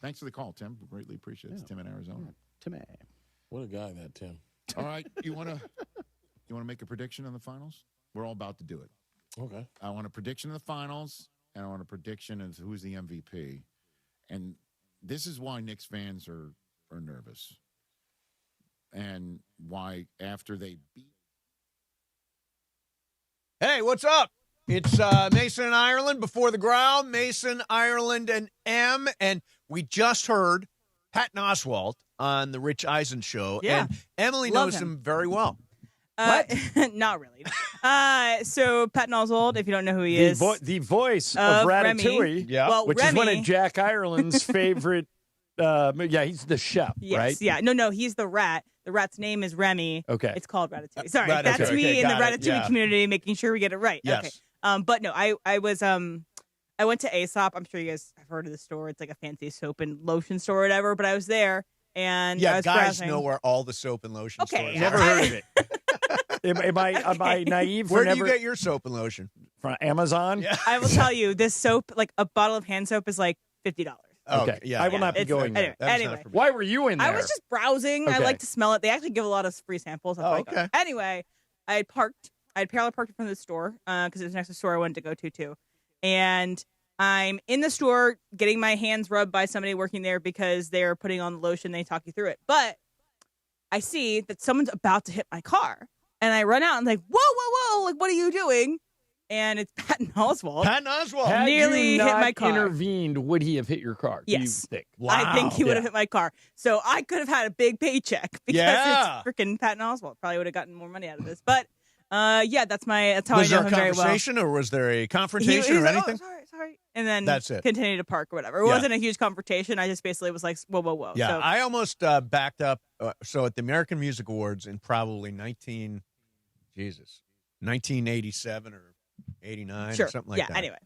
Thanks for the call, Tim. Greatly appreciate it. It's Tim in Arizona. Tim. What a guy, that Tim. All right, you want to make a prediction on the finals? We're all about to do it. Okay. I want a prediction of the finals, and I want a prediction of who's the MVP. And this is why Knicks fans are nervous, and why after they beat. Hey, what's up? It's Mason and Ireland before the growl. Mason, Ireland, and M. And we just heard Patton Oswalt on the Rich Eisen show. Yeah. And Emily Love knows him. him very well. Not really. So Patton Oswalt, if you don't know who he is, The voice of Ratatouille, Remy. Yeah. Well, which Remy, is one of Jack Ireland's favorite. He's the chef, yes, right? yeah, no, he's the rat. The rat's name is Remy. Okay. It's called Ratatouille. Sorry, Ratatouille. that's me Okay, in the got it. Ratatouille Yeah. community, making sure we get it right. Yes. Okay. But no, I was I went to Aesop. I'm sure you guys have heard of the store. It's like a fancy soap and lotion store or whatever. But I was there and I Yeah, was guys browsing. know where all the soap and lotion Okay, stores yeah. Never are. heard of it. Am I naive? Where for do you never, get your soap and lotion? from Amazon? Yeah. I will tell you, this soap, like a bottle of hand soap, is like $50. Okay. Yeah. I will not be It's- going there. anyway. Why were you in there? I was just browsing. I Okay. like to smell it. They actually give a lot of free samples. Oh, okay. Anyway, I had parallel parked in front of the store because it was next to the store I wanted to go to too. And I'm in the store getting my hands rubbed by somebody working there because they're putting on the lotion. They talk you through it. But I see that someone's about to hit my car. And I run out and I'm like, whoa. Like, what are you doing? And it's Patton Oswalt. Patton Oswalt. Had nearly you hit not my car. intervened, would he have hit your car? Do you Yes. think? I think he would have Yeah. hit my car. So I could have had a big paycheck because Yeah. it's freaking Patton Oswalt. Probably would have gotten more money out of this. But that's how Was I know there a him very well. conversation or was there a He confrontation was or like, anything? Oh, sorry. And then That's it. continued to park or whatever. It Yeah. wasn't a huge confrontation. I just basically was like, whoa. Yeah, So, I almost backed up. So at the American Music Awards in probably 1987 or 89 sure. or something like that. Anyway.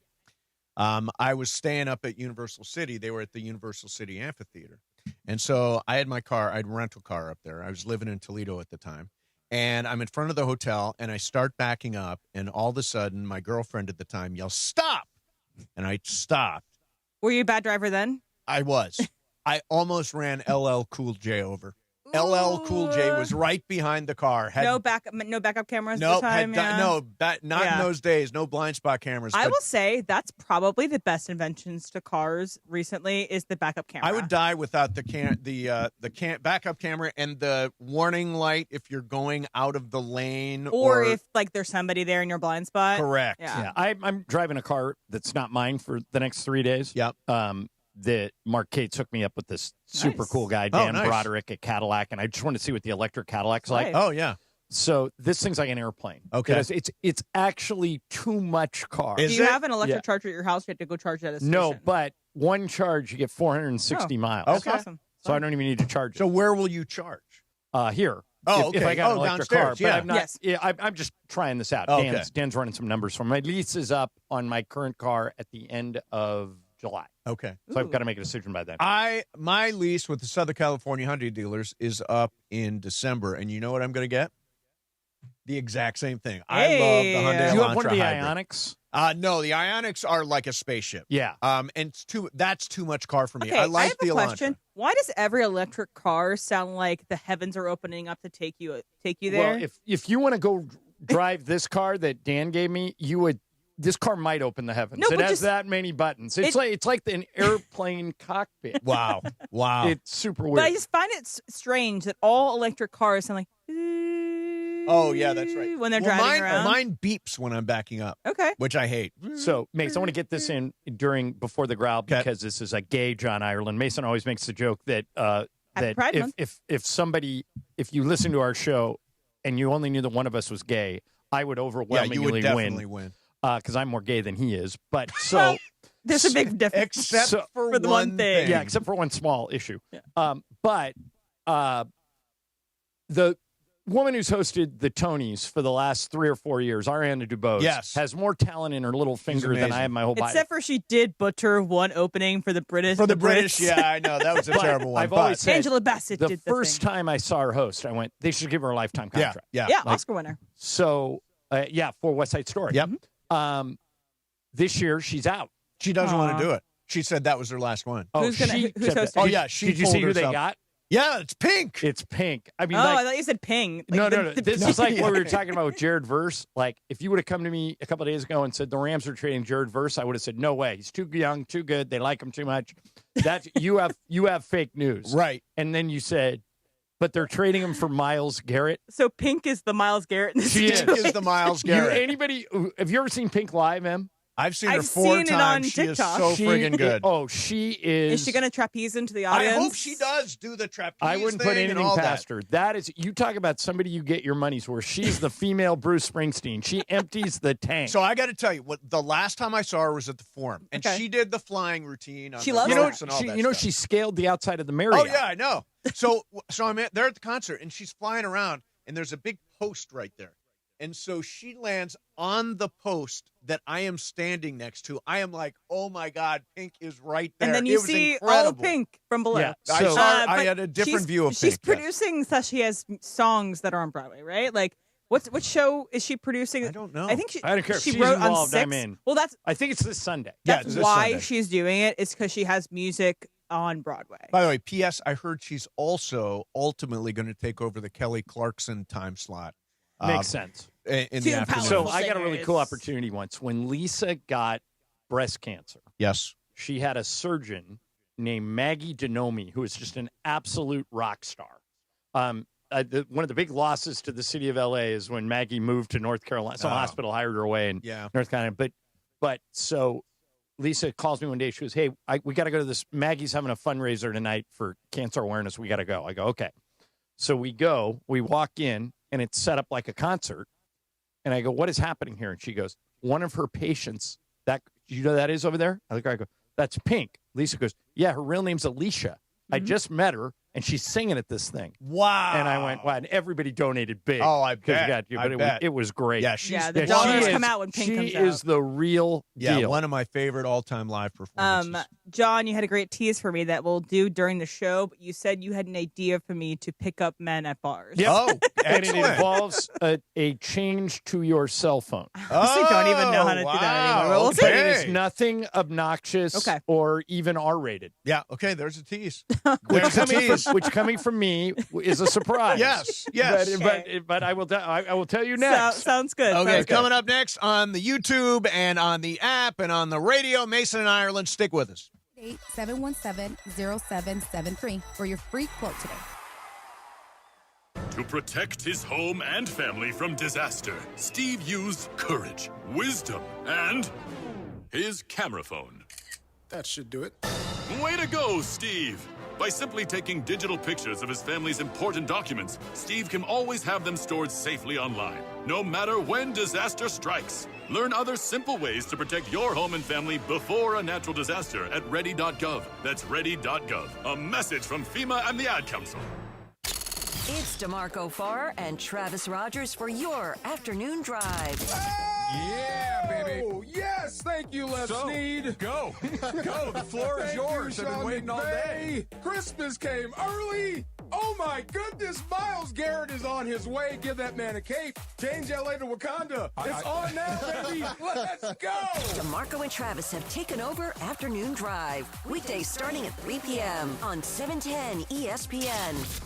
I was staying up at Universal City. They were at the Universal City Amphitheater. And so I had my car. I had a rental car up there. I was living in Toledo at the time. And I'm in front of the hotel, and I start backing up, and all of a sudden, my girlfriend at the time yells, "Stop!" And I stopped. Were you a bad driver then? I was. I almost ran LL Cool J over. LL Cool J was right behind the car. Had No backup cameras Nope, at the time? not in those days. No blind spot cameras. I but will say that's probably the best inventions to cars recently is the backup camera. I would die without the backup camera and the warning light if you're going out of the lane or if like there's somebody there in your blind spot. correct. Yeah. I'm driving a car that's not mine for the next 3 days. Yep. That Mark Cates hooked me up with this super Nice. cool guy, Oh, Dan nice. Broderick at Cadillac, and I just want to see what the electric Cadillac's like. Right. Oh yeah. So this thing's like an airplane. Okay. It's actually too much car. Do Is you it? have an electric Yeah. charger at your house? You have to go charge it at a station. No, but one charge you get 460 miles. That's Okay. awesome. So I don't even need to charge it. So where will you charge? Here. Oh, if okay. I got an Oh, electric car, downstairs, yeah. but I'm not. Yes. Yeah, I'm just trying this out. Okay. Dan's running some numbers for me. My lease is up on my current car at the end of July, Okay. so I've Ooh. got to make a decision by then. My lease with the Southern California Hyundai dealers is up in December, and you know what I'm going to get? The exact same thing. I love Hey. the Hyundai Do you have one Elantra of the hybrid. Ioniqs? No, the Ioniqs are like a spaceship. Yeah. And that's too much car for me. Okay, I like have the a Elantra. question. Why does every electric car sound like the heavens are opening up to take you there? Well, if you want to go drive this car that Dan gave me, you would. This car might open the heavens. No, it but has just- that many buttons. It's like an airplane cockpit. Wow. It's super weird. But I just find it strange that all electric cars sound like. Oh, yeah, that's right. When they're driving around. Mine beeps when I'm backing up, Okay. which I hate. So, Mason, I want to get this in before the growl because this is a gay John Ireland. Mason always makes the joke that Pride Month. if you listen to our show and you only knew that one of us was gay, I would Yeah, overwhelmingly you would definitely win. because I'm more gay than he is. But so Well, there's a big difference. Except So- for the one thing. yeah, except for one small issue. Yeah. But the woman who's hosted the Tonys for the last 3 or 4 years, Ariana DeBose, Yes. has more talent in her little finger than I amazing. have my whole body. Except for she did butcher one opening for the British. For the Brits. British, yeah, I know. That was a But terrible one. I've always said Angela Bassett the did first thing. time I saw her host, I went, they should give her a lifetime yeah, contract. yeah. Yeah, Oscar winner. So, for West Side Story. Yep. This year, she's out. She doesn't want to do it. She said that was her last one. Oh, Who's she who's said that. hosting? Oh, yeah, she Did you pulled see who they herself. got? Yeah, it's pink. It's pink. I mean, Oh, like, I thought you said ping. Like no. This is like what we were Yeah. talking about with Jared Verse. Like, if you would have come to me a couple of days ago and said the Rams are trading Jared Verse, I would have said, no way. He's too young, too good. They like him too much. That's you have fake news. Right. And then you said, but they're trading him for Myles Garrett. So Pink is the Myles Garrett in this She is. situation. Is the Myles Garrett. Have you ever seen Pink live, Em? I've seen her I've 4 seen it times. on She is TikTok. so friggin' good. She is. Is she going to trapeze into the I audience? hope she does do the trapeze I wouldn't thing put and anything all past that. her. That is, you talk about somebody you get your money's worth. She's the female Bruce Springsteen. She empties the tank. So I got to tell you, what the last time I saw her was at the Forum, and Okay. she did the flying routine. On She the loves ropes that. and all that stuff. she scaled the outside of the Marriott. Oh yeah, I know. So I'm there at the concert, and she's flying around, and there's a big post right there, and so she lands on the post that I am standing next to. I am like, oh my God, Pink is right there. And then It you was see all incredible. Pink from below. Yeah. I So- saw her, I but had a different view of She's Pink. yes. producing, so she has songs that are on Broadway, right? Like, what show is she producing? I don't know. I think she. I don't care if She she's wrote on involved, 6. I'm in. Well, that's I think it's this Sunday. Yeah, that's it's this why Sunday. she's doing it. It's because she has music on Broadway. By the way, P.S. I heard she's also ultimately going to take over the Kelly Clarkson time slot. Makes sense. In Two the afternoon. So powerful I got a really cool singers. opportunity once. When Lisa got breast cancer, Yes. she had a surgeon named Maggie Denomi, who is just an absolute rock star. One of the big losses to the city of L.A. is when Maggie moved to North Carolina. Some Oh. hospital hired her away in Yeah. North Carolina. But so Lisa calls me one day. She goes, hey, we got to go to this. Maggie's having a fundraiser tonight for cancer awareness. We got to go. I go, okay. So we go. We walk in, and it's set up like a concert. And I go, what is happening here? And she goes, one of her patients, that you know that is over there? I go, that's Pink. Lisa goes, yeah, her real name's Alicia. I just met her, and she's singing at this thing. Wow. And I went, wow. And everybody donated big. Oh, I 'cause you bet. got you, I but bet. it was great. Yeah, she's Yeah, the Yeah, dollars she come is- out when Pink she comes is out. the real deal. one of my favorite all-time live performances. John, you had a great tease for me that we'll do during the show, but you said you had an idea for me to pick up men at bars. Yep. Oh, And it excellent. involves a change to your cell phone. I honestly don't even know how to do that anymore. We'll see. But it is nothing obnoxious Okay. or even R-rated. Yeah, okay, there's a tease. Which There's a tease. coming from me is a surprise. Yes. But I will tell you next. Sounds good. Okay, Sounds good. coming up next on the YouTube and on the app and on the radio, Mason and Ireland, stick with us. 717-0773 for your free quote today. To protect his home and family from disaster, Steve used courage, wisdom, and his camera phone. That should do it. Way to go, Steve! By simply taking digital pictures of his family's important documents, Steve can always have them stored safely online, no matter when disaster strikes. Learn other simple ways to protect your home and family before a natural disaster at ready.gov. That's ready.gov. A message from FEMA and the Ad Council. It's DeMarco Farr and Travis Rogers for your afternoon drive. Yeah, baby. Yes, thank you, Les Snead. Go. Go. The floor is yours. I've been waiting all day. Christmas came early. Oh, my goodness. Myles Garrett is on his way. Give that man a cape. Change LA to Wakanda. It's on now, baby. Let's go. DeMarco and Travis have taken over Afternoon Drive. Weekdays starting at 3 p.m. on 710 ESPN.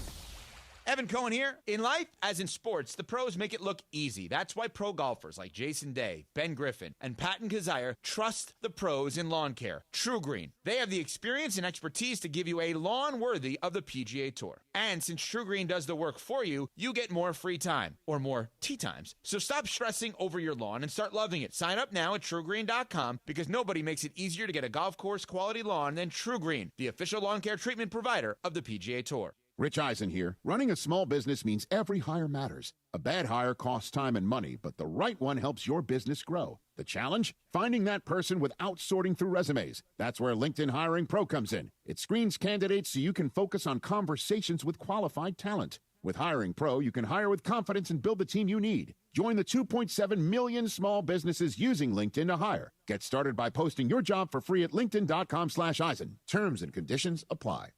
Evan Cohen here. In life, as in sports, the pros make it look easy. That's why pro golfers like Jason Day, Ben Griffin, and Patton Kazire trust the pros in lawn care. True Green. They have the experience and expertise to give you a lawn worthy of the PGA Tour. And since True Green does the work for you, you get more free time, or more tee times. So stop stressing over your lawn and start loving it. Sign up now at TrueGreen.com because nobody makes it easier to get a golf course quality lawn than True Green, the official lawn care treatment provider of the PGA Tour. Rich Eisen here. Running a small business means every hire matters. A bad hire costs time and money, but the right one helps your business grow. The challenge? Finding that person without sorting through resumes. That's where LinkedIn Hiring Pro comes in. It screens candidates so you can focus on conversations with qualified talent. With Hiring Pro, you can hire with confidence and build the team you need. Join the 2.7 million small businesses using LinkedIn to hire. Get started by posting your job for free at linkedin.com/Eisen. Terms and conditions apply.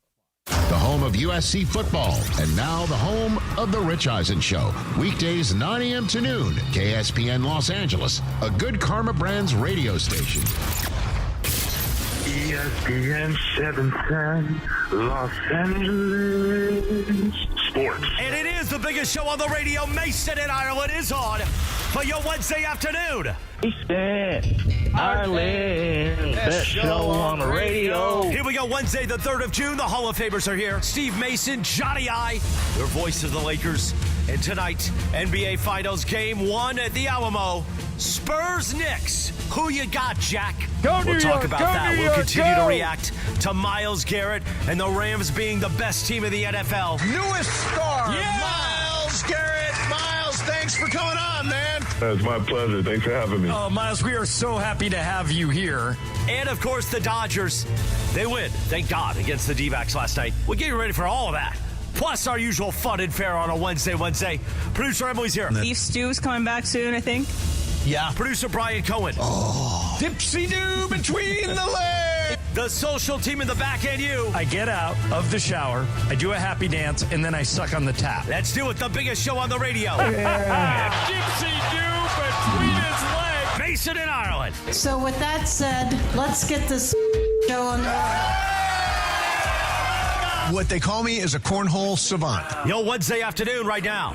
The home of USC football, and now the home of The Rich Eisen Show. Weekdays 9 a.m. to noon, KSPN Los Angeles, a Good Karma Brands radio station. ESPN 710, Los Angeles Sports. And it is the biggest show on the radio. Mason in Ireland is on for your Wednesday afternoon. Ireland, best show on the radio. Here we go, Wednesday, the 3rd of June. The Hall of Famers are here. Steve Mason, Johnny I, your voice of the Lakers. And tonight, NBA Finals Game 1 at the Alamo. Spurs Knicks. Who you got, Jack? We'll talk about that. We'll continue to react to Myles Garrett and the Rams being the best team in the NFL. Newest star, Myles Garrett. Myles, thanks for coming on, man. It's my pleasure. Thanks for having me. Oh, Myles, we are so happy to have you here. And, of course, the Dodgers. They win, thank God, against the D-backs last night. We'll get you ready for all of that. Plus, our usual fun and fair on a Wednesday. Producer Emily's here. Beef stew's coming back soon, I think. Yeah. Producer Brian Cohen. Oh. Dipsy-doo between the legs. The social team in the back and you. I get out of the shower, I do a happy dance, and then I suck on the tap. Let's do it. The biggest show on the radio. Dipsy-doo between his legs. Mason in Ireland. So with that said, let's get this show on. What they call me is a cornhole savant. Yo, Wednesday afternoon right now.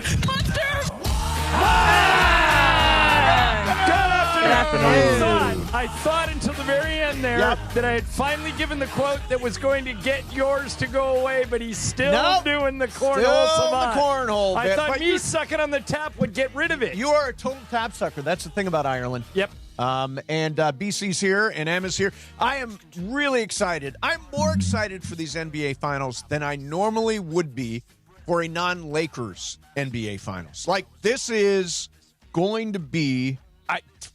Good afternoon. I thought until the very end there that I had finally given the quote that was going to get yours to go away, but he's still doing the cornhole savant. The cornhole I bit, thought me sucking on the tap would get rid of it. You are a total tap sucker. That's the thing about Ireland. Yep. And BC's here and Emma's here. I am really excited. I'm more excited for these NBA Finals than I normally would be for a non-Lakers NBA Finals. Like, this is going to be,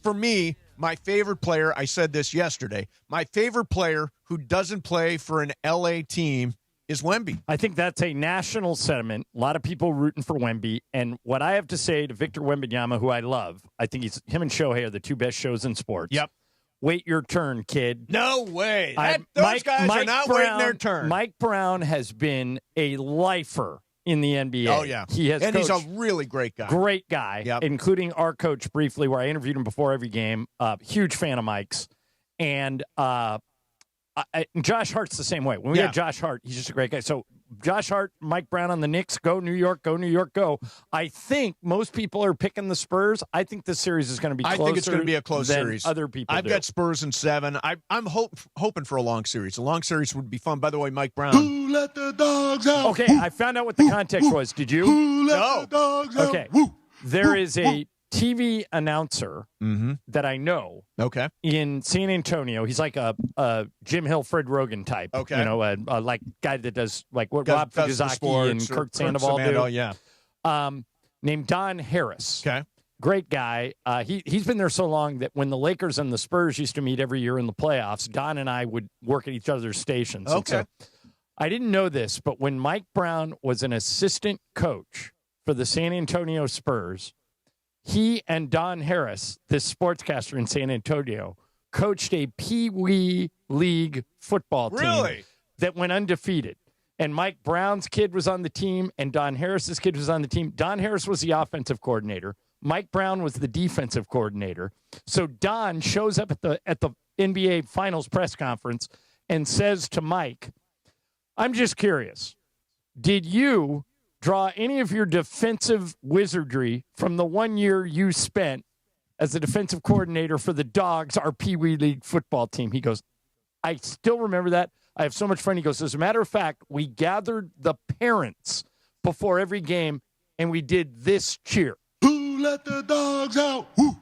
for me, my favorite player. I said this yesterday. My favorite player who doesn't play for an LA team is Wemby. I think that's a national sentiment. A lot of people rooting for Wemby. And what I have to say to Victor Wembanyama, who I love, I think him and Shohei are the two best shows in sports. Yep. Wait your turn, kid. No way. Those guys are not waiting their turn. Mike Brown has been a lifer in the NBA. Oh, yeah. He has and he's a really great guy. Great guy, including our coach briefly, where I interviewed him before every game. Huge fan of Mike's. And Josh Hart's the same way. When we had Josh Hart, he's just a great guy. So Josh Hart, Mike Brown on the Knicks, go New York, go New York, go. I think most people are picking the Spurs. I think this series is going to be closer. I think it's going to be a close series. Other people I've got Spurs in 7. I'm hoping for a long series. A long series would be fun. By the way, Mike Brown. Who let the dogs out? Okay, I found out what the context was. Did you? Who let the dogs out? Okay. There is a TV announcer that I know in San Antonio. He's like a Jim Hill, Fred Rogan type. Okay. You know, a like guy that does like what Rob Fugazaki and Kurt Sandoval do. Yeah. Named Don Harris. Okay. Great guy. He's been there so long that when the Lakers and the Spurs used to meet every year in the playoffs, Don and I would work at each other's stations. Okay. And so, I didn't know this, but when Mike Brown was an assistant coach for the San Antonio Spurs, he and Don Harris, this sportscaster in San Antonio, coached a Pee Wee League football team that went undefeated. And Mike Brown's kid was on the team, and Don Harris's kid was on the team. Don Harris was the offensive coordinator. Mike Brown was the defensive coordinator. So Don shows up at the NBA Finals press conference and says to Mike, I'm just curious, did you draw any of your defensive wizardry from the 1 year you spent as the defensive coordinator for the Dogs, our Pee Wee League football team? He goes, I still remember that. I have so much fun. He goes, as a matter of fact, we gathered the parents before every game, and we did this cheer. Who let the dogs out? Woo,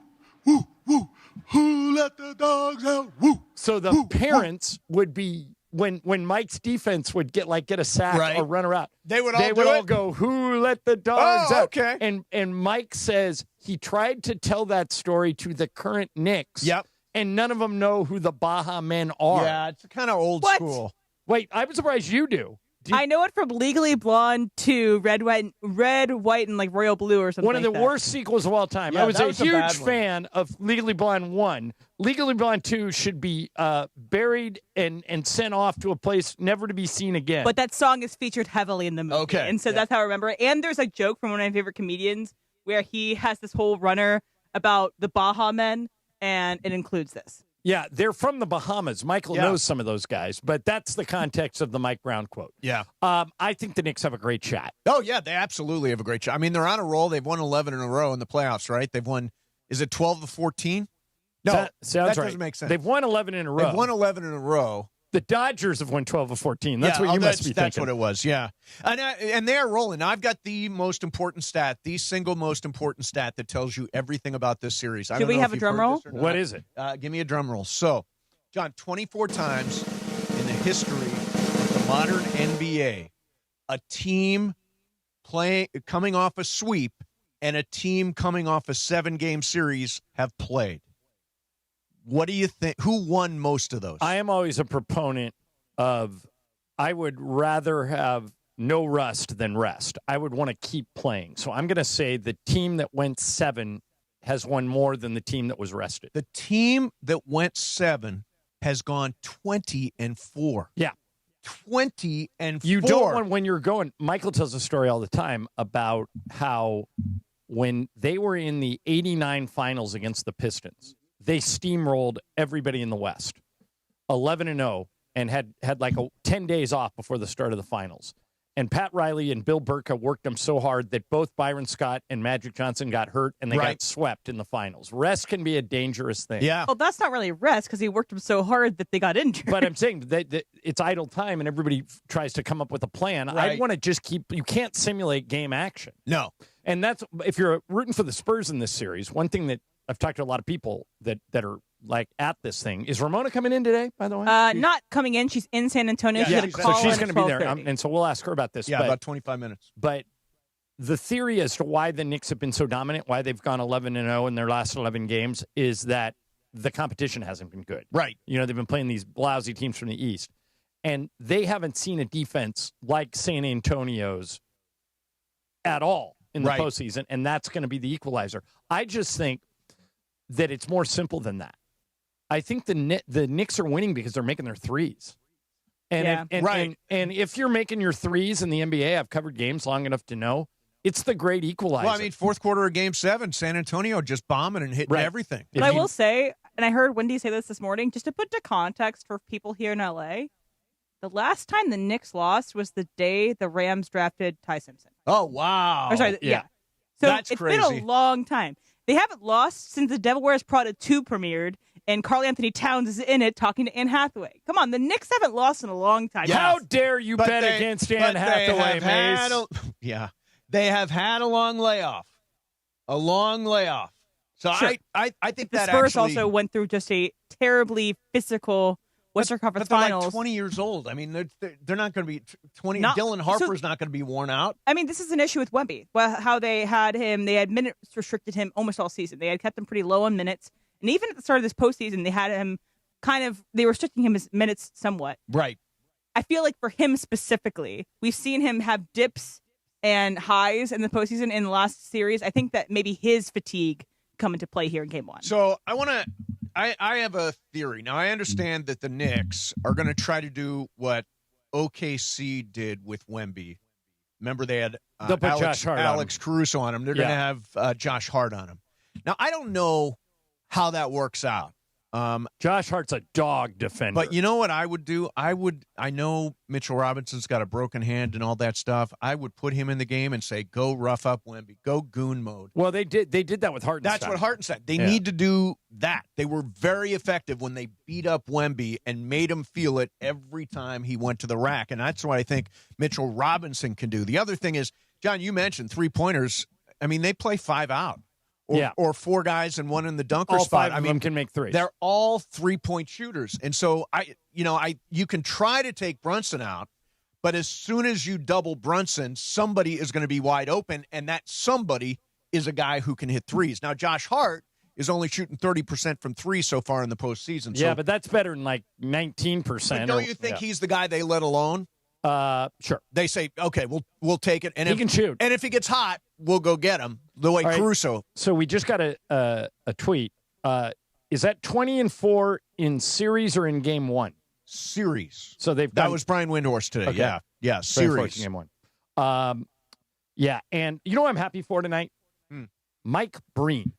woo, woo. Who let the dogs out? Woo. So the parents would be, when Mike's defense would get a sack or run around, they would all go, who let the dogs out? Okay. And Mike says he tried to tell that story to the current Knicks. Yep. And none of them know who the Baja Men are. Yeah, it's kind of old school. Wait, I'm surprised you do. I know it from Legally Blonde to Red, White, and like Royal Blue or something. One of the worst sequels of all time. Yeah, I was a huge bad fan of Legally Blonde 1. Legally Blonde 2 should be buried and sent off to a place never to be seen again. But that song is featured heavily in the movie. Okay. And so that's how I remember it. And there's a joke from one of my favorite comedians where he has this whole runner about the Baja Men, and it includes this. Yeah, they're from the Bahamas. Michael Yeah. knows some of those guys, but that's the context of the Mike Brown quote. Yeah. I think the Knicks have a great shot. Oh, yeah, they absolutely have a great shot. I mean, they're on a roll. They've won 11 in a row in the playoffs, right? They've won, is it 12 to 14? No, Sounds that right. doesn't make sense. They've won 11 in a row. They've won 11 in a row. The Dodgers have won 12 of 14. That's Yeah, what you must be thinking. That's what it was, yeah. And they're rolling. Now, I've got the most important stat, the single most important stat that tells you everything about this series. Should we have a drum roll? What is it? Give me a drum roll. So, John, 24 times in the history of the modern NBA, a team coming off a sweep and a team coming off a 7-game series have played. What do you think? Who won most of those? I am always a proponent of I would rather have no rust than rest. I would want to keep playing. So I'm going to say the team that went 7 has won more than the team that was rested. The team that went 7 has gone 20-4. Yeah. 20-4. You don't want when you're going. Michael tells a story all the time about how when they were in the 89 finals against the Pistons, they steamrolled everybody in the West, 11-0, and had like 10 days off before the start of the finals. And Pat Riley and Bill Burka worked them so hard that both Byron Scott and Magic Johnson got hurt, and they got swept in the finals. Rest can be a dangerous thing. Yeah. Well, that's not really rest because he worked them so hard that they got injured. But I'm saying that it's idle time, and everybody tries to come up with a plan. Right. I want to just keep – you can't simulate game action. No. And that's – if you're rooting for the Spurs in this series, one thing that I've talked to a lot of people that are like at this thing. Is Ramona coming in today, by the way? Not coming in. She's in San Antonio. Yeah, she's so she's going to be there. And so we'll ask her about this. Yeah, but, about 25 minutes. But the theory as to why the Knicks have been so dominant, why they've gone 11-0 in their last 11 games, is that the competition hasn't been good. Right. You know, they've been playing these lousy teams from the East. And they haven't seen a defense like San Antonio's at all in the postseason, and that's going to be the equalizer. I just think that it's more simple than that. I think the Knicks are winning because they're making their threes. And, and if you're making your threes in the NBA, I've covered games long enough to know, it's the great equalizer. Well, I mean, fourth quarter of Game 7, San Antonio just bombing and hitting everything. But I will say, and I heard Wendy say this morning, just to put into context for people here in LA, the last time the Knicks lost was the day the Rams drafted Ty Simpson. Oh, wow. Or sorry, yeah. So That's it's crazy. been a long time. They haven't lost since the Devil Wears Prada 2 premiered, and Karl Anthony Towns is in it talking to Anne Hathaway. Come on, the Knicks haven't lost in a long time. Yeah. How dare you bet against Anne Hathaway, Mace? They have had a long layoff. A long layoff. So Sure. I think The that Spurs actually, also went through just a terribly physical Western Conference but they're Finals. like 20 years old. I mean, they're not going to be 20. Not- Dylan Harper's not going to be worn out. I mean, this is an issue with Wemby. Well, how they had minutes restricted him almost all season. They had kept him pretty low on minutes. And even at the start of this postseason, they had him they were restricting him his minutes somewhat. Right. I feel like for him specifically, we've seen him have dips and highs in the postseason in the last series. I think that maybe his fatigue come into play here in Game 1. So I have a theory. Now, I understand that the Knicks are going to try to do what OKC did with Wemby. Remember, they had Alex Caruso on him. They're going to have Josh Hart on him. Now, I don't know how that works out. Josh Hart's a dog defender. But you know what I would do? I know Mitchell Robinson's got a broken hand and all that stuff. I would put him in the game and say, go rough up Wemby. Go goon mode. Well, they did that with Hartenstein. That's what Hartenstein. They need to do that. They were very effective when they beat up Wemby and made him feel it every time he went to the rack. And that's what I think Mitchell Robinson can do. The other thing is, John, you mentioned three-pointers. I mean, they play 5 out. Or 4 guys and 1 in the dunker all spot. 5 of them can make threes. They're all 3-point shooters. And so you can try to take Brunson out, but as soon as you double Brunson, somebody is going to be wide open, and that somebody is a guy who can hit threes. Now, Josh Hart is only shooting 30% from 3 so far in the postseason. Yeah, but that's better than like 19%. But don't you think he's the guy they let alone? Sure. They say, okay, we'll take it. And he can shoot. And if he gets hot, we'll go get him. The way Caruso. So we just got a tweet. Is that 20-4 in series or in Game 1? Series. So that was Brian Windhorst today. Okay. Yeah. Series. Game 1. Yeah, and you know what I'm happy for tonight? Mike Breen.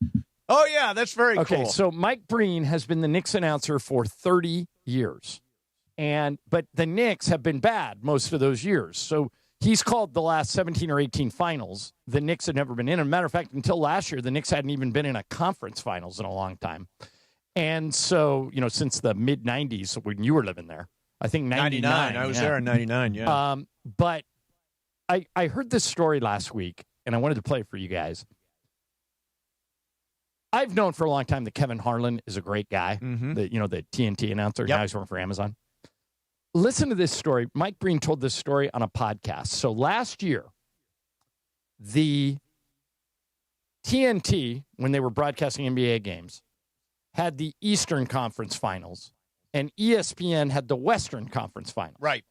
Oh, yeah, that's very cool. Okay, so Mike Breen has been the Knicks announcer for 30 years. But the Knicks have been bad most of those years. So he's called the last 17 or 18 finals. The Knicks had never been in. As a matter of fact, until last year, the Knicks hadn't even been in a conference finals in a long time. And so, since the mid-'90s when you were living there, I think 99. I was there in 99, yeah. But I heard this story last week, and I wanted to play it for you guys. I've known for a long time that Kevin Harlan is a great guy, the TNT announcer. Yep. Now he's working for Amazon. Listen to this story. Mike Breen told this story on a podcast. So last year, the TNT, when they were broadcasting NBA games, had the Eastern Conference Finals, and ESPN had the Western Conference Finals. Right.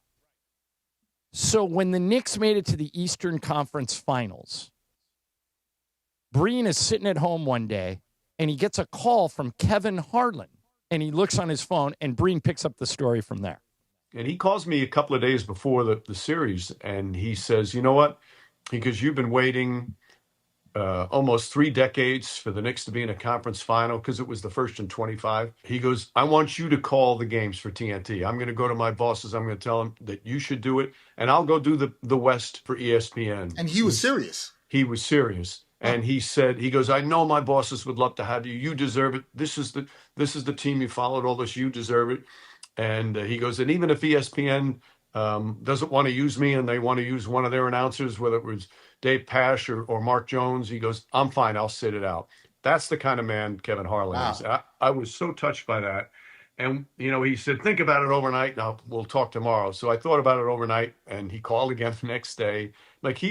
So when the Knicks made it to the Eastern Conference Finals, Breen is sitting at home one day, and he gets a call from Kevin Harlan, and he looks on his phone, and Breen picks up the story from there. And he calls me a couple of days before the series, and he says, you know what? Because you've been waiting almost 3 decades for the Knicks to be in a conference final because it was the first in 25. He goes, I want you to call the games for TNT. I'm going to go to my bosses. I'm going to tell them that you should do it, and I'll go do the West for ESPN. And he was serious. He was serious. And he said, he goes, I know my bosses would love to have you. You deserve it. This is the team you followed all this. You deserve it. And he goes, and even if ESPN doesn't want to use me and they want to use one of their announcers, whether it was Dave Pasch or Mark Jones, he goes, I'm fine. I'll sit it out. That's the kind of man Kevin Harlan is. I was so touched by that. And, he said, think about it overnight. Now we'll talk tomorrow. So I thought about it overnight, and he called again the next day. Like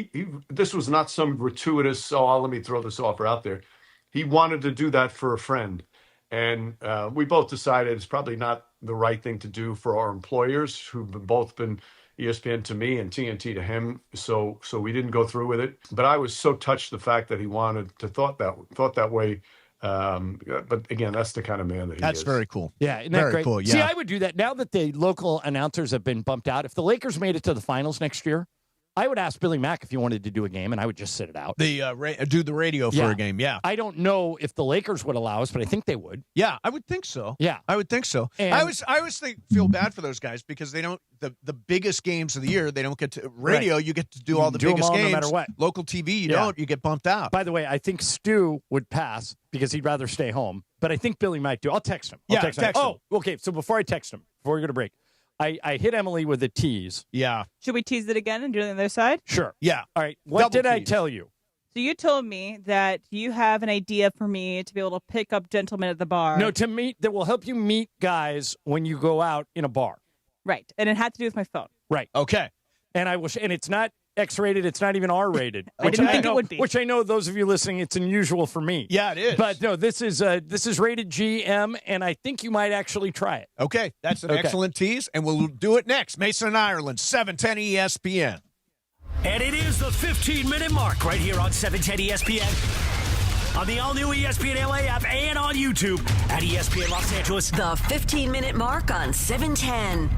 this was not some gratuitous, let me throw this offer out there. He wanted to do that for a friend. And we both decided it's probably not the right thing to do for our employers, who've both been ESPN to me and TNT to him. So we didn't go through with it. But I was so touched the fact that he wanted to thought that way. But again, that's the kind of man that he is. That's very cool. Yeah, isn't that very great? cool. Yeah. See, I would do that now that the local announcers have been bumped out. If the Lakers made it to the finals next year, I would ask Billy Mack if he wanted to do a game, and I would just sit it out. Do the radio for a game, yeah. I don't know if the Lakers would allow us, but I think they would. Yeah, I would think so. Yeah. I would think so. And I always feel bad for those guys because they don't the biggest games of the year, they don't get to radio, you get to do all the biggest games. No matter what. Local TV, you don't, you get bumped out. By the way, I think Stu would pass because he'd rather stay home, but I think Billy might do. I'll text him. Text him. Oh, okay, so before I text him, before we go to break, I hit Emily with a tease. Yeah. Should we tease it again and do it on the other side? Sure. Yeah. All right. What did I tell you? So you told me that you have an idea for me to be able to pick up gentlemen at the bar. No, to meet that will help you meet guys when you go out in a bar. Right. And it had to do with my phone. Right. Okay. And it's not X-rated. It's not even R-rated. I didn't think it would be. Which I know those of you listening, it's unusual for me. Yeah, it is. But no, this is rated GM, and I think you might actually try it. Okay, that's an excellent tease, and we'll do it next. Mason and Ireland, 710 ESPN. And it is the 15-minute mark right here on 710 ESPN. On the all-new ESPN LA app and on YouTube at ESPN Los Angeles. The 15-minute mark on 710.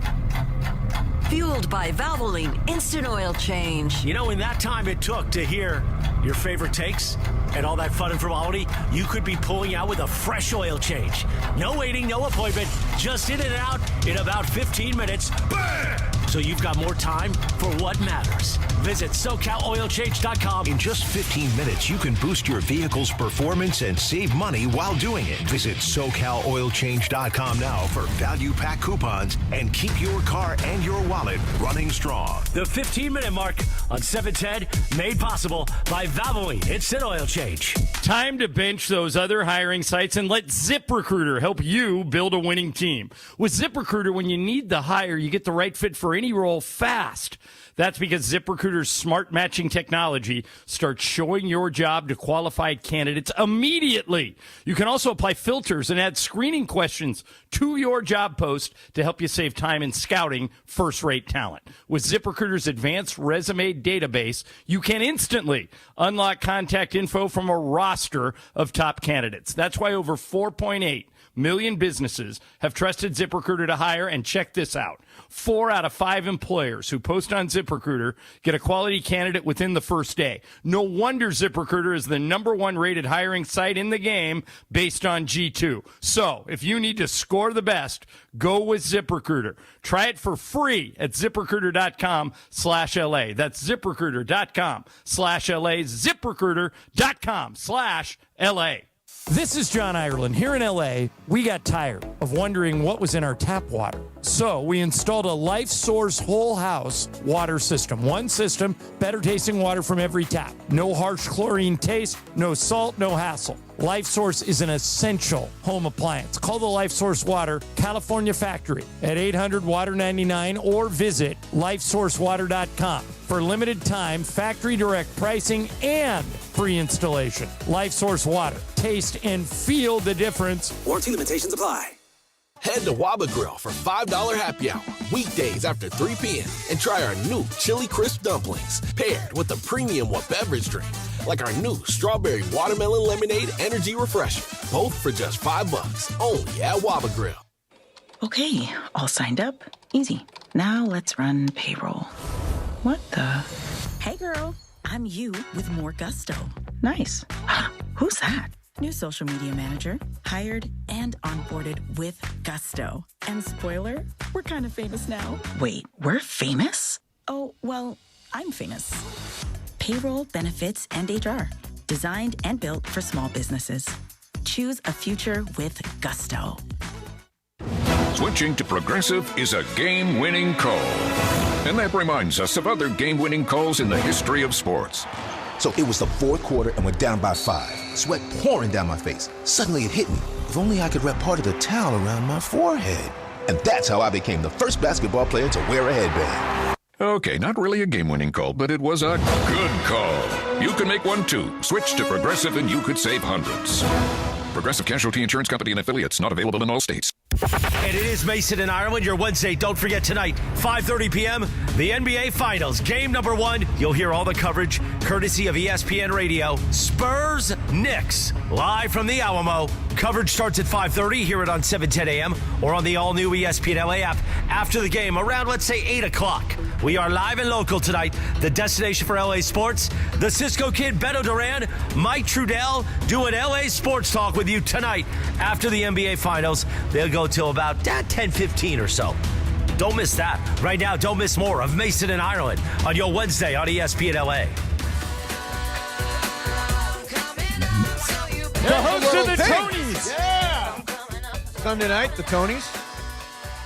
Fueled by Valvoline Instant Oil Change. In that time it took to hear your favorite takes and all that fun and frivolity, you could be pulling out with a fresh oil change. No waiting, no appointment, just in and out in about 15 minutes. Bam! So you've got more time for what matters. Visit SoCalOilChange.com. In just 15 minutes, you can boost your vehicle's performance and save money while doing it. Visit SoCalOilChange.com now for value pack coupons and keep your car and your wallet running strong. The 15-minute mark on 710, made possible by Valvoline Instant Oil Change. Time to bench those other hiring sites and let ZipRecruiter help you build a winning team. With ZipRecruiter, when you need the hire, you get the right fit for any role fast. That's because ZipRecruiter's smart matching technology starts showing your job to qualified candidates immediately. You can also apply filters and add screening questions to your job post to help you save time in scouting first-rate talent. With ZipRecruiter's advanced resume database, you can instantly unlock contact info from a roster of top candidates. That's why over 4.8 million businesses have trusted ZipRecruiter to hire, and check this out. 4 out of 5 employers who post on ZipRecruiter get a quality candidate within the first day. No wonder ZipRecruiter is the #1 rated hiring site in the game based on G2. So, if you need to score the best, go with ZipRecruiter. Try it for free at ZipRecruiter.com/LA. That's ZipRecruiter.com/LA. ZipRecruiter.com/LA. This is John Ireland. Here in LA, we got tired of wondering what was in our tap water. So we installed a Life Source whole house water system. One system, better tasting water from every tap. No harsh chlorine taste, no salt, no hassle. Life Source is an essential home appliance. Call the Life Source Water California factory at 800-WATER-99 or visit lifesourcewater.com. For limited time, factory direct pricing and free installation. Life Source Water. Taste and feel the difference. Warranty limitations apply. Head to Waba Grill for $5 happy hour weekdays after 3 p.m. and try our new Chili Crisp dumplings paired with a premium beverage drink like our new Strawberry Watermelon Lemonade Energy Refresher. Both for just $5 only at Waba Grill. Okay, all signed up. Easy. Now let's run payroll. What the? Hey girl, I'm you with more gusto. Nice. Who's that? New social media manager, hired and onboarded with gusto. And spoiler, we're kind of famous now. Wait, we're famous? Oh, well, I'm famous. Payroll, benefits, and HR. Designed and built for small businesses. Choose a future with gusto. Switching to Progressive is a game-winning call. And that reminds us of other game-winning calls in the history of sports. So it was the fourth quarter and we're down by 5. Sweat pouring down my face. Suddenly it hit me. If only I could wrap part of the towel around my forehead. And that's how I became the first basketball player to wear a headband. Okay, not really a game-winning call, but it was a good call. You can make one too. Switch to Progressive and you could save hundreds. Progressive Casualty Insurance Company and affiliates, not available in all states. And it is Mason and Ireland, your Wednesday. Don't forget tonight, 5:30 p.m., the NBA Finals. Game number 1. You'll hear all the coverage courtesy of ESPN Radio. Spurs Knicks, live from the Alamo. Coverage starts at 5:30. Hear it on 7:10 a.m. or on the all-new ESPN LA app after the game, around, let's say, 8 o'clock. We are live and local tonight. The destination for LA sports. The Cisco Kid, Beto Duran, Mike Trudell doing LA Sports Talk with you tonight after the NBA Finals. They'll go till about 10:15 or so. Don't miss that. Right now, don't miss more of Mason and Ireland on your Wednesday on ESPN LA. The host of the Tonys. Yeah. Sunday night, the Tonys.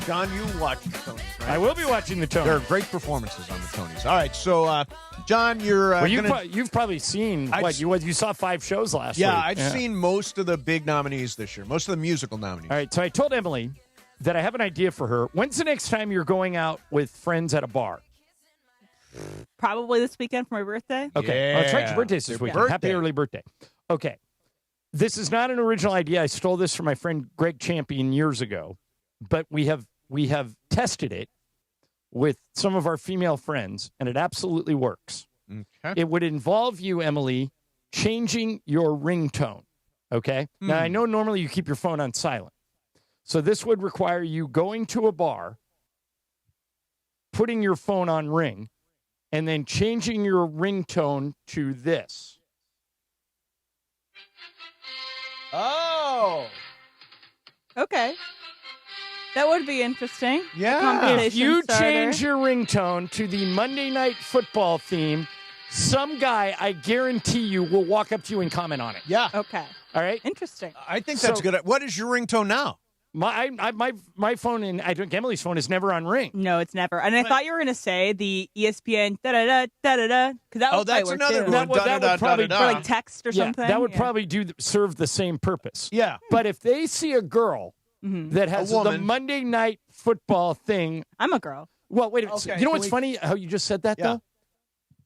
John, you watch the Tonys, right? I will be watching the Tonys. There are great performances on the Tonys. All right, so John, you're well, you've probably seen you saw 5 shows last week. Yeah, I've seen most of the big nominees this year, most of the musical nominees. All right, so I told Emily that I have an idea for her. When's the next time you're going out with friends at a bar? Probably this weekend for my birthday. Okay, Yeah. That's right. Your birthday's this weekend. Happy early birthday. Okay, this is not an original idea. I stole this from my friend Greg Champion years ago, but we have tested it with some of our female friends, and it absolutely works. Okay. It would involve you, Emily, changing your ringtone. Okay. Now, I know normally you keep your phone on silent. So this would require you going to a bar, putting your phone on ring, and then changing your ringtone to this. Oh. Okay. That would be interesting. Yeah. If you starter. change your ringtone to the Monday Night Football theme, some guy, I guarantee you, will walk up to you and comment on it. Yeah. Okay. All right? Interesting. I think that's good. What is your ringtone now? My phone and I think Emily's phone is never on ring. No, it's never. And I thought you were going to say the ESPN da-da-da, da-da-da. Because that would that's another too. one. That would probably Or like text or something. That would probably serve the same purpose. Yeah. But if they see a girl that has the Monday Night Football thing. I'm a girl. Well, wait a minute. Okay. You know what's funny? How you just said that, though?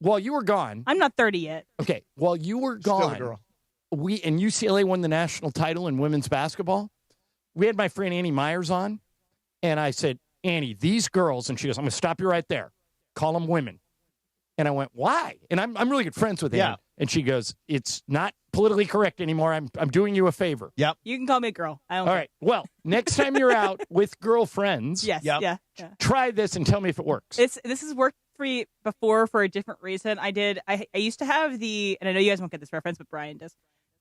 While you were gone. I'm not 30 yet. Okay. While you were Still gone, a girl. and UCLA won the national title in women's basketball. We had my friend Annie Myers on, and I said, Annie, these girls, and she goes, I'm going to stop you right there. Call them women. And I went, why? And I'm really good friends with Ann. Yeah. And she goes, it's not politically correct anymore. I'm doing you a favor. Yep. You can call me a girl. I don't All care. right. Well, next time you're out with girlfriends, Yes. Yeah. try this and tell me if it works. This has worked for me before for a different reason. I used to have and I know you guys won't get this reference, but Brian does,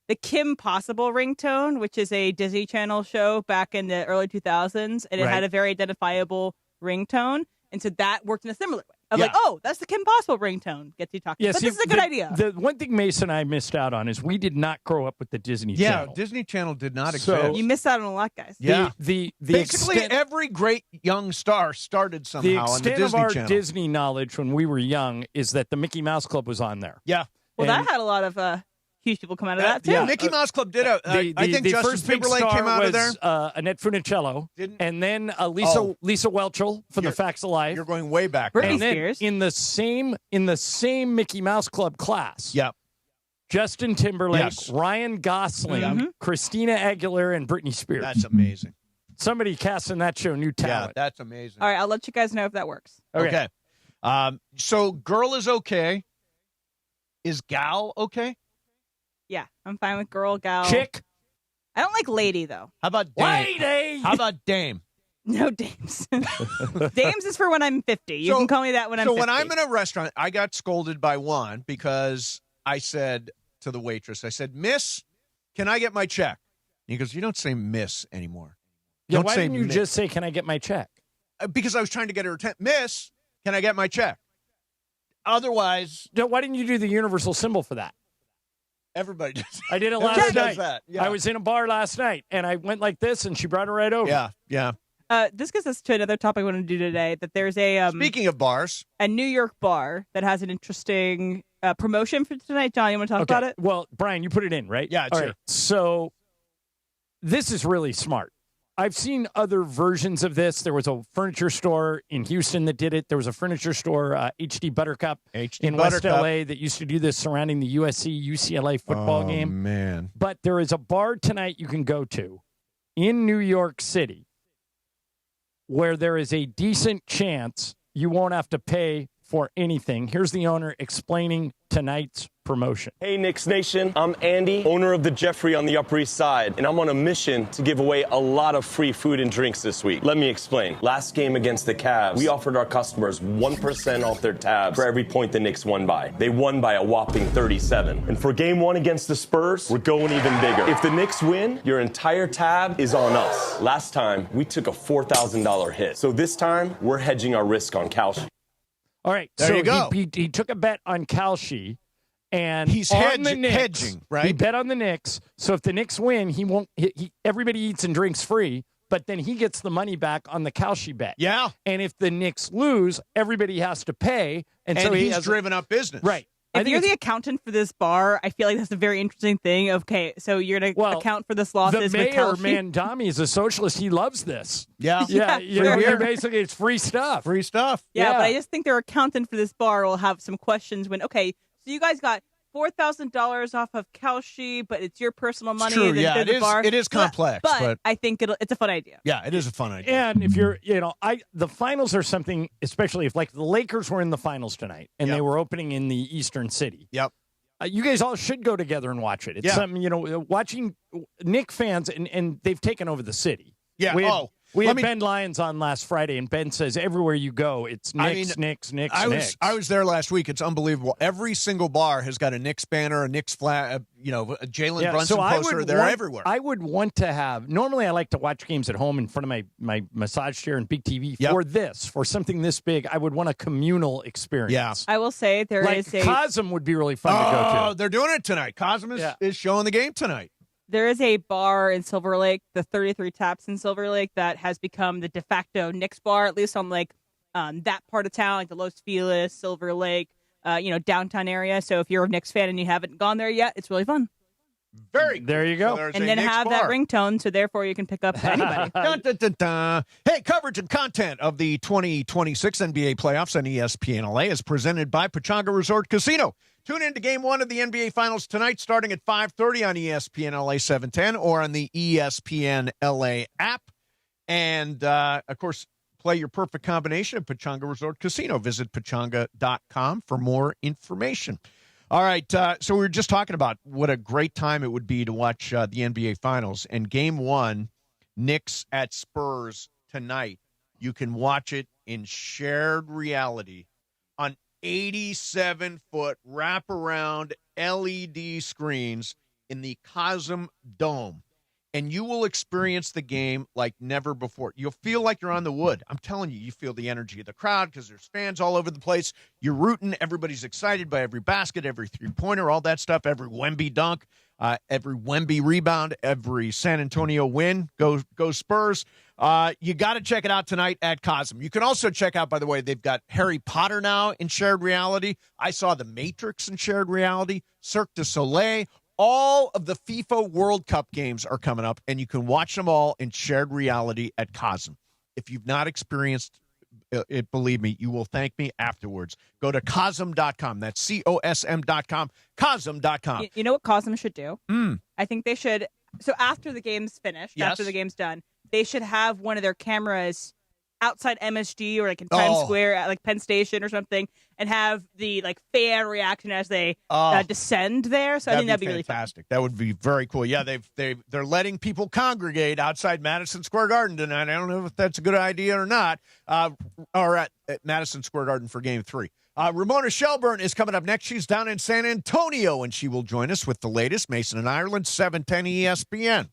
the Kim Possible ringtone, which is a Disney Channel show back in the early 2000s, and it had a very identifiable ringtone, and so that worked in a similar way. I'm like, oh, that's the Kim Possible ringtone. Gets you talking. Yeah, but this is a good idea. The one thing Mason and I missed out on is we did not grow up with the Disney Channel. Disney Channel did not So- exist. You missed out on a lot, guys. Yeah. The Basically, extent, every great young star started the somehow on the extent Disney of our Channel. Disney knowledge when we were young is that the Mickey Mouse Club was on there. Yeah. Well, And- that had a lot of huge people come out of that too. yeah. Mickey Mouse Club did I think the Justin first big Timberlake star came out was, of there. Annette Funicello, and then Oh. Lisa Welchel from The Facts of Life. You're going way back. Britney and then Spears. in the same Mickey Mouse Club class. Yep. Justin Timberlake, Yes. Ryan Gosling, Mm-hmm. Christina Aguilera, and Britney Spears. That's amazing. Somebody casting that show new Yeah, talent. that's amazing. All right, I'll let you guys know if that works. Okay. So girl is okay. Is gal okay? Yeah, I'm fine with girl, gal. Chick. I don't like lady though. How about dame? Lady. How about dame? No dames. Dames is for when I'm 50. You can call me that when I'm 50. So when I'm in a restaurant, I got scolded by one because I said to the waitress, I said, "Miss, can I get my check?" And he goes, "You don't say miss anymore." Yeah, Don't why say didn't you miss." just say, "Can I get my check"? Because I was trying to get her attention. Miss, can I get my check? Otherwise, No, why didn't you do the universal symbol for that? everybody does. I did it Everybody last does night. that, yeah. I was in a bar last night, and I went like this, and she brought it right over. Yeah. This gets us to another topic I want to do today. That there's a Speaking of bars, a New York bar that has an interesting promotion for tonight. John, you want to talk about it? Well, Brian, you put it in, right? Yeah, it's All here. right. So this is really smart. I've seen other versions of this. There was a furniture store in Houston that did it. There was a furniture store, HD Buttercup, in West Buttercup. LA that used to do this surrounding the USC-UCLA football game. Man. But there is a bar tonight you can go to in New York City where there is a decent chance you won't have to pay for anything. Here's the owner explaining tonight's promotion. Hey, Knicks Nation. I'm Andy, owner of the Jeffrey on the Upper East Side, and I'm on a mission to give away a lot of free food and drinks this week. Let me explain. Last game against the Cavs, we offered our customers 1% off their tabs for every point the Knicks won by. They won by a whopping 37. And for game one against the Spurs, we're going even bigger. If the Knicks win, your entire tab is on us. Last time, we took a $4,000 hit. So this time, we're hedging our risk on Kalshi. All right, There so you go. He took a bet on Kalshi, and He's on the Knicks, hedging, right? He bet on the Knicks. So if the Knicks win, he won't. Everybody eats and drinks free, but then he gets the money back on the Kalshi bet. Yeah. And if the Knicks lose, everybody has to pay, and so he's has driven up business. right. If you're the accountant for this bar, I feel like that's a very interesting thing. Okay, so you're going to account for this losses the with mayor, Kalshi? Mandami, is a socialist. He loves this. Yeah. Yeah, you know, sure. basically it's free stuff. Free stuff. Yeah, but I just think their accountant for this bar will have some questions when, okay, so you guys got $4,000 off of Kalshi, but it's your personal money. True, and then yeah, there's it the is- bar. it is complex, but- I think it's a fun idea. Yeah, it is a fun idea. And if you're, the finals are something, especially if like the Lakers were in the finals tonight and they were opening in the Eastern City. Yep. You guys all should go together and watch it. It's Yeah. something, watching Knick fans, and they've taken over the city. Yeah. We had Ben Lyons on last Friday, and Ben says everywhere you go, it's Knicks, Knicks. I was there last week. It's unbelievable. Every single bar has got a Knicks banner, a Knicks flag, a Jalen Brunson poster. They're everywhere. I would want to have. Normally, I like to watch games at home in front of my massage chair and big TV. Yep. For something this big, I would want a communal experience. Yeah. I will say there like is a Cosm would be really fun to go to. Oh, they're doing it tonight. Cosm is showing the game tonight. There is a bar in Silver Lake, the 33 Taps in Silver Lake, that has become the de facto Knicks bar, at least on that part of town, like the Los Feliz, Silver Lake, downtown area. So if you're a Knicks fan and you haven't gone there yet, it's really fun. Very cool. There you go. So and then have that ringtone, so therefore you can pick up anybody. Dun, dun, dun, dun. Hey, coverage and content of the 2026 NBA playoffs on ESPN LA is presented by Pechanga Resort Casino. Tune in to Game 1 of the NBA Finals tonight, starting at 5:30 on ESPN LA 710 or on the ESPN LA app. And, of course, play your perfect combination at Pechanga Resort Casino. Visit pechanga.com for more information. All right, so we were just talking about what a great time it would be to watch the NBA Finals. And Game 1, Knicks at Spurs tonight, you can watch it in shared reality on 87-foot wraparound LED screens in the Cosm Dome. And you will experience the game like never before. You'll feel like you're on the wood. I'm telling you, you feel the energy of the crowd because there's fans all over the place. You're rooting. Everybody's excited by every basket, every three-pointer, all that stuff, every Wemby dunk, every Wemby rebound, every San Antonio win. Go Spurs. You got to check it out tonight at Cosm. You can also check out, by the way, they've got Harry Potter now in shared reality. I saw The Matrix in shared reality, Cirque du Soleil. All of the FIFA World Cup games are coming up, and you can watch them all in shared reality at Cosm. If you've not experienced it, believe me, you will thank me afterwards. Go to Cosm.com. That's COSM.com, Cosm.com. You know what Cosm should do? I think they should. So after the game's finished, after the game's done, they should have one of their cameras outside MSG or like in Times Square at like Penn Station or something, and have the like fan reaction as they descend there. So I think that'd be really fantastic. That would be very cool. Yeah, they're letting people congregate outside Madison Square Garden tonight. I don't know if that's a good idea or not. Or at Madison Square Garden for Game 3. Ramona Shelburne is coming up next. She's down in San Antonio, and she will join us with the latest. Mason and Ireland, 710 ESPN.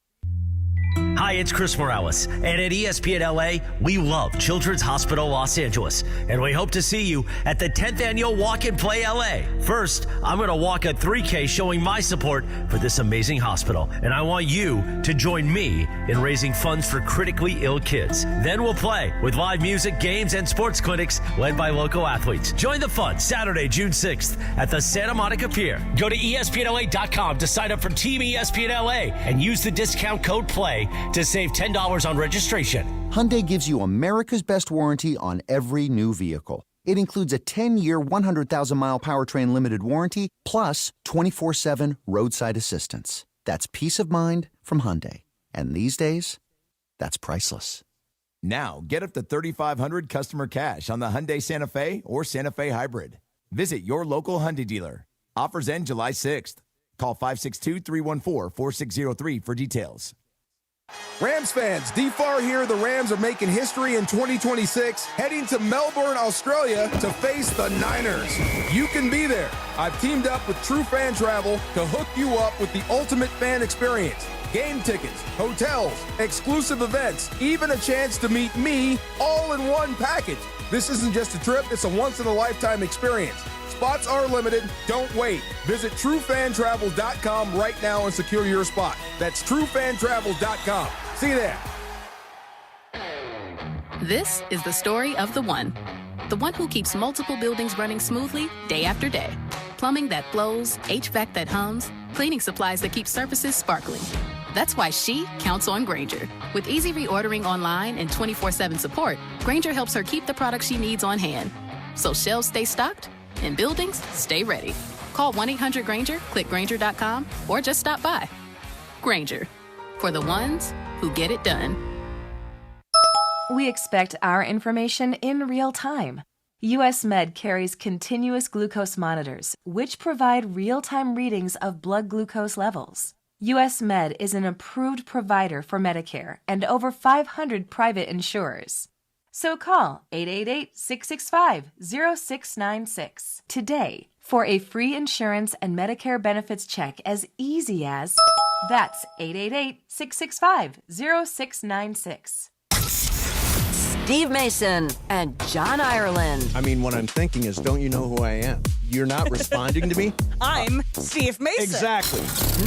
Hi, it's Chris Morales, and at ESPN LA, we love Children's Hospital Los Angeles, and we hope to see you at the 10th Annual Walk and Play LA. First, I'm going to walk a 3K showing my support for this amazing hospital, and I want you to join me in raising funds for critically ill kids. Then we'll play with live music, games, and sports clinics led by local athletes. Join the fun Saturday, June 6th at the Santa Monica Pier. Go to ESPNLA.com to sign up for Team ESPN LA and use the discount code PLAY to save $10 on registration. Hyundai gives you America's best warranty on every new vehicle. It includes a 10-year, 100,000-mile powertrain limited warranty, plus 24/7 roadside assistance. That's peace of mind from Hyundai. And these days, that's priceless. Now, get up to $3,500 customer cash on the Hyundai Santa Fe or Santa Fe Hybrid. Visit your local Hyundai dealer. Offers end July 6th. Call 562-314-4603 for details. Rams fans, D-Far here. The Rams are making history in 2026, heading to Melbourne, Australia to face the Niners. You can be there. I've teamed up with True Fan Travel to hook you up with the ultimate fan experience. Game tickets, hotels, exclusive events, even a chance to meet me all in one package. This isn't just a trip, it's a once-in-a-lifetime experience. Spots are limited. Don't wait. Visit TrueFanTravel.com right now and secure your spot. That's TrueFanTravel.com. See you there. This is the story of the one who keeps multiple buildings running smoothly day after day. Plumbing that flows, HVAC that hums, cleaning supplies that keep surfaces sparkling. That's why she counts on Grainger. With easy reordering online and 24/7 support, Grainger helps her keep the products she needs on hand. So shelves stay stocked and buildings stay ready. Call 1-800-GRAINGER, click Grainger.com, or just stop by. Grainger, for the ones who get it done. We expect our information in real time. US Med carries continuous glucose monitors, which provide real-time readings of blood glucose levels. US Med is an approved provider for Medicare and over 500 private insurers. So call 888-665-0696 today for a free insurance and Medicare benefits check as easy as... That's 888-665-0696. Steve Mason and John Ireland. I mean, what I'm thinking is, don't you know who I am? You're not responding to me? I'm Steve Mason. Exactly.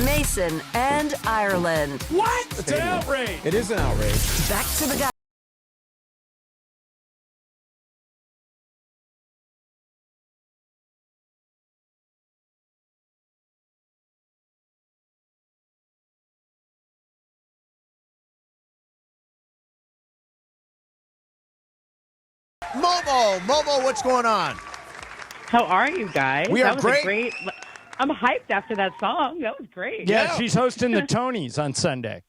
Mason and Ireland. What? It's an outrage. It is an outrage. Back to the guy. Momo, what's going on? How are you guys? We are that was great. A great. I'm hyped after that song. That was great. Yeah, she's hosting the Tonys on Sunday.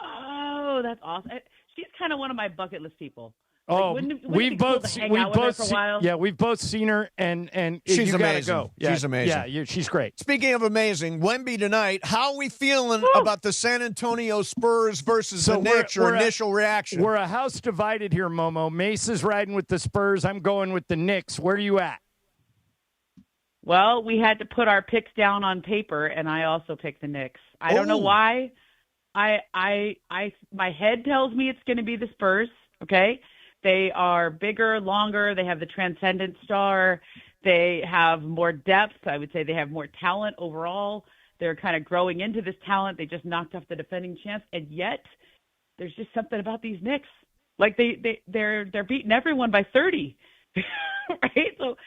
Oh, that's awesome. She's kind of one of my bucket list people. Oh, we've both seen her. Yeah, we've both seen her, and she's you amazing. Go. Yeah, she's amazing. Yeah, she's great. Speaking of amazing, Wemby tonight. How are we feeling about the San Antonio Spurs versus the Knicks? Your initial reaction? We're a house divided here, Momo. Mace is riding with the Spurs. I'm going with the Knicks. Where are you at? Well, we had to put our picks down on paper, and I also picked the Knicks. I don't know why. My head tells me it's going to be the Spurs. Okay. They are bigger, longer. They have the transcendent star. They have more depth. I would say they have more talent overall. They're kind of growing into this talent. They just knocked off the defending champs, and yet there's just something about these Knicks. Like they're beating everyone by 30, right? So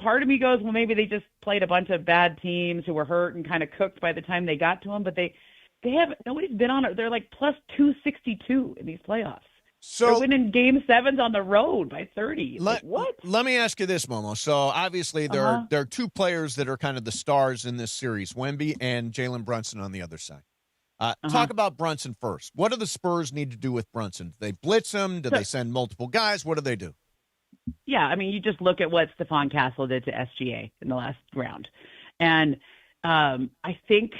part of me goes, well, maybe they just played a bunch of bad teams who were hurt and kind of cooked by the time they got to them. But they haven't. Nobody's been on it. They're like plus 262 in these playoffs. So they're winning game sevens on the road by 30. What? Let me ask you this, Momo. So obviously there are two players that are kind of the stars in this series, Wemby and Jalen Brunson on the other side. Talk about Brunson first. What do the Spurs need to do with Brunson? Do they blitz him? Do they send multiple guys? What do they do? Yeah, I mean, you just look at what Stephon Castle did to SGA in the last round. And I think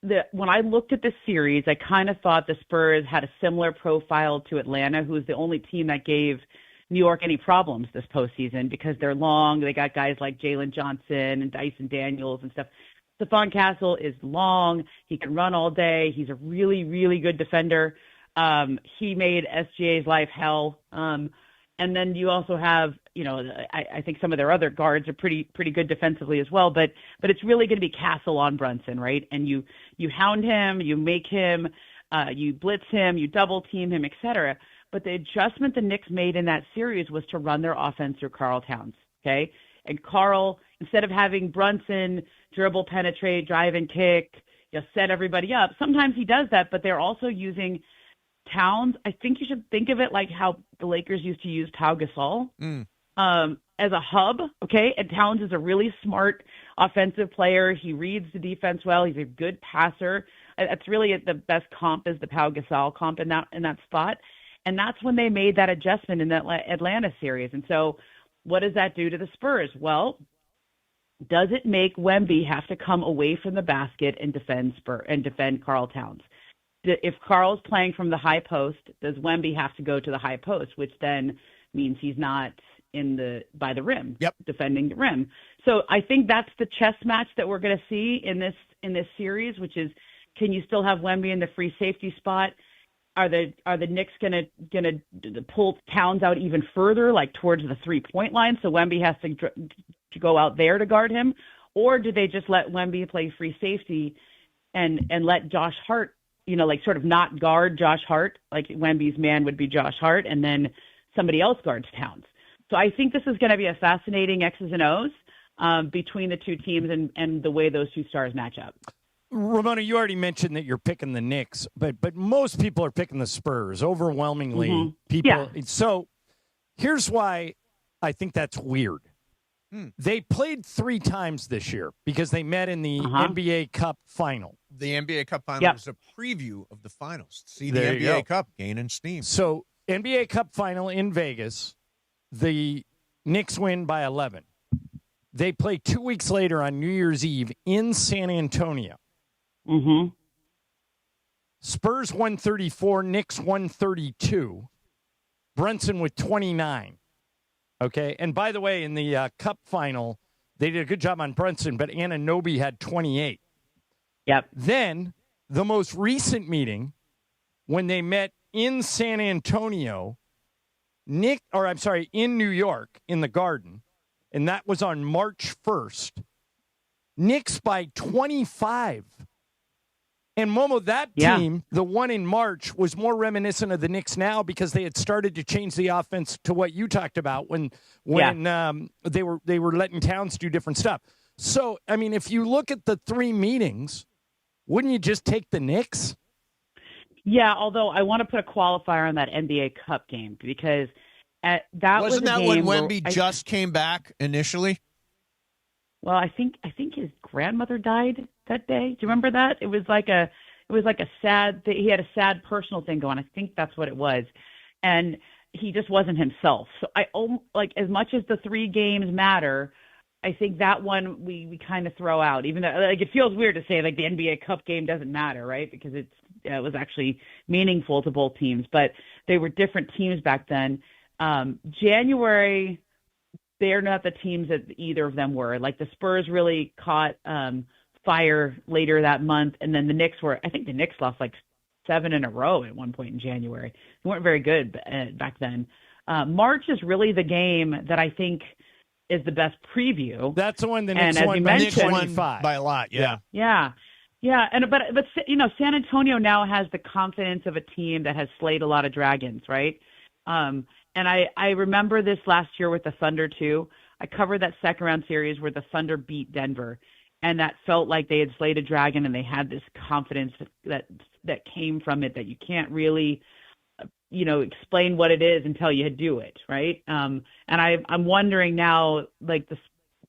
that when I looked at this series, I kind of thought the Spurs had a similar profile to Atlanta, who's the only team that gave New York any problems this postseason because they're long. They got guys like Jalen Johnson and Dyson Daniels and stuff. Stephon Castle is long. He can run all day. He's a really, really good defender. He made SGA's life hell. And then you also have, I think some of their other guards are pretty good defensively as well. But it's really going to be Castle on Brunson, right? And you hound him, you make him, you blitz him, you double team him, etc. But the adjustment the Knicks made in that series was to run their offense through Karl Towns, okay? And Karl, instead of having Brunson dribble, penetrate, drive and kick, set everybody up, sometimes he does that, but they're also using Towns. I think you should think of it like how the Lakers used to use Pau Gasol as a hub, okay? And Towns is a really smart offensive player. He reads the defense well. He's a good passer. That's really the best comp is the Pau Gasol comp in that spot. And that's when they made that adjustment in that Atlanta series. And so what does that do to the Spurs? Well, does it make Wemby have to come away from the basket and defend Karl Towns? If Karl's playing from the high post, does Wemby have to go to the high post, which then means he's not by the rim, defending the rim. So I think that's the chess match that we're going to see in this series, which is, can you still have Wemby in the free safety spot? Are the Knicks gonna pull Towns out even further, like towards the 3-point line, so Wemby has to go out there to guard him, or do they just let Wemby play free safety and let Josh Hart, sort of not guard Josh Hart, like Wemby's man would be Josh Hart, and then somebody else guards Towns. So I think this is going to be a fascinating X's and O's between the two teams and the way those two stars match up. Ramona, you already mentioned that you're picking the Knicks, but most people are picking the Spurs. Overwhelmingly, people. Yeah. So here's why I think that's weird. They played 3 times this year because they met in the NBA Cup final. The NBA Cup final was a preview of the finals. See the NBA Cup gaining steam. So NBA Cup final in Vegas, the Knicks win by 11. They play 2 weeks later on New Year's Eve in San Antonio. Spurs 134, Knicks 132. Brunson with 29. Okay, and by the way, in the Cup final, they did a good job on Brunson, but Anunoby had 28. Yep. Then the most recent meeting, when they met in San Antonio, in New York, in the Garden, and that was on March 1st, Knicks by 25. And Momo, that team, the one in March, was more reminiscent of the Knicks now because they had started to change the offense to what you talked about when they were letting Towns do different stuff. So, I mean, if you look at the 3 meetings, wouldn't you just take the Knicks? Yeah, although I want to put a qualifier on that NBA Cup game because wasn't that when Wemby just came back initially? Well, I think his grandmother died that day. Do you remember that? It was like a sad. He had a sad personal thing going. I think that's what it was. And he just wasn't himself. So like as much as the 3 games matter, I think that one we kind of throw out, even though like it feels weird to say like the NBA Cup game doesn't matter, right? Because it was actually meaningful to both teams, but they were different teams back then. January, they're not the teams that either of them were. Like the Spurs really caught fire later that month, and then the Knicks I think the Knicks lost like 7 in a row at one point in January. They weren't very good back then. March is really the game that I think is the best preview. That's the one the Knicks won by 25 by a lot. Yeah. Yeah. And but San Antonio now has the confidence of a team that has slayed a lot of dragons, right? And I remember this last year with the Thunder too. I covered that second round series where the Thunder beat Denver, and that felt like they had slayed a dragon, and they had this confidence that came from it that you can't really explain what it is until you do it, right? And I'm wondering now, like,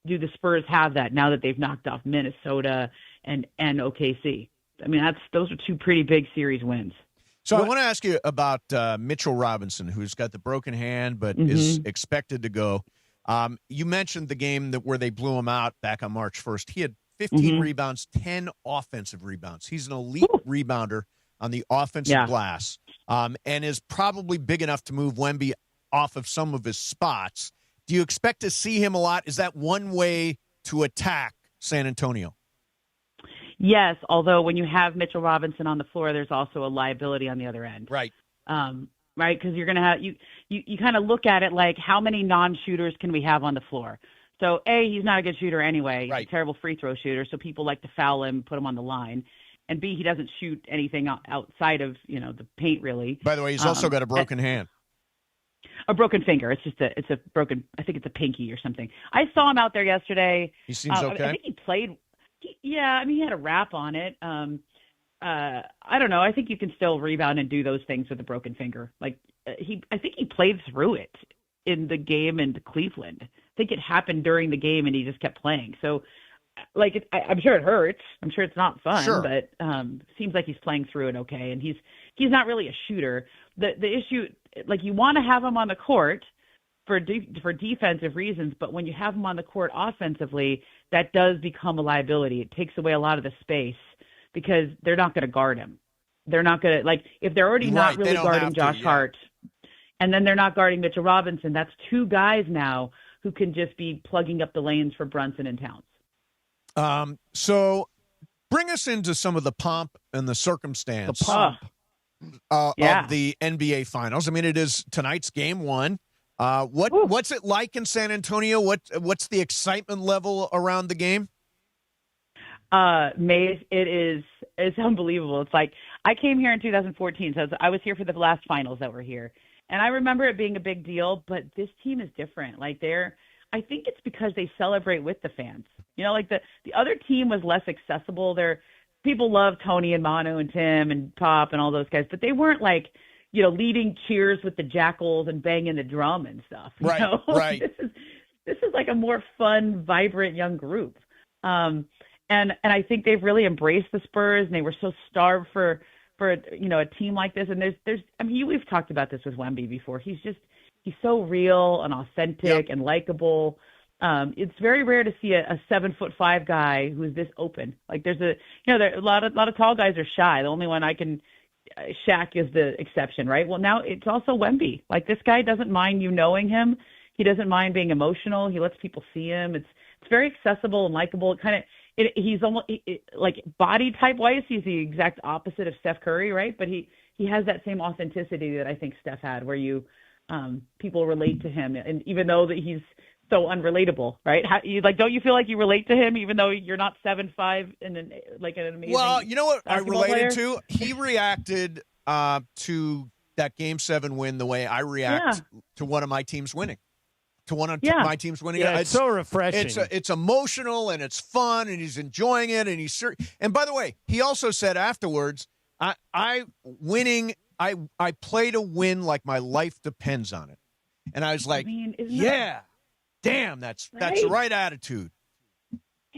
do the Spurs have that now that they've knocked off Minnesota and OKC? I mean, those are 2 pretty big series wins. So I want to ask you about Mitchell Robinson, who's got the broken hand but is expected to go. You mentioned the game where they blew him out back on March 1st. He had 15 rebounds, 10 offensive rebounds. He's an elite rebounder on the offensive glass, and is probably big enough to move Wemby off of some of his spots. Do you expect to see him a lot? Is that one way to attack San Antonio? Yes, although when you have Mitchell Robinson on the floor, there's also a liability on the other end. Right. Right, because you're going to have you kind of look at it like, how many non-shooters can we have on the floor? So A, he's not a good shooter anyway. He's a terrible free throw shooter, so people like to foul him, put him on the line. And B, he doesn't shoot anything outside of the paint really. By the way, he's also got a broken hand. A broken finger. It's just it's a broken. I think it's a pinky or something. I saw him out there yesterday. He seems okay. I think he played. He had a wrap on it. I don't know. I think you can still rebound and do those things with a broken finger. Like I think he played through it in the game in Cleveland. I think it happened during the game and he just kept playing. So, like, I'm sure it hurts. I'm sure it's not fun, but seems like he's playing through it okay. And he's not really a shooter. The issue, like, you want to have him on the court for defensive reasons, but when you have him on the court offensively, that does become a liability. It takes away a lot of the space because they're not going to guard him. They're not going to, like, if they're already not really guarding Josh Hart, and then they're not guarding Mitchell Robinson, that's 2 guys now who can just be plugging up the lanes for Brunson and Towns. So bring us into some of the pomp and the circumstance of the NBA Finals. I mean, it is tonight's game 1. What's it like in San Antonio? What's the excitement level around the game? Maze, it's unbelievable. It's like, I came here in 2014, so I was here for the last finals that were here. And I remember it being a big deal, but this team is different. Like, I think it's because they celebrate with the fans. You know, like the other team was less accessible. People love Tony and Manu and Tim and Pop and all those guys, but they weren't like, leading cheers with the jackals and banging the drum and stuff. Right, right. This is like a more fun, vibrant young group. And I think they've really embraced the Spurs, and they were so starved for a team like this. And we've talked about this with Wemby before. He's so real and authentic and likable. It's very rare to see a 7'5" guy who's this open. Like, there's a lot of tall guys are shy. The only one Shaq is the exception, right? Well, now it's also Wemby. Like, this guy doesn't mind you knowing him. He doesn't mind being emotional. He lets people see him. It's very accessible and likable. He's almost like body type wise, he's the exact opposite of Steph Curry, right? But he has that same authenticity that I think Steph had, where people relate to him, and even though that he's so unrelatable, right? Don't you feel like you relate to him even though you're not 7'5" and an amazing? Well, you know what I related player? to? He reacted to that Game 7 win the way I react to one of my teams winning. My team's winning. Yeah, it's so refreshing. It's emotional and it's fun and he's enjoying it and by the way, he also said afterwards, I play to win like my life depends on it. And I was like, damn, that's the right attitude.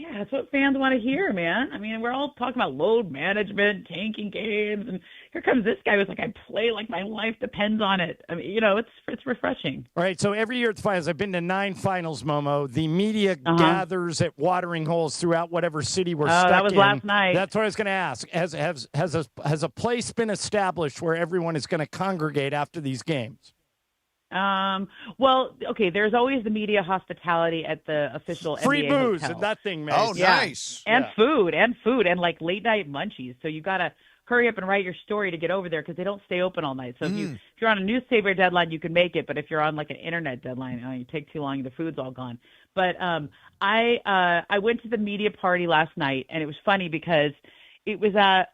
Yeah, that's what fans want to hear, man. I mean, we're all talking about load management, tanking games, and here comes this guy who's like, I play like my life depends on it. I mean, it's refreshing. All right, so every year at the finals, I've been to 9 finals, Momo. The media gathers at watering holes throughout whatever city we're stuck in. That was last night. That's what I was going to ask. Has a place been established where everyone is going to congregate after these games? Well, okay, there's always the media hospitality at the official free NBA booze hotel. and that thing, man. Oh, nice. And food, and like late night munchies. So you got to hurry up and write your story to get over there because they don't stay open all night. So if you're on a newspaper deadline, you can make it. But if you're on like an internet deadline, you take too long, the food's all gone. But I went to the media party last night, and it was funny because it was at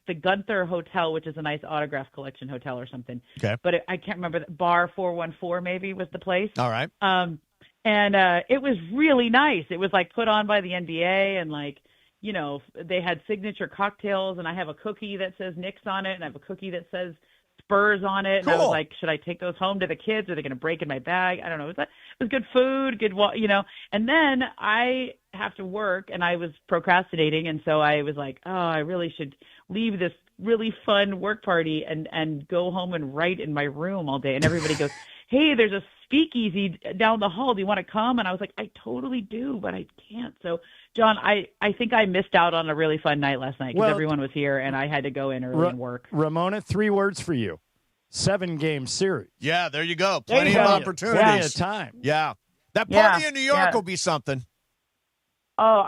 the Gunther Hotel, which is a nice autograph collection hotel or something. Okay. But I can't remember. Bar 414 maybe was the place. All right. And it was really nice. It was like put on by the NBA, and like, they had signature cocktails, and I have a cookie that says Knicks on it, and I have a cookie that says Spurs on it. And I was like, should I take those home to the kids? Are they going to break in my bag? I don't know. It was good food, good, and then I have to work, and I was procrastinating. And so I was like, oh, I really should leave this really fun work party and go home and write in my room all day. And everybody goes, hey, there's a speakeasy down the hall. Do you want to come? And I was like, I totally do, but I can't. So, John, I think I missed out on a really fun night last night because everyone was here, and I had to go in early and work. Ramona, 3 words for you. 7-game series. Yeah, there you go. Plenty of opportunities. Plenty of time. Yeah. That party in New York will be something. Oh,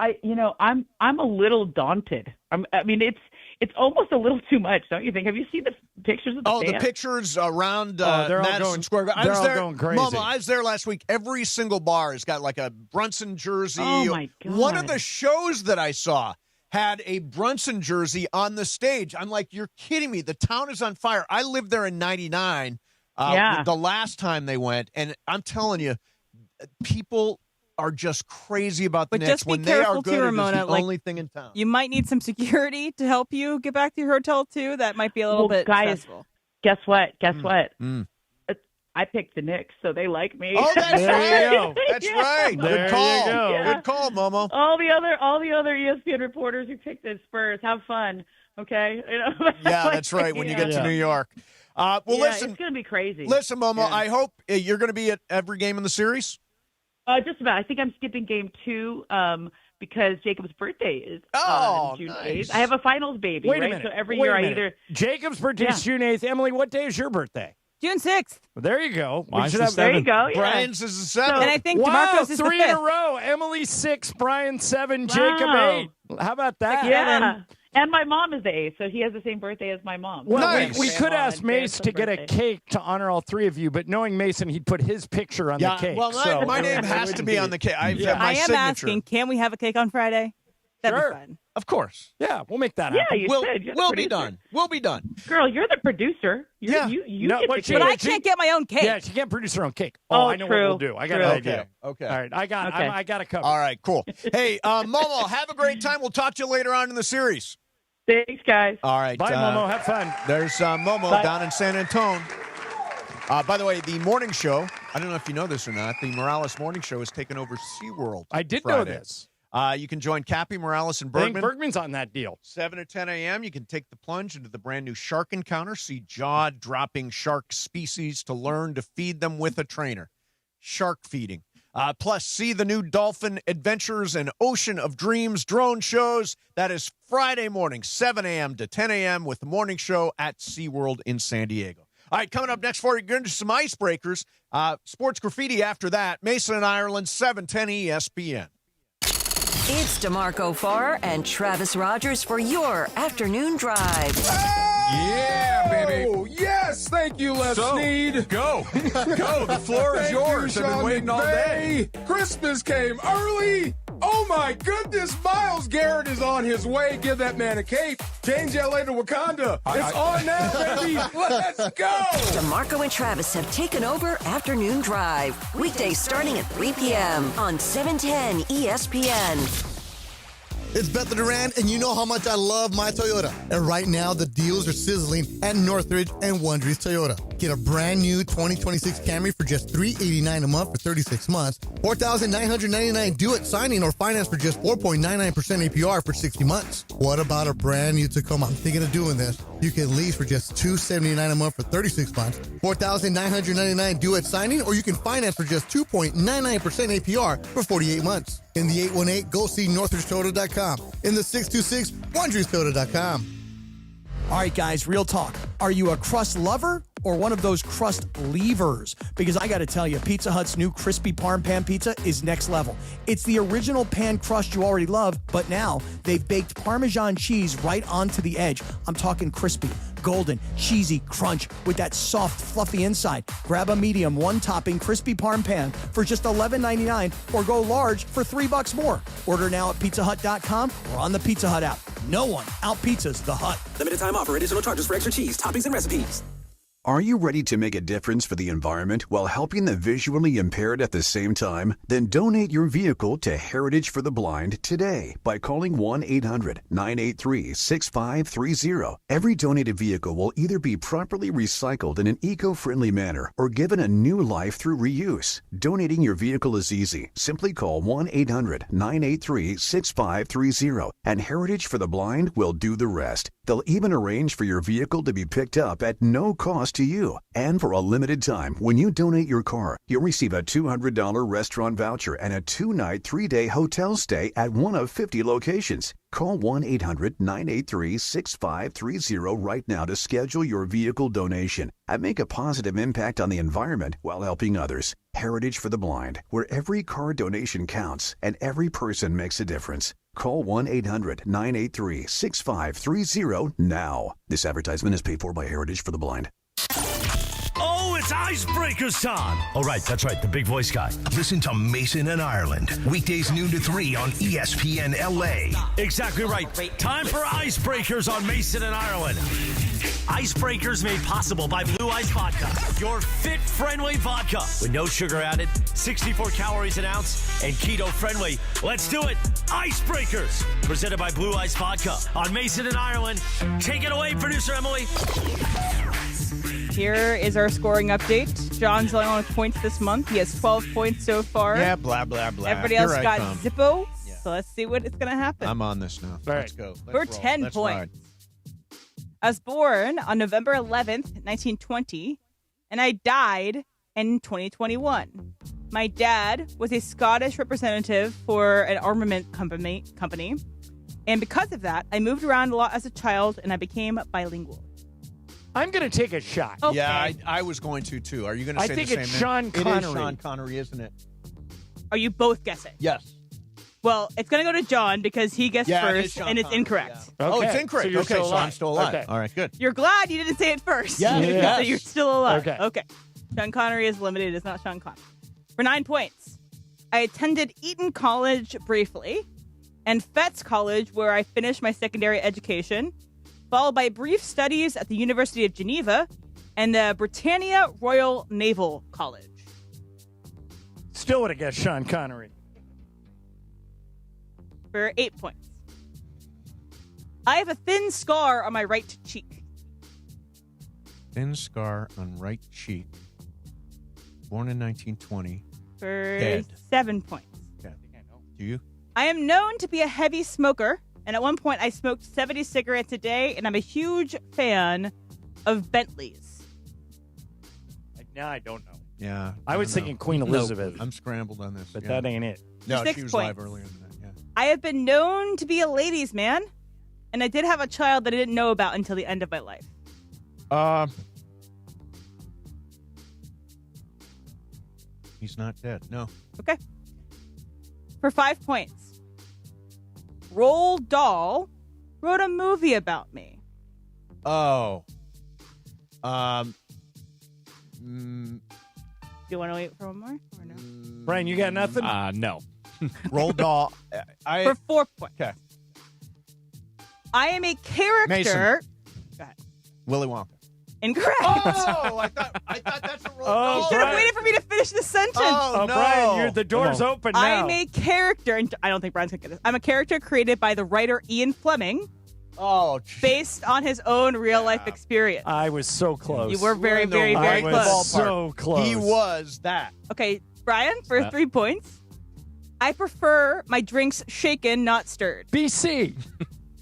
I'm a little daunted. I mean, it's almost a little too much, don't you think? Have you seen the pictures of the fans? The pictures around they're Madison Square Garden. They're all going crazy. Mama, I was there last week. Every single bar has got like a Brunson jersey. Oh, my God. One of the shows that I saw had a Brunson jersey on the stage. I'm like, you're kidding me. The town is on fire. I lived there in 99, the last time they went, and I'm telling you, people are just crazy about the Knicks. When they are good, Ramona, it is the only thing in town. You might need some security to help you get back to your hotel, too. That might be a little bit stressful. Guess what? I picked the Knicks, so they like me. Oh, that's right. That's Yeah. right. There Good call. you go. Yeah. Good call, Momo. All the other ESPN reporters who picked the Spurs, have fun, okay? Yeah, that's right. When you get to New York. Listen, it's going to be crazy. Listen, Momo, I hope you're going to be at every game in the series. Just about. I think I'm skipping game 2 because Jacob's birthday is June 8th. I have a finals baby, Wait a right? minute. So every Wait year a I minute. either Jacob's birthday is June 8th. Emily, what day is your birthday? June 6th. Well, there you go. There you go. Yeah. Brian's is the 7th. And I think wow, DeMarcos is 3 the in a 5th. row. Emily 6, Brian 7, Wow. Jacob 8. How about that? Yeah. And my mom is the 8th, so he has the same birthday as my mom. Well, Nice. we could Grandma ask and Mace to grandson get a birthday. cake to honor all 3 of you, but knowing Mason, he'd put his picture on the cake. Well, so my name has to be on the cake. I have my I am signature. asking, can we have a cake on Friday? That'd Sure. be fun. Of course. Yeah, we'll make that Yeah, happen. you We'll should. You're the be producer. done. We'll be done. Girl, you're the producer. Yeah. You No, get but the she- cake. But I can't get my own cake. Yeah, she can't produce her own cake. Oh, I know true. what we'll do. I got True. an Okay. idea. Okay. All right, I got it covered. All right, cool. Hey, Momo, have a great time. We'll talk to you later on in the series. Thanks, guys. All right. Bye, Momo. Have fun. There's Momo Bye. down in San Antonio. By the way, the morning show, I don't know if you know this or not, the Morales Morning Show has taken over SeaWorld. I did Friday. know this. You can join Cappy, Morales, and I think Bergman. Bergman's on that deal. 7 to 10 a.m., you can take the plunge into the brand new Shark Encounter, see jaw-dropping shark species to learn to feed them with a trainer. Shark feeding. Plus, see the new Dolphin Adventures and Ocean of Dreams drone shows. That is Friday morning, 7 a.m. to 10 a.m. with the morning show at SeaWorld in San Diego. All right, coming up next for you, going to some icebreakers. Sports Graffiti after that. Mason and Ireland, 710 ESPN. It's DeMarco Farr and Travis Rogers for your afternoon drive. Yeah, baby. Oh, yes. Thank you, Les Snead. Go. Go. The floor is Thank yours. you, I've been Sean waiting all day. McVay. Christmas came early. Oh, my goodness. Myles Garrett is on his way. Give that man a cape. Change LA to Wakanda. It's on now, baby. Let's go. DeMarco and Travis have taken over Afternoon Drive. Weekdays starting at 3 p.m. on 710 ESPN. It's Bethel Duran, and you know how much I love my Toyota. And right now, the deals are sizzling at Northridge and Wondries Toyota. Get a brand new 2026 Camry for just $389 a month for 36 months, $4,999 due at signing, or finance for just 4.99% APR for 60 months. What about a brand new Tacoma? I'm thinking of doing this. You can lease for just $279 a month for 36 months, $4,999 due at signing, or you can finance for just 2.99% APR for 48 months. In the 818, go see NorthridgeToyota.com. In the 626, WondrousToyota.com. All right, guys, real talk. Are you a crust lover or one of those crust leavers? Because I got to tell you, Pizza Hut's new crispy parm pan pizza is next level. It's the original pan crust you already love, but now they've baked Parmesan cheese right onto the edge. I'm talking crispy, golden, cheesy crunch with that soft, fluffy inside. Grab a medium, one-topping crispy parm pan for just $11.99 or go large for $3 more. Order now at pizzahut.com or on the Pizza Hut app. No one out-pizzas the Hut. Limited time offer. Additional charges for extra cheese, toppings, and recipes. Are you ready to make a difference for the environment while helping the visually impaired at the same time? Then donate your vehicle to Heritage for the Blind today by calling 1-800-983-6530. Every donated vehicle will either be properly recycled in an eco-friendly manner or given a new life through reuse. Donating your vehicle is easy. Simply call 1-800-983-6530 and Heritage for the Blind will do the rest. They'll even arrange for your vehicle to be picked up at no cost to you. And for a limited time, when you donate your car, you'll receive a $200 restaurant voucher and a 2-night, 3-day hotel stay at one of 50 locations. Call 1-800-983-6530 right now to schedule your vehicle donation and make a positive impact on the environment while helping others. Heritage for the Blind, where every car donation counts and every person makes a difference. Call 1-800-983-6530 now. This advertisement is paid for by Heritage for the Blind. Oh, it's Icebreakers time. Oh, right. That's right. The big voice guy. Listen to Mason and Ireland. Weekdays noon to 3 on ESPN LA. Exactly right. Time for Icebreakers on Mason and Ireland. Icebreakers made possible by Blue Ice Vodka. Your fit-friendly vodka with no sugar added, 64 calories an ounce, and keto-friendly. Let's do it. Icebreakers. Presented by Blue Ice Vodka on Mason and Ireland. Take it away, producer Emily. Here is our scoring update. John's only on with points this month. He has 12 points so far. Yeah, blah, blah, blah. Everybody else got Zippo. Yeah. So let's see what is going to happen. I'm on this now. All Let's go. For 10 points. I was born on November 11th, 1920, and I died in 2021. My dad was a Scottish representative for an armament company. And because of that, I moved around a lot as a child, and I became bilingual. I'm going to take a shot. Okay. Yeah, I was going to, too. Are you going to say the same I think it's Sean Connery. It is Sean Connery, isn't it? Are you both guessing? Yes. Well, it's going to go to John because he guessed first, it and it's incorrect. Yeah. Okay. Oh, it's incorrect. So I'm still alive. Okay. All right, good. You're glad you didn't say it first. Yes. So you're still alive. Okay. Sean Connery is limited. It's not Sean Connery. For 9 points, I attended Eton College briefly and Fettes College, where I finished my secondary education, followed by brief studies at the University of Geneva and the Britannia Royal Naval College. Still would have guessed Sean Connery. For 8 points. I have a thin scar on my right cheek. Thin scar on right cheek. Born in 1920. For Dead. 7 points. Okay. Do you? I am known to be a heavy smoker, and at one point I smoked 70 cigarettes a day, and I'm a huge fan of Bentleys. Now I don't know. Yeah. I was thinking Queen Elizabeth. I'm scrambled on this. But that ain't it. No, 6 she was points. live earlier than that. Yeah. I have been known to be a ladies' man, and I did have a child that I didn't know about until the end of my life. He's not dead. No. Okay. For 5 points. Roald Dahl wrote a movie about me. Oh. Do you want to wait for one more? Or no? Brian, you got nothing? No. Roald Dahl. For 4 points. Okay. I am a character. Mason. Go ahead. Willy Wonka. Incorrect. Oh, I thought that's a Roald Dahl. You should have waited for me to finish the sentence. Oh, no. Brian, the door's open now. I'm a character, and I don't think Brian's going to get this. I'm a character created by the writer Ian Fleming, Oh, based on his own real life experience. I was so close. You were very, very, very I close. was so close. He was that. Okay, Brian, for 3 points. I prefer my drinks shaken, not stirred. BC.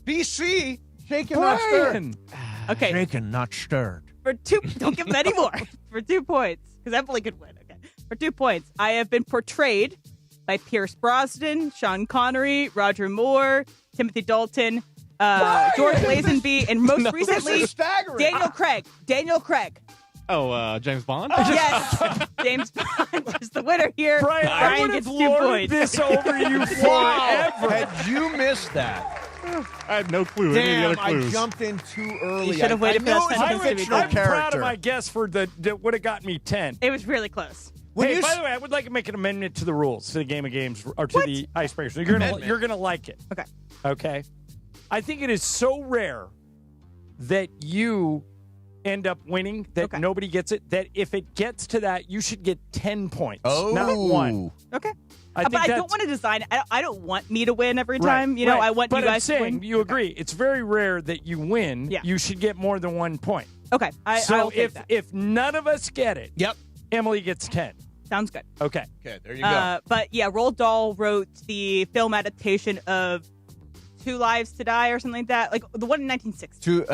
BC. Shaken, not stirred. Okay. Shaken, not stirred. For 2, don't give him any more. For 2 points, because Emily could win. Okay. For 2 points, I have been portrayed by Pierce Brosnan, Sean Connery, Roger Moore, Timothy Dalton, George Lazenby, and most recently, Daniel Craig. Oh, James Bond? Yes, James Bond is the winner here. Brian gets would 2 have lorded points. this over you Wow. forever. Had you missed that? I had no clue. Any Damn, of the other clues. I jumped in too early. You should have waited for I that knew it was sentence a to be fictional done. I'm proud of character. my guess for that would have gotten me 10. It was really close. Hey, by the way, I would like to make an amendment to the rules, to the game of games, or to the icebreaker. So you're gonna like it. Okay. Okay. I think it is so rare that you end up winning that nobody gets it. That if it gets to that, you should get 10 points, not 1. Okay. I But think I don't that's- want to design. I don't want me to win every Right, time. You know, right. I want but you I'm guys to saying, win. you agree. It's very rare that you win. Yeah. You should get more than 1 point. Okay. I So will take that. if none of us get it, Emily gets 10. Sounds good. Okay. Okay, there you go. But yeah, Roald Dahl wrote the film adaptation of Two Lives to Die or something like that, like the one in 1960.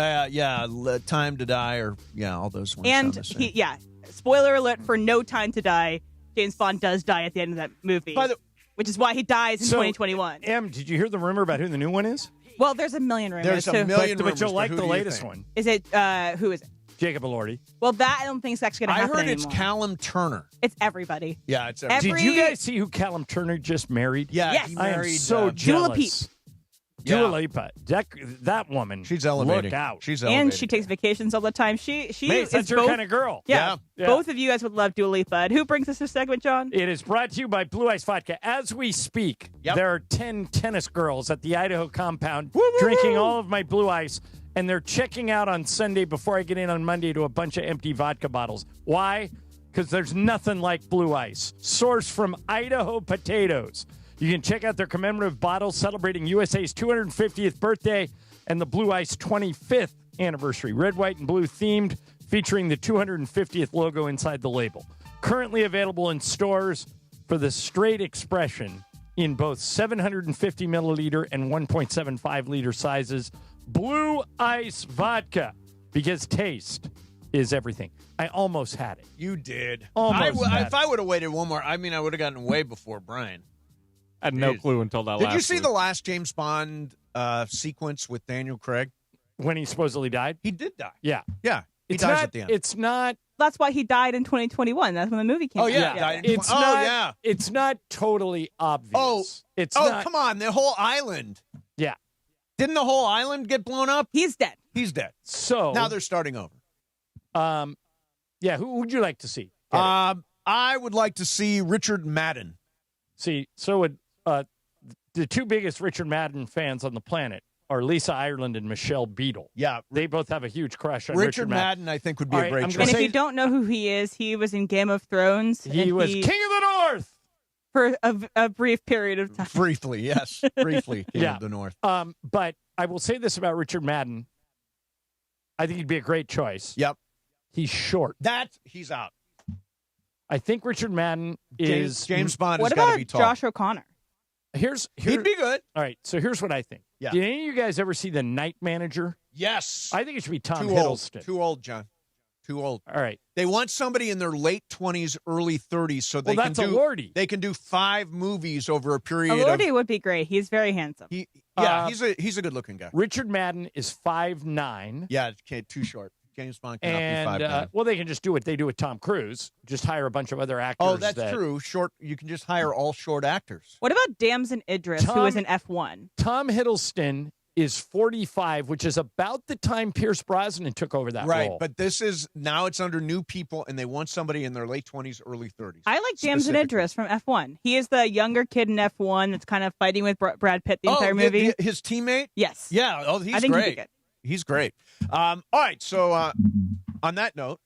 Time to Die, or all those ones. And sound the same. spoiler alert for No Time to Die. James Bond does die at the end of that movie, which is why he dies in 2021. Em, did you hear the rumor about who the new one is? Well, there's a million rumors. There's a too. million But rumors, you'll but like who the do you latest think? one. Is it who is it? Jacob Elordi. Well, that I don't think is actually going to I happen heard it's anymore. Callum Turner. It's everybody. Yeah, it's Did you guys see who Callum Turner just married? Yeah, Yes. he I am married so Dua jealous. Yeah. Dua Lipa. That woman. She's elevating. Look out. She's And elevating. she takes vacations all the time. She Mate, is that's your both, kind of girl. Yeah, Yeah. both of you guys would love Dua Lipa. And who brings us this segment, John? It is brought to you by Blue Ice Vodka. As we speak, there are 10 tennis girls at the Idaho compound drinking all of my Blue Ice, and they're checking out on Sunday before I get in on Monday to a bunch of empty vodka bottles. Why? Because there's nothing like Blue Ice, sourced from Idaho potatoes. You can check out their commemorative bottles celebrating USA's 250th birthday and the Blue Ice 25th anniversary. Red, white, and blue themed, featuring the 250th logo inside the label. Currently available in stores for the straight expression in both 750 milliliter and 1.75 liter sizes. Blue Ice Vodka, because taste is everything. I almost had it. You did. Almost had If I would have waited one more, I would have gotten way before Brian. I had no clue until that Did last you see week. the last James Bond sequence with Daniel Craig? When he supposedly died? He did die. Yeah. Yeah. He It's dies not, at the end. It's not. That's why he died in 2021. That's when the movie came out. died in It's 20 not. yeah. It's not totally obvious. It's oh, not, come on. The whole island. Yeah. Didn't the whole island get blown up? He's dead. He's dead. So Now they're starting over. Yeah. Who would you like to see? I would like to see Richard Madden. See, so would the two biggest Richard Madden fans on the planet are Lisa Ireland and Michelle Beadle. Yeah. They both have a huge crush on Richard Madden, I think, would be All a right, great I'm choice. gonna And if you don't know who he is, he was in Game of Thrones. He and was King of the North. For a brief period of time. Briefly, yes. Briefly, King Yeah. of the North. But I will say this about Richard Madden. I think he'd be a great choice. Yep. He's short. He's out. I think Richard Madden is James Bond What has got to about be tall. Josh O'Connor? Here's He'd be good. All right, so here's what I think. Yeah. Did any of you guys ever see The Night Manager? Yes. I think it should be Tom Too old. Hiddleston. Too old, John. Too old. All right. They want somebody in their late 20s, early 30s, so they Well, can that's do. Elordi. They can do 5 movies over a period Elordi of. would be great. He's very handsome. He's a good looking guy. Richard Madden is 5'9". Yeah, too short. James Bond cannot be And 5'9". well, they can just do what they do with Tom Cruise. Just hire a bunch of other actors. Oh, that's true. Short. You can just hire all short actors. What about Damson Idris, who was in F1? Tom Hiddleston is 45, which is about the time Pierce Brosnan took over that Right, role. but this is now it's under new people, and they want somebody in their late 20s, early 30s. I like Damson Idris from F1. He is the younger kid in F1 that's kind of fighting with Brad Pitt the entire movie. His teammate? Yes. Yeah. Oh, he's I think great. he'd be good. He's great. All right. So on that note,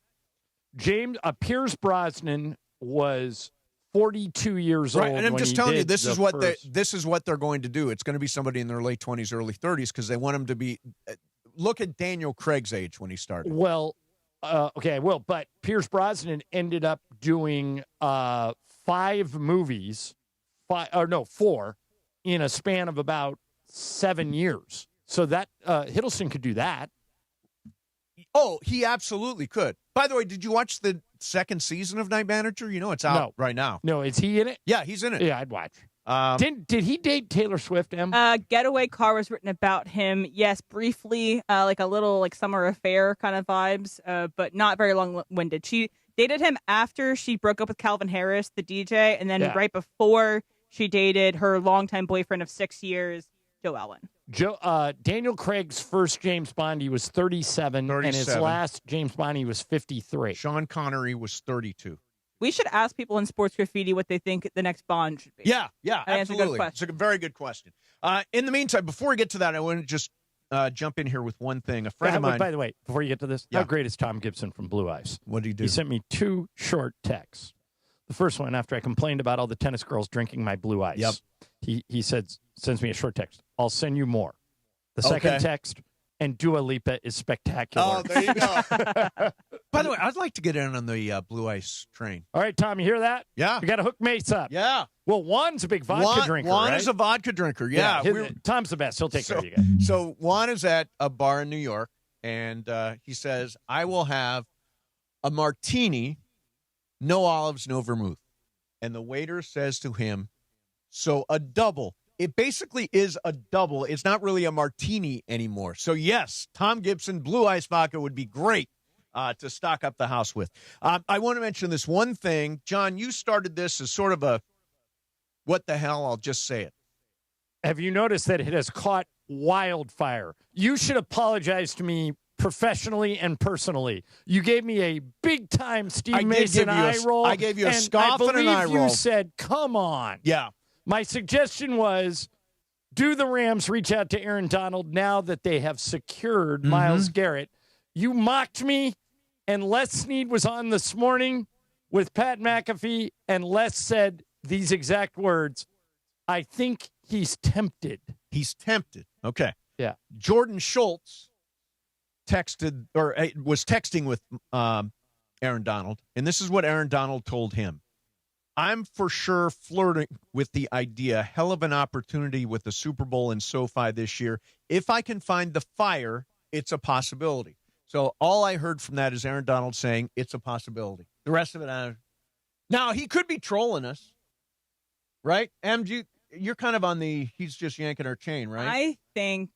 Pierce Brosnan was 42 years old. Right, and I'm when just he telling you, did this the is what they're going to do. It's going to be somebody in their late 20s, early 30s, because they want him to be. Look at Daniel Craig's age when he started. Well, okay, I will. But Pierce Brosnan ended up doing 5 movies, 4, in a span of about 7 years. So that Hiddleston could do that. Oh, he absolutely could. By the way, did you watch the second season of Night Manager? You know it's out right now. No, is he in it? Yeah, he's in it. Yeah, I'd watch. Did he date Taylor Swift, Em? Getaway Car was written about him, yes, briefly, like a little like summer affair kind of vibes, but not very long-winded. She dated him after she broke up with Calvin Harris, the DJ, and then right before she dated her longtime boyfriend of 6 years, Joe Alwyn. Daniel Craig's first James Bond, he was 37, and his last James Bond, he was 53. Sean Connery was 32. We should ask people in sports graffiti what they think the next Bond should be. Yeah, absolutely. It's a very good question. In the meantime, before we get to that, I want to just jump in here with one thing. A friend of mine. By the way, before you get to this, how great is Tom Gibson from Blue Ice? What did he do? He sent me 2 short texts. The first one, after I complained about all the tennis girls drinking my Blue Ice, he sends me a short text. I'll send you more. The second text, and Dua Lipa is spectacular. Oh, there you go. By the way, I'd like to get in on the Blue Ice train. All right, Tom, you hear that? Yeah. We got to hook Mace up. Yeah. Well, Juan's a big vodka drinker, Juan right? is a vodka drinker, yeah. Tom's the best. He'll take care of you guys. So Juan is at a bar in New York, and he says, I will have a martini, no olives, no vermouth. And the waiter says to him, so a double. It basically is a double. It's not really a martini anymore. So, yes, Tom Gibson, Blue Ice Vodka would be great to stock up the house with. I want to mention this one thing. John, you started this as sort of a, what the hell, I'll just say it. Have you noticed that it has caught wildfire? You should apologize to me professionally and personally. You gave me a big-time Steve Mason eye roll. I gave you a scoff and an eye roll. I believe you said, come on. Yeah. My suggestion was, do the Rams reach out to Aaron Donald now that they have secured Myles Garrett? You mocked me, and Les Snead was on this morning with Pat McAfee, and Les said these exact words, I think he's tempted. He's tempted. Okay. Yeah. Jordan Schultz was texting with Aaron Donald, and this is what Aaron Donald told him. I'm for sure flirting with the idea, hell of an opportunity with the Super Bowl in SoFi this year. If I can find the fire, it's a possibility. So all I heard from that is Aaron Donald saying it's a possibility. The rest of it, now he could be trolling us, right? MG, you're kind of on the, he's just yanking our chain, right? I think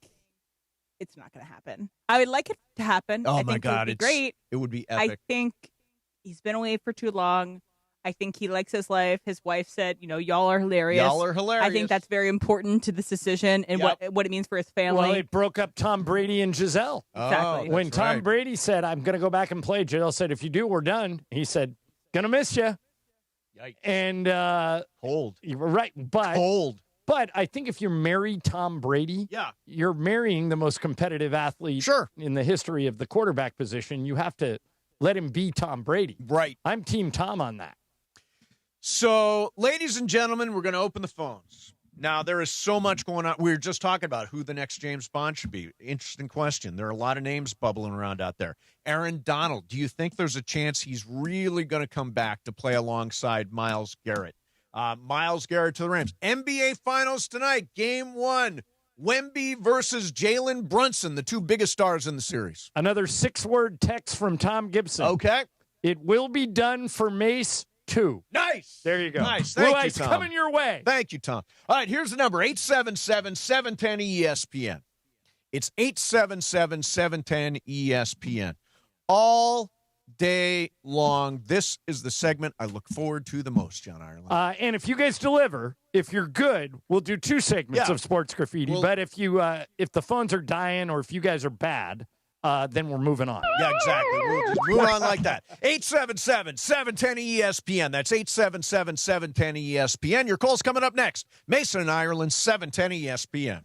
it's not going to happen. I would like it to happen. Oh, I my think God. It would be great. It would be epic. I think he's been away for too long. I think he likes his life. His wife said, y'all are hilarious. Y'all are hilarious. I think that's very important to the decision and what it means for his family. Well, it broke up Tom Brady and Giselle. Exactly. When Tom Brady said, I'm going to go back and play, Giselle said, if you do, we're done. He said, going to miss you. Yikes. And cold. Right. But cold. But I think if you're married Tom Brady, you're marrying the most competitive athlete in the history of the quarterback position. You have to let him be Tom Brady. Right. I'm Team Tom on that. So, ladies and gentlemen, we're going to open the phones. Now, there is so much going on. We were just talking about who the next James Bond should be. Interesting question. There are a lot of names bubbling around out there. Aaron Donald, do you think there's a chance he's really going to come back to play alongside Myles Garrett? Myles Garrett to the Rams. NBA Finals tonight, Game 1. Wemby versus Jalen Brunson, the two biggest stars in the series. Another 6-word text from Tom Gibson. Okay. It will be done for Mace 2. Nice. There you go. Nice. Thank you, Tom. Coming your way. Thank you, Tom. All right, here's the number, 877-710-ESPN. It's 877-710-ESPN. All day long. This is the segment I look forward to the most, John Ireland. And if you guys deliver, if you're good, we'll do 2 segments of Sports Graffiti. But if the phones are dying or if you guys are bad, then we're moving on. Yeah, exactly. We'll just move on like that. 877-710-ESPN. That's 877-710-ESPN. Your call's coming up next. Mason and Ireland, 710-ESPN.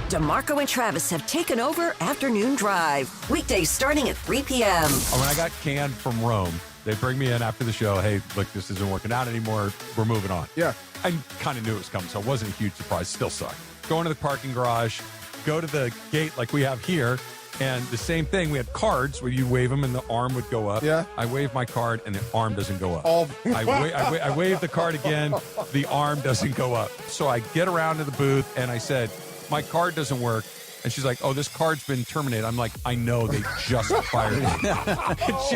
DeMarco and Travis have taken over Afternoon Drive. Weekdays starting at 3 p.m. When I got canned from Rome, They bring me in after the show. Hey, look, this isn't working out anymore. We're moving on. Yeah. I kind of knew it was coming, so it wasn't a huge surprise. Still sucked. Go into the parking garage, go to the gate like we have here, and the same thing. We had cards where you wave them and the arm would go up. Yeah. I wave my card and the arm doesn't go up. Oh. I wave the card again. The arm doesn't go up. So I get around to the booth and I said, my card doesn't work. And she's like, oh, this card's been terminated. I'm like, I know, they just fired me.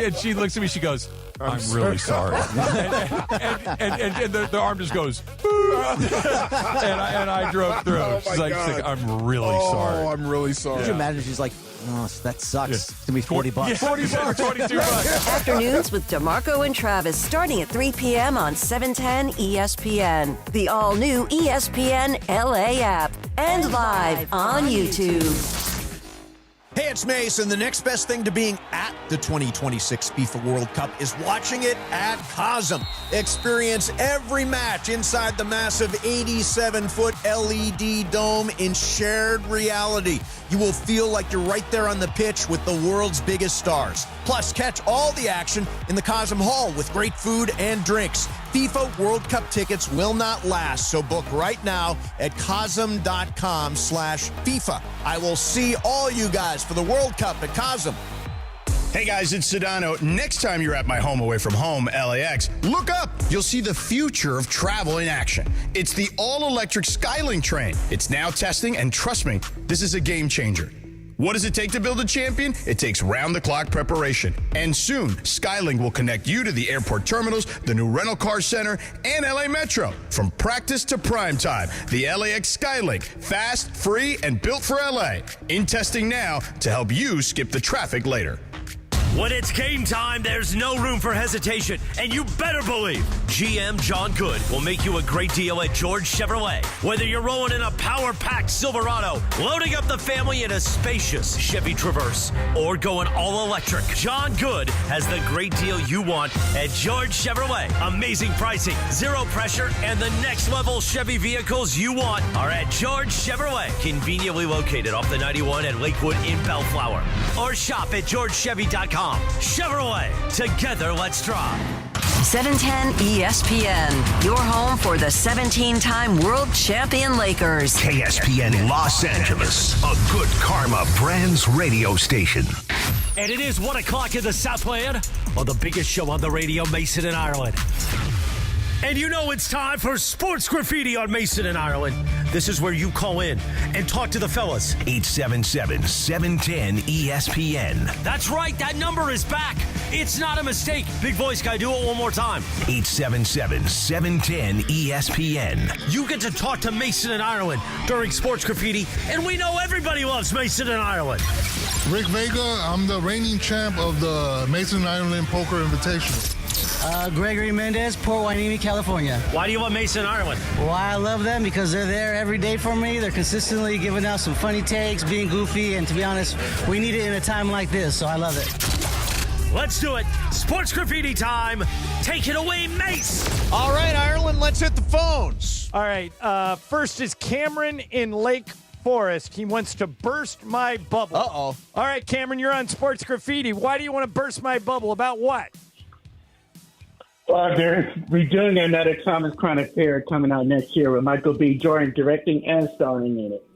and she looks at me, she goes, I'm really sorry. and the arm just goes, and I drove through. Oh, she's like, I'm really sorry. Oh, I'm really sorry. Could you imagine if she's like, oh, that sucks. It's going to be $40. Yeah, $40, $22. Afternoons with DeMarco and Travis starting at 3 p.m. on 710 ESPN. The all-new ESPN LA app. And live on YouTube. Hey, it's Mason. The next best thing to being at the 2026 FIFA World Cup is watching it at Cosm. Experience every match inside the massive 87-foot LED dome in shared reality. You will feel like you're right there on the pitch with the world's biggest stars. Plus, catch all the action in the Cosm Hall with great food and drinks. FIFA World Cup tickets will not last, so book right now at Cosm.com/FIFA. I will see all you guys for the World Cup at Cosm. Hey guys, it's Sedano. Next time you're at my home away from home, LAX, look up. You'll see the future of travel in action. It's the all-electric Skylink train. It's now testing, and trust me, this is a game changer. What does it take to build a champion? It takes round-the-clock preparation. And soon, Skylink will connect you to the airport terminals, the new rental car center, and LA Metro. From practice to prime time, the LAX Skylink. Fast, free, and built for LA. In testing now to help you skip the traffic later. When it's game time, there's no room for hesitation, and you better believe GM John Good will make you a great deal at George Chevrolet. Whether you're rolling in a power-packed Silverado, loading up the family in a spacious Chevy Traverse, or going all-electric, John Good has the great deal you want at George Chevrolet. Amazing pricing, zero pressure, and the next-level Chevy vehicles you want are at George Chevrolet, conveniently located off the 91 at Lakewood in Bellflower. Or shop at georgechevy.com. Chevrolet, together let's drive. 710 ESPN, your home for the 17-time world champion Lakers. KSPN Los Angeles, a good karma brands radio station. And it is 1 o'clock in the Southland on the biggest show on the radio, Mason and Ireland. And you know it's time for Sports Graffiti on Mason and Ireland. This is where you call in and talk to the fellas. 877-710-ESPN. That's right, that number is back. It's not a mistake. Big voice guy, do it one more time. 877-710-ESPN. You get to talk to Mason and Ireland during Sports Graffiti, and we know everybody loves Mason and Ireland. Rick Vega, I'm the reigning champ of the Mason Ireland Poker Invitational. Gregory Mendez, Port Hueneme, California. Why do you love Mason Ireland? Why I love them? Because they're there every day for me. They're consistently giving out some funny takes, being goofy, and to be honest, we need it in a time like this, so I love it. Let's do it. Sports Graffiti time. Take it away, Mace. All right, Ireland, let's hit the phones. All right, first is Cameron in Lake Forest. He wants to burst my bubble. Uh-oh. All right, Cameron, you're on Sports Graffiti. Why do you want to burst my bubble? About what? They're redoing another Thomas Crown Affair coming out next year with Michael B. Jordan directing and starring in it.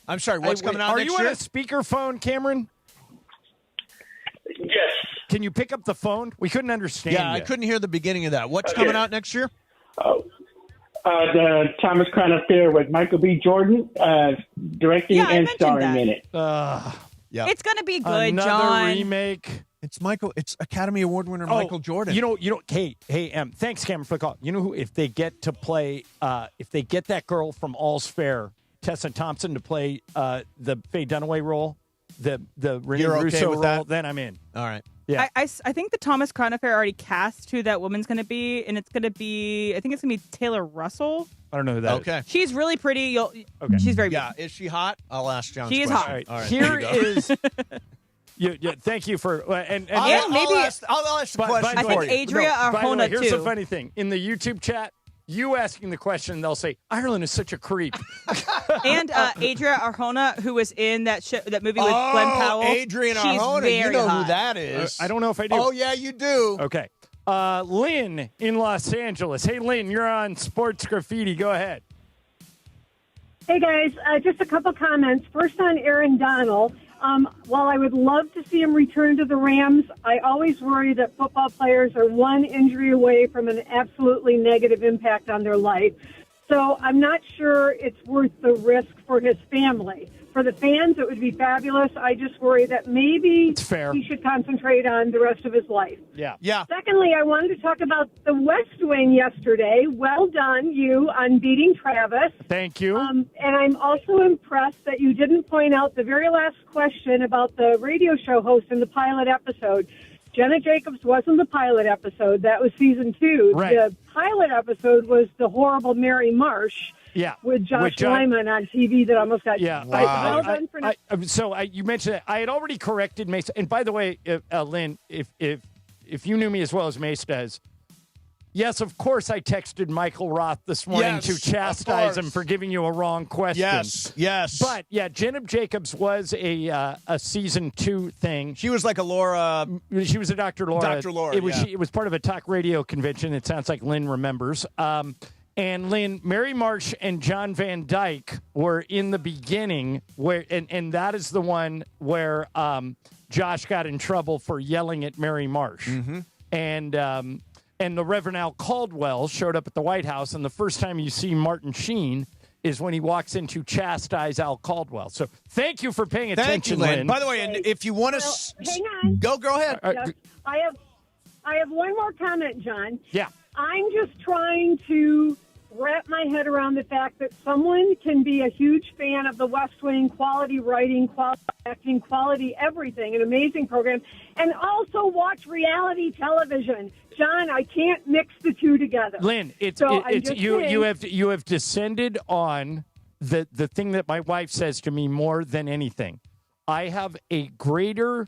I'm sorry, what's coming out Are next you year? on a speakerphone, Cameron? Yes. Can you pick up the phone? We couldn't understand Yeah, I you. couldn't hear the beginning of that. What's coming out next year? The Thomas Crown Affair with Michael B. Jordan directing and starring in it. Yeah. It's going to be good, Another John. remake. It's Academy Award winner Michael Jordan. You know, hey, thanks, Cameron, for the call. You know who, if they get to play, if they get that girl from All's Fair, Tessa Thompson, to play the Faye Dunaway role, the Renee You're okay Russo with role, that? then I'm in. All right. Yeah. I think the Thomas Crown Affair already cast who that woman's going to be, and it's going to be, I think it's going to be Taylor Russell. I don't know who that is. Okay. She's really pretty. She's very Yeah, is she hot? I'll ask John. She is hot. All right. Here Here is. Thank you for and I'll ask the question I for think you. Adria By the Arjona way, here's the too. funny thing. In the YouTube chat, you asking the question, they'll say, Ireland is such a creep. And Adria Arjona, who was in that movie with Glenn Powell. Adrian she's Arjona. very You know hot. who that is. I don't know if I do. Oh, yeah, you do. Okay. Lynn in Los Angeles. Hey, Lynn, you're on Sports Graffiti. Go ahead. Hey, guys, just a couple comments. First on Aaron Donald. While I would love to see him return to the Rams, I always worry that football players are one injury away from an absolutely negative impact on their life. So I'm not sure it's worth the risk for his family. For the fans, it would be fabulous. I just worry that maybe he should concentrate on the rest of his life. Yeah. Secondly, I wanted to talk about the West Wing yesterday. Well done, you, on beating Travis. Thank you. And I'm also impressed that you didn't point out the very last question about the radio show host in the pilot episode. Jenna Jacobs wasn't the pilot episode. That was season 2. Right. The pilot episode was the horrible Mary Marsh. Yeah, with Josh Lyman on TV that almost got. Yeah, Well done for you mentioned that I had already corrected Mace. And by the way, Lynn, if you knew me as well as Mace does, yes, of course I texted Michael Roth this morning to chastise him for giving you a wrong question. Yes. But yeah, Jenna Jacobs was a season 2 thing. She was like a Laura. She was a Dr. Laura. Dr. Laura. It was part of a talk radio convention. It sounds like Lynn remembers. And Lynn, Mary Marsh and John Van Dyke were in the beginning where, and that is the one where Josh got in trouble for yelling at Mary Marsh. Mm-hmm. And the Reverend Al Caldwell showed up at the White House, and the first time you see Martin Sheen is when he walks in to chastise Al Caldwell. So thank you for paying attention, Thank you, Lynn. By the way, and if you want to hang on. go ahead. Yes, I have one more comment, John. Yeah. I'm just trying to wrap my head around the fact that someone can be a huge fan of the West Wing, quality writing, quality acting, quality everything, an amazing program, and also watch reality television. John, I can't mix the two together. Lynn, you have descended on the thing that my wife says to me more than anything. I have a greater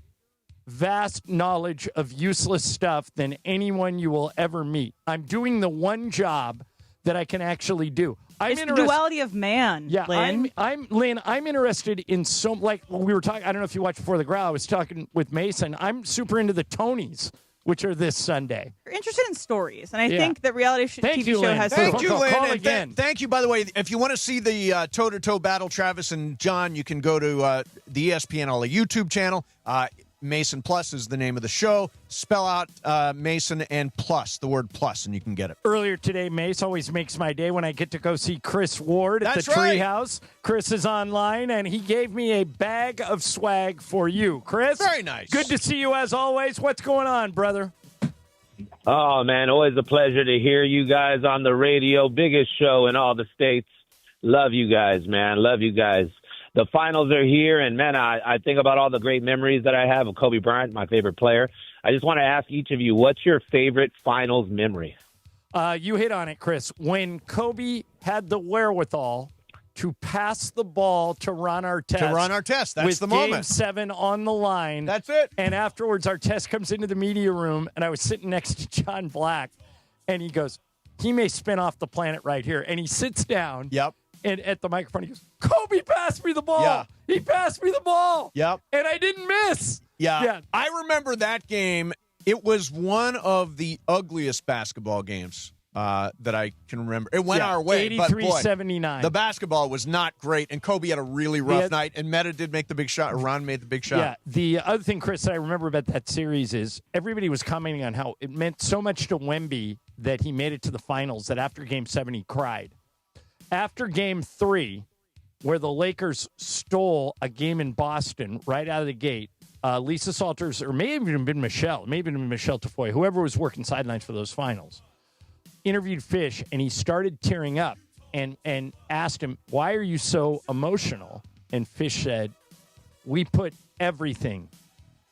vast knowledge of useless stuff than anyone you will ever meet. I'm doing the one job that I can actually do. It's the duality of man, yeah, Lynn. I'm interested in like we were talking, I don't know if you watched Before the Growl, I was talking with Mason. I'm super into the Tonys, which are this Sunday. You're interested in stories, and I think that reality TV show Lynn. has. Thank you, Lynn. Call And again. thank you, by the way. If you want to see the toe-to-toe battle, Travis and John, you can go to the ESPN All YouTube channel. Mason Plus is the name of the show. Spell out Mason and Plus, the word plus, and you can get it. Earlier today, Mace always makes my day when I get to go see Chris Ward at That's the right. Treehouse. Chris is online, and he gave me a bag of swag for you. Chris? Very nice. Good to see you as always. What's going on, brother? Oh, man, always a pleasure to hear you guys on the radio. Biggest show in all the states. Love you guys, man. Love you guys. The finals are here, and, man, I think about all the great memories that I have of Kobe Bryant, my favorite player. I just want to ask each of you, what's your favorite finals memory? You hit on it, Chris. When Kobe had the wherewithal to pass the ball to Ron Artest. That's with the Game moment. 7 on the line. That's it. And afterwards, Artest comes into the media room, and I was sitting next to John Black, and he goes, he may spin off the planet right here. And he sits down. Yep. And at the microphone, he goes, Kobe passed me the ball. Yeah. He passed me the ball. Yep. And I didn't miss. Yeah. I remember that game. It was one of the ugliest basketball games that I can remember. It went our way. 83-79. The basketball was not great, and Kobe had a really rough night, and Meta did make the big shot, or Ron made the big shot. Yeah. The other thing, Chris, that I remember about that series is everybody was commenting on how it meant so much to Wemby that he made it to the finals that after Game 7 he cried. After Game 3, where the Lakers stole a game in Boston right out of the gate, Lisa Salters, or may have even been Michelle Tafoya, whoever was working sidelines for those finals, interviewed Fish, and he started tearing up and asked him, why are you so emotional? And Fish said, we put everything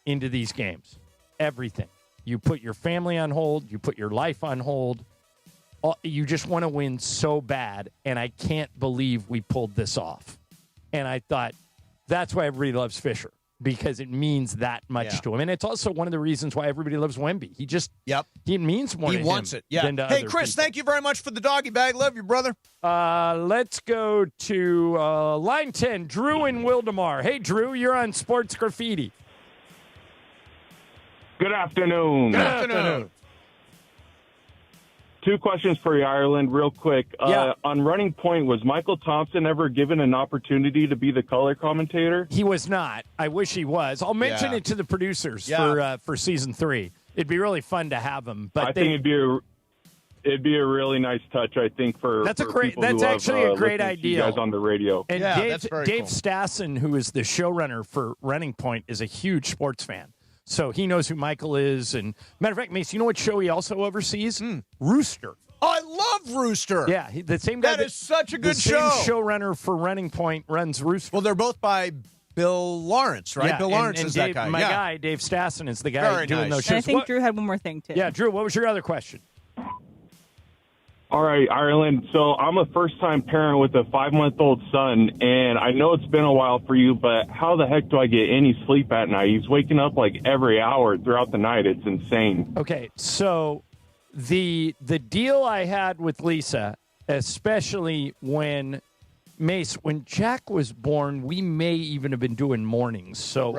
into these games. Everything. You put your family on hold. You put your life on hold. You just want to win so bad, and I can't believe we pulled this off. And I thought, that's why everybody loves Fisher. because it means that much to him. And it's also one of the reasons why everybody loves Wemby. He just he means more to him. He wants it. Yeah. Than to Hey, other Chris, people. thank you very much for the doggy bag. Love you, brother. Let's go to line 10, Drew in Wildemar. Hey, Drew, you're on Sports Graffiti. Good afternoon. Good afternoon. Two questions for you, Ireland, real quick. On Running Point, was Michael Thompson ever given an opportunity to be the color commentator? He was not. I wish he was. I'll mention it to the producers for season 3. It'd be really fun to have him. But I think it'd be a really nice touch. I think for that's actually a great idea. You guys on the radio. And Dave Stassen, who is the showrunner for Running Point, is a huge sports fan. So he knows who Michael is. And matter of fact, Mace, you know what show he also oversees? Rooster. Oh, I love Rooster. Yeah, the same guy. That is such a good the show. Same showrunner for Running Point runs Rooster. Well, they're both by Bill Lawrence, right? Yeah, Bill Lawrence and is Dave, that guy. My guy, Dave Stassen, is the guy Very doing nice. those shows. And I think Drew had one more thing, too. Yeah, Drew, what was your other question? All right, Ireland. So I'm a first-time parent with a 5-month-old son, and I know it's been a while for you, but how the heck do I get any sleep at night? He's waking up like every hour throughout the night. It's insane. Okay, so the deal I had with Lisa, especially when Jack was born, we may even have been doing mornings. So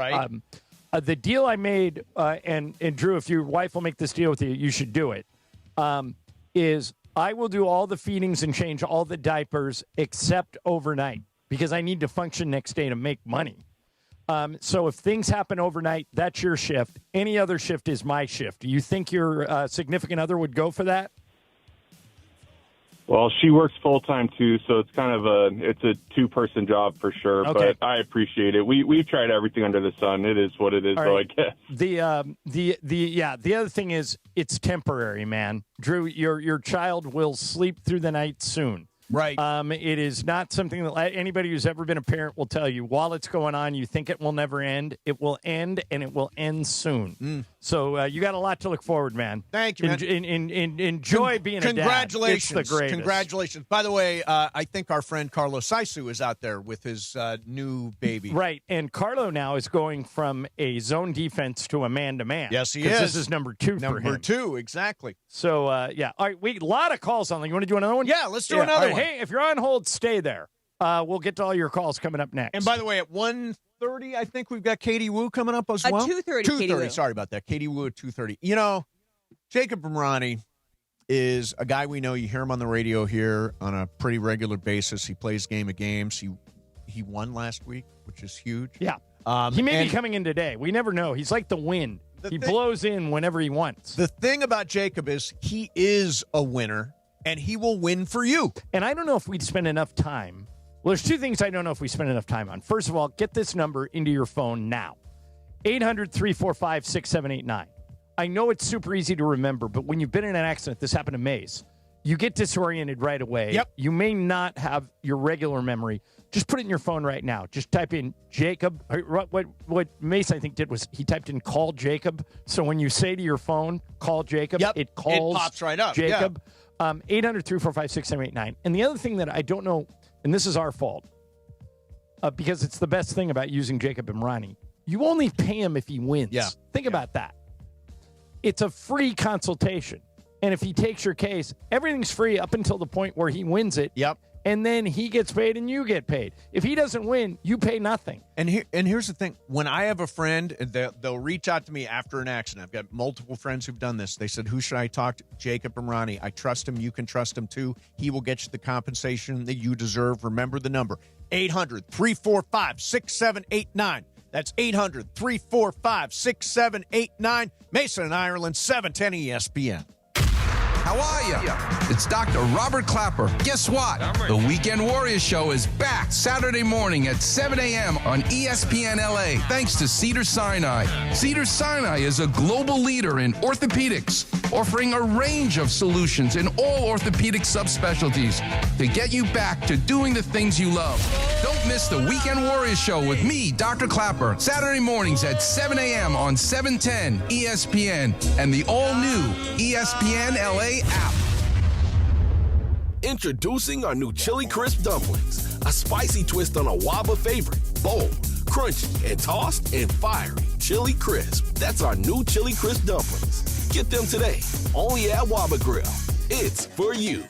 the deal I made, and Drew, if your wife will make this deal with you, you should do it, is I will do all the feedings and change all the diapers except overnight because I need to function next day to make money. So if things happen overnight, that's your shift. Any other shift is my shift. Do you think your significant other would go for that? Well, she works full-time, too, so it's kind of a 2-person job for sure, Okay. but I appreciate it. We've tried everything under the sun. It is what it is, All though, right. I guess. The other thing is it's temporary, man. Drew, your child will sleep through the night soon. Right. It is not something that anybody who's ever been a parent will tell you. While it's going on, you think it will never end. It will end, and it will end soon. So you got a lot to look forward, man. Thank you, man. Enjoy being a dad. Congratulations. It's the greatest. Congratulations. By the way, I think our friend Carlos Saisu is out there with his new baby. Right, and Carlo now is going from a zone defense to a man-to-man. Yes, he 'Cause is. This is number 2 for him. Number 2, exactly. So, All right, a lot of calls on. You want to do another one? Yeah, let's do another All right, one. Hey, if you're on hold, stay there. We'll get to all your calls coming up next. And by the way, at 1:30, I think we've got Katie Wu coming up as well. 2:30, Katie 2:30. Wu. Sorry about that. Katie Wu at 2:30. You know, Jacob Bumrani is a guy we know. You hear him on the radio here on a pretty regular basis. He plays game of games. He won last week, which is huge. Yeah. He may be coming in today. We never know. He's like the wind. He blows in whenever he wants. The thing about Jacob is he is a winner, and he will win for you. And I don't know if we'd spend enough time. Well, there's 2 things I don't know if we spend enough time on. First of all, get this number into your phone now. 800-345-6789. I know it's super easy to remember, but when you've been in an accident, this happened to Mace, you get disoriented right away. Yep. You may not have your regular memory. Just put it in your phone right now. Just type in Jacob. What Mace, I think, did was he typed in call Jacob. So when you say to your phone, call Jacob, it calls it pops right up. Jacob. 800-345-6789. And the other thing that I don't know, and this is our fault, because it's the best thing about using Jacob and Ronnie, you only pay him if he wins. Yeah. Think about that. It's a free consultation. And if he takes your case, everything's free up until the point where he wins it. Yep. And then he gets paid and you get paid. If he doesn't win, you pay nothing. And here's the thing. When I have a friend, they'll reach out to me after an accident. I've got multiple friends who've done this. They said, who should I talk to? Jacob and Ronnie. I trust him. You can trust him, too. He will get you the compensation that you deserve. Remember the number, 800-345-6789. That's 800-345-6789. Mason and Ireland, 710 ESPN. How are you? It's Dr. Robert Clapper. Guess what? The Weekend Warriors Show is back Saturday morning at 7 a.m. on ESPN LA, thanks to Cedars-Sinai. Cedars-Sinai is a global leader in orthopedics, offering a range of solutions in all orthopedic subspecialties to get you back to doing the things you love. Don't miss the Weekend Warriors Show with me, Dr. Clapper, Saturday mornings at 7 a.m. on 710 ESPN and the all-new ESPN LA app. Introducing our new Chili Crisp Dumplings, a spicy twist on a Waba favorite. Bold, crunchy, and tossed and fiery. Chili Crisp. That's our new Chili Crisp dumplings. Get them today, only at Waba Grill. It's for you.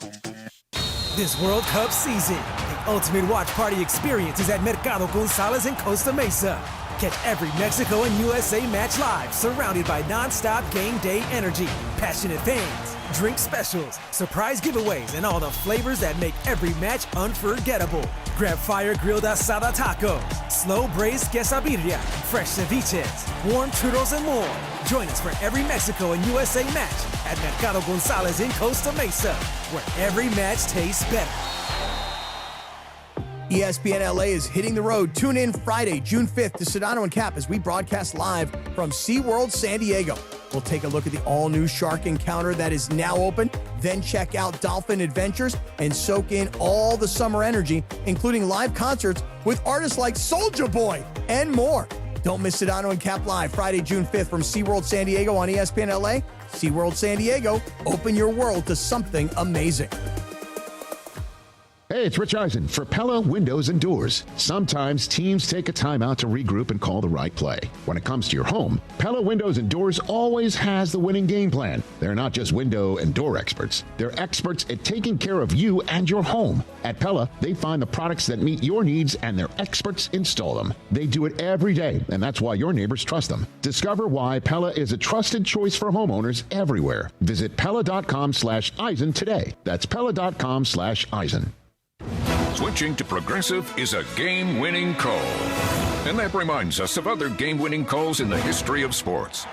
This World Cup season, the ultimate watch party experience is at Mercado Gonzalez in Costa Mesa. Catch every Mexico and USA match live, surrounded by non-stop game day energy, passionate fans, drink specials, surprise giveaways, and all the flavors that make every match unforgettable. Grab fire-grilled asada tacos, slow-braised quesadilla, fresh ceviches, warm churros, and more. Join us for every Mexico and USA match at Mercado Gonzalez in Costa Mesa, where every match tastes better. ESPN LA is hitting the road. Tune in Friday, June 5th to Sedano and Cap as we broadcast live from SeaWorld San Diego. We'll take a look at the all-new shark encounter that is now open, then check out Dolphin Adventures and soak in all the summer energy, including live concerts with artists like Soulja Boy and more. Don't miss Sedano and Cap Live Friday, June 5th from SeaWorld San Diego on ESPN LA. SeaWorld San Diego, open your world to something amazing. Hey, it's Rich Eisen for Pella Windows and Doors. Sometimes teams take a timeout to regroup and call the right play. When it comes to your home, Pella Windows and Doors always has the winning game plan. They're not just window and door experts. They're experts at taking care of you and your home. At Pella, they find the products that meet your needs and their experts install them. They do it every day, and that's why your neighbors trust them. Discover why Pella is a trusted choice for homeowners everywhere. Visit Pella.com/Eisen today. That's Pella.com/Eisen. Switching to Progressive is a game-winning call. And that reminds us of other game-winning calls in the history of sports.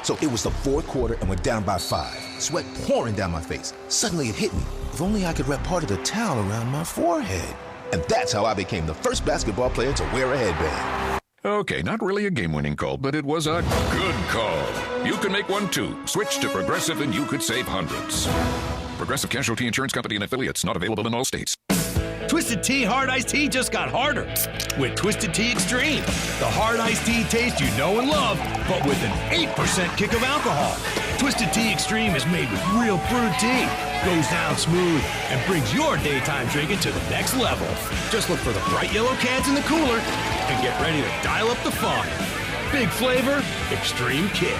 So it was the fourth quarter and we're down by 5. Sweat pouring down my face. Suddenly it hit me. If only I could wrap part of the towel around my forehead. And that's how I became the first basketball player to wear a headband. Okay, not really a game-winning call, but it was a good call. You can make one too. Switch to Progressive and you could save hundreds. Progressive Casualty Insurance Company and affiliates, not available in all states. Twisted Tea Hard Iced Tea just got harder with Twisted Tea Extreme. The hard iced tea taste you know and love, but with an 8% kick of alcohol. Twisted Tea Extreme is made with real brewed tea, goes down smooth, and brings your daytime drinking to the next level. Just look for the bright yellow cans in the cooler and get ready to dial up the fun. Big flavor, extreme kick.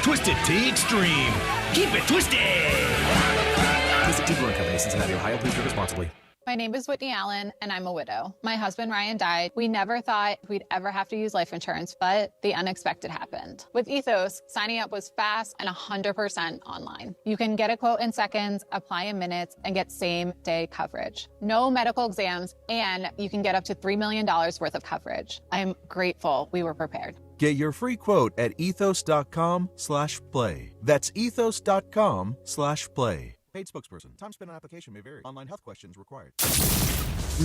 Twisted Tea Extreme. Keep it twisted! Twisted Tea Brewing Company, Cincinnati, Ohio. Please drink responsibly. My name is Whitney Allen, and I'm a widow. My husband, Ryan, died. We never thought we'd ever have to use life insurance, but the unexpected happened. With Ethos, signing up was fast and 100% online. You can get a quote in seconds, apply in minutes, and get same-day coverage. No medical exams, and you can get up to $3 million worth of coverage. I'm grateful we were prepared. Get your free quote at ethos.com/play. That's ethos.com/play. Paid spokesperson. Time spent on application may vary. Online health questions required.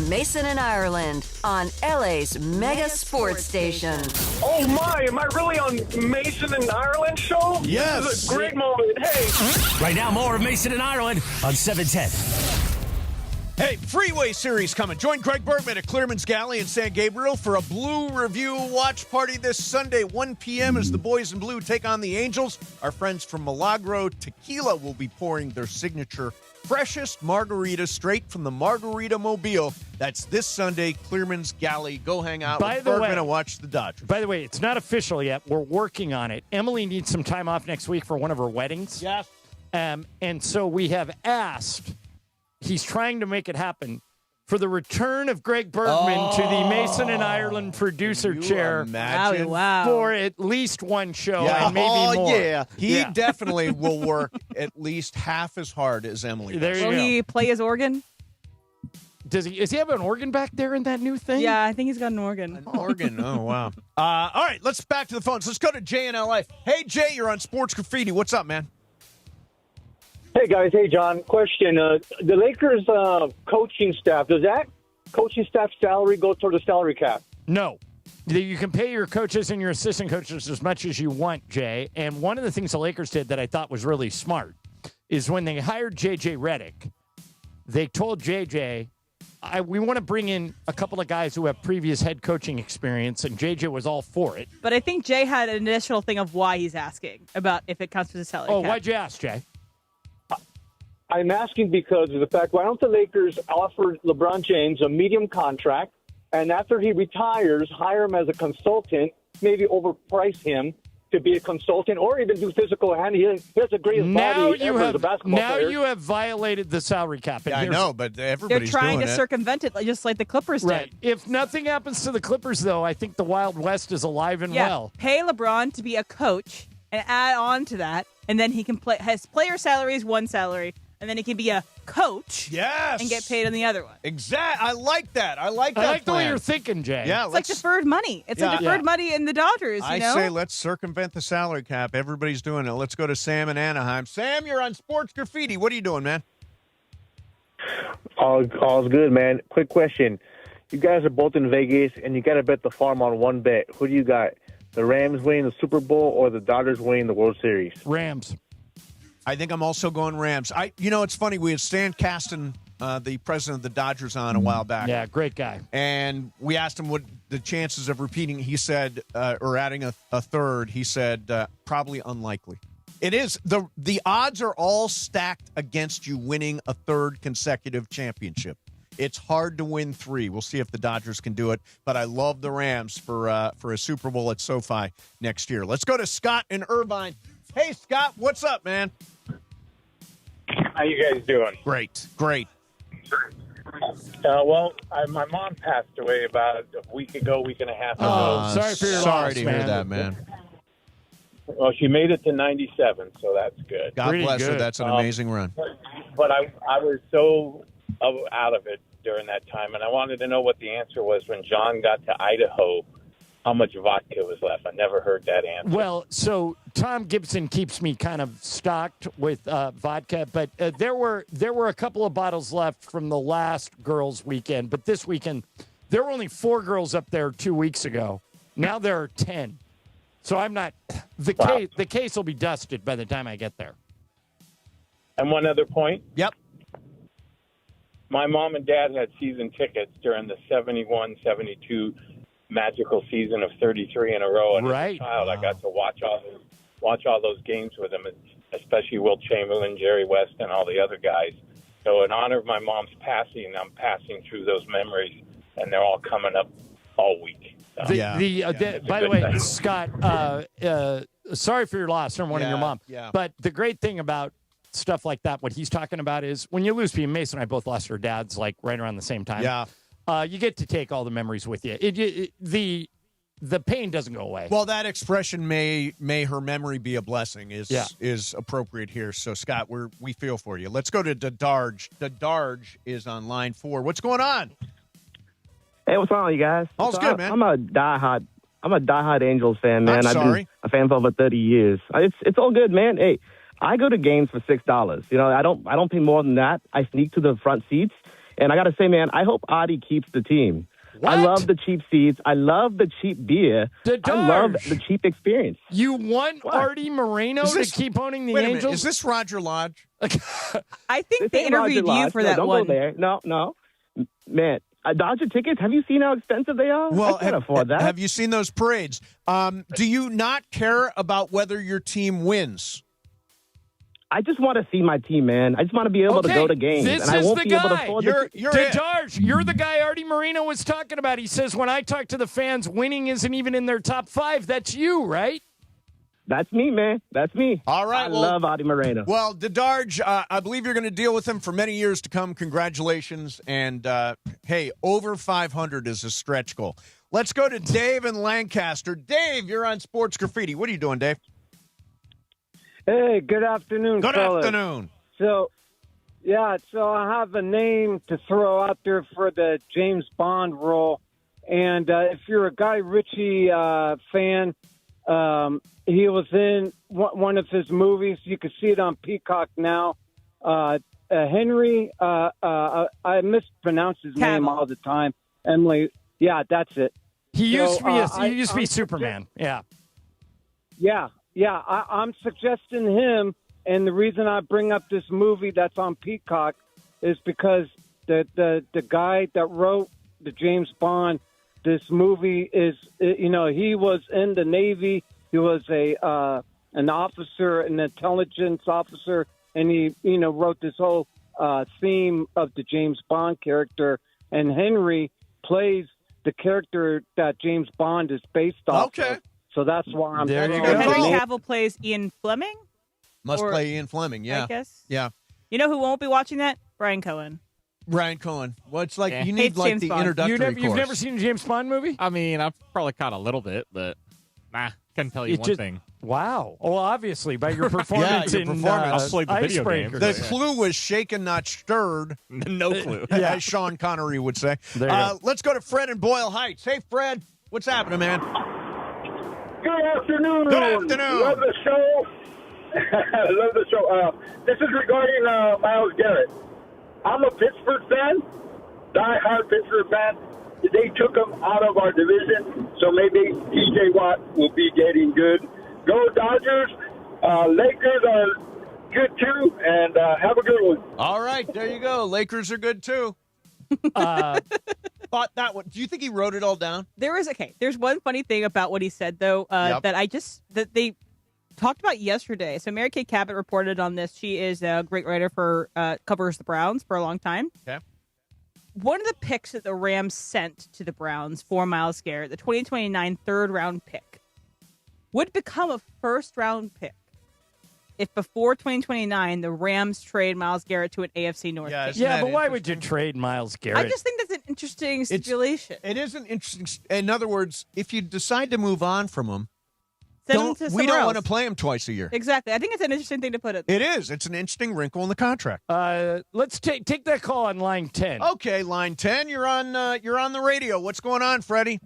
Mason and Ireland on LA's mega sports station. Oh my, am I really on Mason and Ireland show? Yes. This is a great moment. Hey. Right now, more of Mason and Ireland on 710. Hey, Freeway Series coming. Join Greg Bergman at Clearman's Galley in San Gabriel for a Blue Review watch party this Sunday, 1 p.m. as the boys in blue take on the Angels. Our friends from Milagro Tequila will be pouring their signature freshest margarita straight from the Margarita Mobile. That's this Sunday, Clearman's Galley. Go hang out with Bergman and watch the Dodgers. By the way, it's not official yet. We're working on it. Emily needs some time off next week for one of her weddings. Yes. And so we have asked... He's trying to make it happen for the return of Greg Bergman to the Mason and Ireland producer chair for at least one show and maybe more. Yeah. He definitely will work at least half as hard as Emily does. Will he play his organ? Does he? Does he have an organ back there in that new thing? Yeah, I think he's got an organ. An organ. Oh, wow. All right, let's back to the phones. Let's go to Jay in LA. Hey, Jay, you're on Sports Graffiti. What's up, man? Hey, guys. Hey, John. Question. The Lakers coaching staff, does that coaching staff salary go toward the salary cap? No. You can pay your coaches and your assistant coaches as much as you want, Jay. And one of the things the Lakers did that I thought was really smart is when they hired J.J. Redick, they told J.J., we want to bring in a couple of guys who have previous head coaching experience, and J.J. was all for it. But I think Jay had an additional thing of why he's asking about if it comes to the salary cap. Why'd you ask, Jay? I'm asking because of the fact, why don't the Lakers offer LeBron James a medium contract and after he retires, hire him as a consultant, maybe overprice him to be a consultant or even do physical hand. He has the greatest body ever as a basketball player. You have violated the salary cap. Yeah, I know, but everybody's They're trying doing to it. circumvent it, just like the Clippers Right. did. If nothing happens to the Clippers, though, I think the Wild West is alive and well. Pay LeBron to be a coach and add on to that, and then he can play. His player salary is one salary, and then he can be a coach. Yes. And get paid on the other one. Exactly. I like that. I like that. I like the way plan. you're thinking, Jay. Yeah, It's like deferred money. It's like deferred money in the Dodgers. I You know? say let's circumvent the salary cap. Everybody's doing it. Let's go to Sam in Anaheim. Sam, you're on Sports Graffiti. What are you doing, man? All's good, man. Quick question. You guys are both in Vegas, and you got to bet the farm on one bet. Who do you got? The Rams winning the Super Bowl or the Dodgers winning the World Series? Rams. I think I'm also going Rams. It's funny. We had Stan Kasten, the president of the Dodgers, on a while back. Yeah, great guy. And we asked him what the chances of repeating. He said, or adding a third. He said, probably unlikely. It is. The odds are all stacked against you winning a third consecutive championship. It's hard to win 3. We'll see if the Dodgers can do it. But I love the Rams for a Super Bowl at SoFi next year. Let's go to Scott in Irvine. Hey, Scott, what's up, man? How you guys doing? Great. My mom passed away about a week and a half ago. Sorry for your Sorry loss, to man. hear that, man. Well, she made it to 97, so that's good. God Pretty bless her. good. That's an amazing run. But I was so out of it during that time, and I wanted to know what the answer was when John got to Idaho, how much vodka was left. I never heard that answer. Well, so Tom Gibson keeps me kind of stocked with vodka, but there were a couple of bottles left from the last girls' weekend. But this weekend, there were only 4 girls up there 2 weeks ago. Now there are 10. So I'm not the case will be dusted by the time I get there. And one other point. Yep. My mom and dad had season tickets during the 71-72 magical season of 33 in a row. And as a child, I got to watch all those games with them, especially Wilt Chamberlain, Jerry West, and all the other guys. So in honor of my mom's passing, I'm passing through those memories, and they're all coming up all week. So, By the way, thing. Scott, sorry for your loss from one of your mom. Yeah. But the great thing about stuff like that, what he's talking about is when you lose people, Mason and I both lost our dads like right around the same time. Yeah. You get to take all the memories with you. The pain doesn't go away. Well, that expression may her memory be a blessing is appropriate here. So, Scott, we feel for you. Let's go to Dadarj. Dadarj is on line 4. What's going on? Hey, what's on, you guys? All's good, man. I'm a diehard Angels fan, man. I'm sorry. I've been a fan for over 30 years. It's all good, man. Hey, I go to games for $6. You know, I don't pay more than that. I sneak to the front seats, and I got to say, man, I hope Adi keeps the team. What? I love the cheap seats. I love the cheap beer. I love the cheap experience. You want Artie Moreno to keep owning the Angels? Wait a minute. Is this Roger Lodge? I think they ain't Roger interviewed you Lodge. for No, that don't one. go there. No. Man, Dodger tickets, have you seen how expensive they are? Well, I can't afford that. Have you seen those parades? Do you not care about whether your team wins? I just want to see my team, man. I just want to be able to go to games. This and I is won't the be able to guy. afford You're the guy Artie Moreno was talking about. He says, when I talk to the fans, winning isn't even in their top 5. That's you, right? That's me, man. That's me. All right. I love Adi Moreno. Well, Dadarj, I believe you're going to deal with him for many years to come. Congratulations. And, hey, over 500 is a stretch goal. Let's go to Dave in Lancaster. Dave, you're on Sports Graffiti. What are you doing, Dave? Hey, good afternoon, Good fellas. afternoon. So I have a name to throw out there for the James Bond role. And if you're a Guy Ritchie fan, he was in one of his movies. You can see it on Peacock now. Henry, I mispronounce his name all the time. Emily, yeah, that's it. He used to be Superman. Yeah. Yeah, I'm suggesting him, and the reason I bring up this movie that's on Peacock is because the guy that wrote the James Bond, this movie is, he was in the Navy. He was an officer, an intelligence officer, and he, wrote this whole theme of the James Bond character. And Henry plays the character that James Bond is based off of. So that's why I'm there you go. Henry Cavill plays Ian Fleming? Must play Ian Fleming, yeah. I guess. Yeah. You know who won't be watching that? Brian Cohen. Brian Cohen. Well, it's like you need Hates like James the Bond. introductory course. You've never seen a James Bond movie? I mean, I've probably caught a little bit, but couldn't tell you one thing. Wow. Well, obviously, by your performance your in performance. I'll play the video game. The clue was shaken, not stirred. No clue. As Sean Connery would say. There you go. Let's go to Fred in Boyle Heights. Hey, Fred. What's happening, man? Good afternoon. Good afternoon. Love the show. Love the show. This is regarding Myles Garrett. I'm a Pittsburgh fan, die-hard Pittsburgh fan. They took him out of our division, so maybe TJ Watt will be getting good. Go Dodgers. Lakers are good too, and have a good one. All right, there you go. Lakers are good too. Thought that one. Do you think he wrote it all down? There's one funny thing about what he said though that they talked about yesterday. So Mary Kay Cabot reported on this. She is a great writer for covers the Browns for a long time. Okay. One of the picks that the Rams sent to the Browns for Myles Garrett, the 2029 third-round pick, would become a first-round pick if before 2029 the Rams trade Myles Garrett to an AFC North team. Yeah, but why would you trade Myles Garrett? I just think that's an interesting stipulation. It is an interesting. In other words, if you decide to move on from him, we don't want to play him twice a year. Exactly. I think it's an interesting thing to put it. It is. It's an interesting wrinkle in the contract. Let's take that call on line 10. Okay, line 10. You're on the radio. What's going on, Freddie?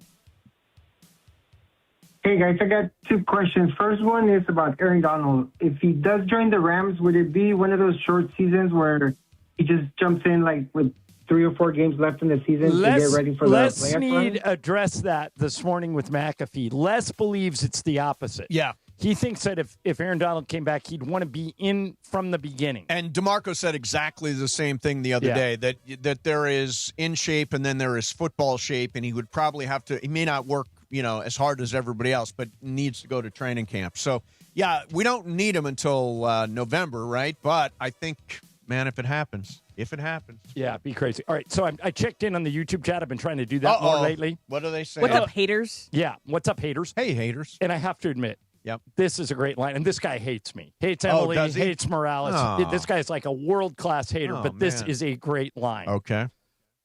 Hey, guys, I got two questions. First one is about Aaron Donald. If he does join the Rams, would it be one of those short seasons where he just jumps in like with 3 or 4 games left in the season to get ready for the Les playoff Snead run? addressed that this morning with McAfee. Les believes it's the opposite. Yeah. He thinks that if Aaron Donald came back, he'd want to be in from the beginning. And DeMarco said exactly the same thing the other day, that there is in shape and then there is football shape, and he would probably have to – he may not work, as hard as everybody else, but needs to go to training camp. So, yeah, we don't need him until November, right? But I think, man, if it happens. Yeah, it'd be crazy. All right, so I checked in on the YouTube chat. I've been trying to do that more lately. What do they say? What's up, haters? Yeah, what's up, haters? Hey, haters. And I have to admit, yep, this is a great line. And this guy hates me. Hates Emily, does he? hates Morales. Oh. This guy's like a world-class hater, but this man. is a great line. Okay.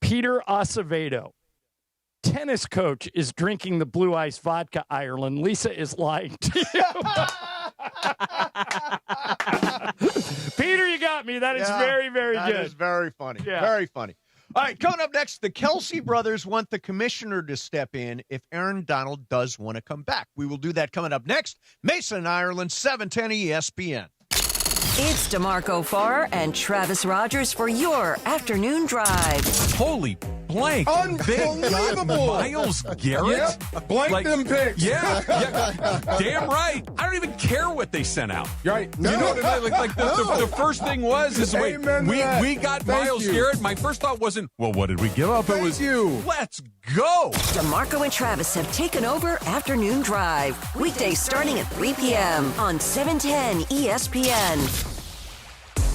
Peter Acevedo. Tennis coach is drinking the Blue Ice vodka, Ireland. Lisa is lying to you. Peter, you got me. That is very, very good. That is very funny. Yeah. Very funny. All right, coming up next, the Kelsey brothers want the commissioner to step in if Aaron Donald does want to come back. We will do that coming up next. Mason, Ireland, 710 ESPN. It's DeMarco Farr and Travis Rogers for your afternoon drive. Holy blank. Unbelievable. Myles Garrett? Yep. Blank them picks. Yeah. Damn right. I don't even care what they sent out. You're right. No. You know what I mean? Like the first thing was, wait, we got Myles Garrett. My first thought wasn't, well, what did we give up? It was, let's go. DeMarco and Travis have taken over Afternoon Drive. Weekdays starting at 3 p.m. on 710 ESPN.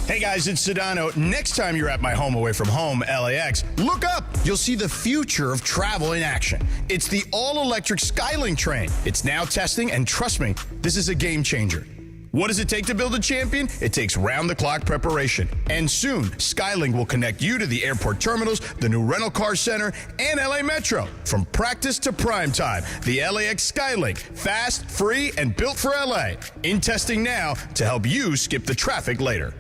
Hey guys, it's Sedano. Next time you're at my home away from home, LAX, look up. You'll see the future of travel in action. It's the all-electric Skylink train. It's now testing, and trust me, this is a game changer. What does it take to build a champion? It takes round-the-clock preparation. And soon, Skylink will connect you to the airport terminals, the new rental car center, and LA Metro. From practice to prime time, the LAX Skylink. Fast, free, and built for LA. In testing now to help you skip the traffic later.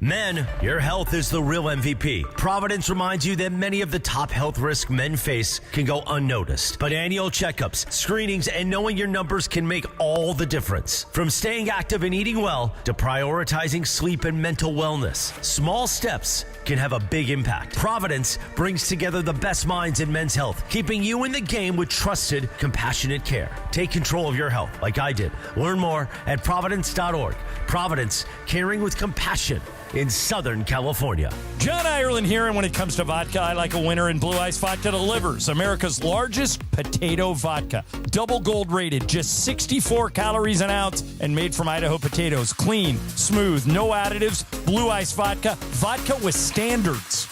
Men, your health is the real MVP. Providence reminds you that many of the top health risks men face can go unnoticed. But annual checkups, screenings, and knowing your numbers can make all the difference. From staying active and eating well to prioritizing sleep and mental wellness, small steps can have a big impact. Providence brings together the best minds in men's health, keeping you in the game with trusted, compassionate care. Take control of your health like I did. Learn more at Providence.org. Providence, caring with compassion in Southern California. John Ireland here, and when it comes to vodka, I like a winner, and Blue Ice Vodka delivers. America's largest potato vodka. Double gold rated, just 64 calories an ounce, and made from Idaho potatoes. Clean, smooth, no additives. Blue Ice Vodka. Vodka with standards.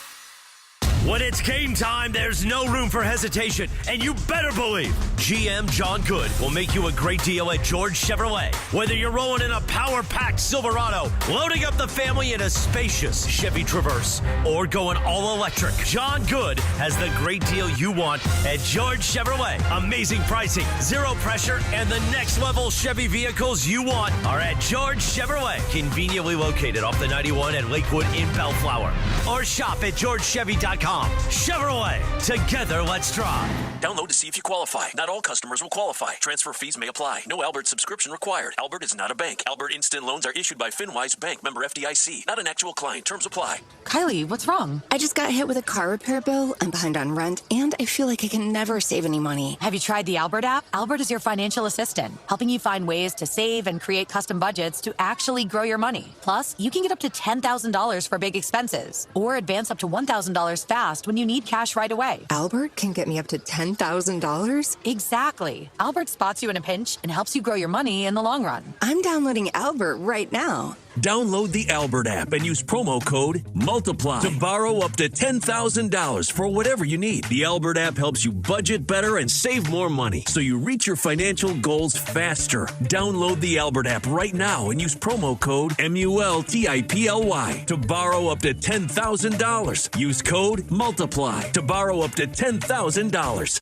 When it's game time, there's no room for hesitation, and you better believe GM John Good will make you a great deal at George Chevrolet. Whether you're rolling in a power-packed Silverado, loading up the family in a spacious Chevy Traverse, or going all electric, John Good has the great deal you want at George Chevrolet. Amazing pricing, zero pressure, and the next level Chevy vehicles you want are at George Chevrolet, conveniently located off the 91 at Lakewood in Bellflower. Or shop at georgechevy.com. Chevrolet, together let's drive. Download to see if you qualify. Not all customers will qualify. Transfer fees may apply. No Albert subscription required. Albert is not a bank. Albert Instant Loans are issued by FinWise Bank, member FDIC. Not an actual client. Terms apply. Kylie, what's wrong? I just got hit with a car repair bill. I'm behind on rent, and I feel like I can never save any money. Have you tried the Albert app? Albert is your financial assistant, helping you find ways to save and create custom budgets to actually grow your money. Plus, you can get up to $10,000 for big expenses, or advance up to $1,000 fast when you need cash right away. Albert can get me up to $10,000? Exactly. Albert spots you in a pinch and helps you grow your money in the long run. I'm downloading Albert right now. Download the Albert app and use promo code MULTIPLY to borrow up to $10,000 for whatever you need. The Albert app helps you budget better and save more money, so you reach your financial goals faster. Download the Albert app right now and use promo code MULTIPLY to borrow up to $10,000. Use code MULTIPLY to borrow up to $10,000.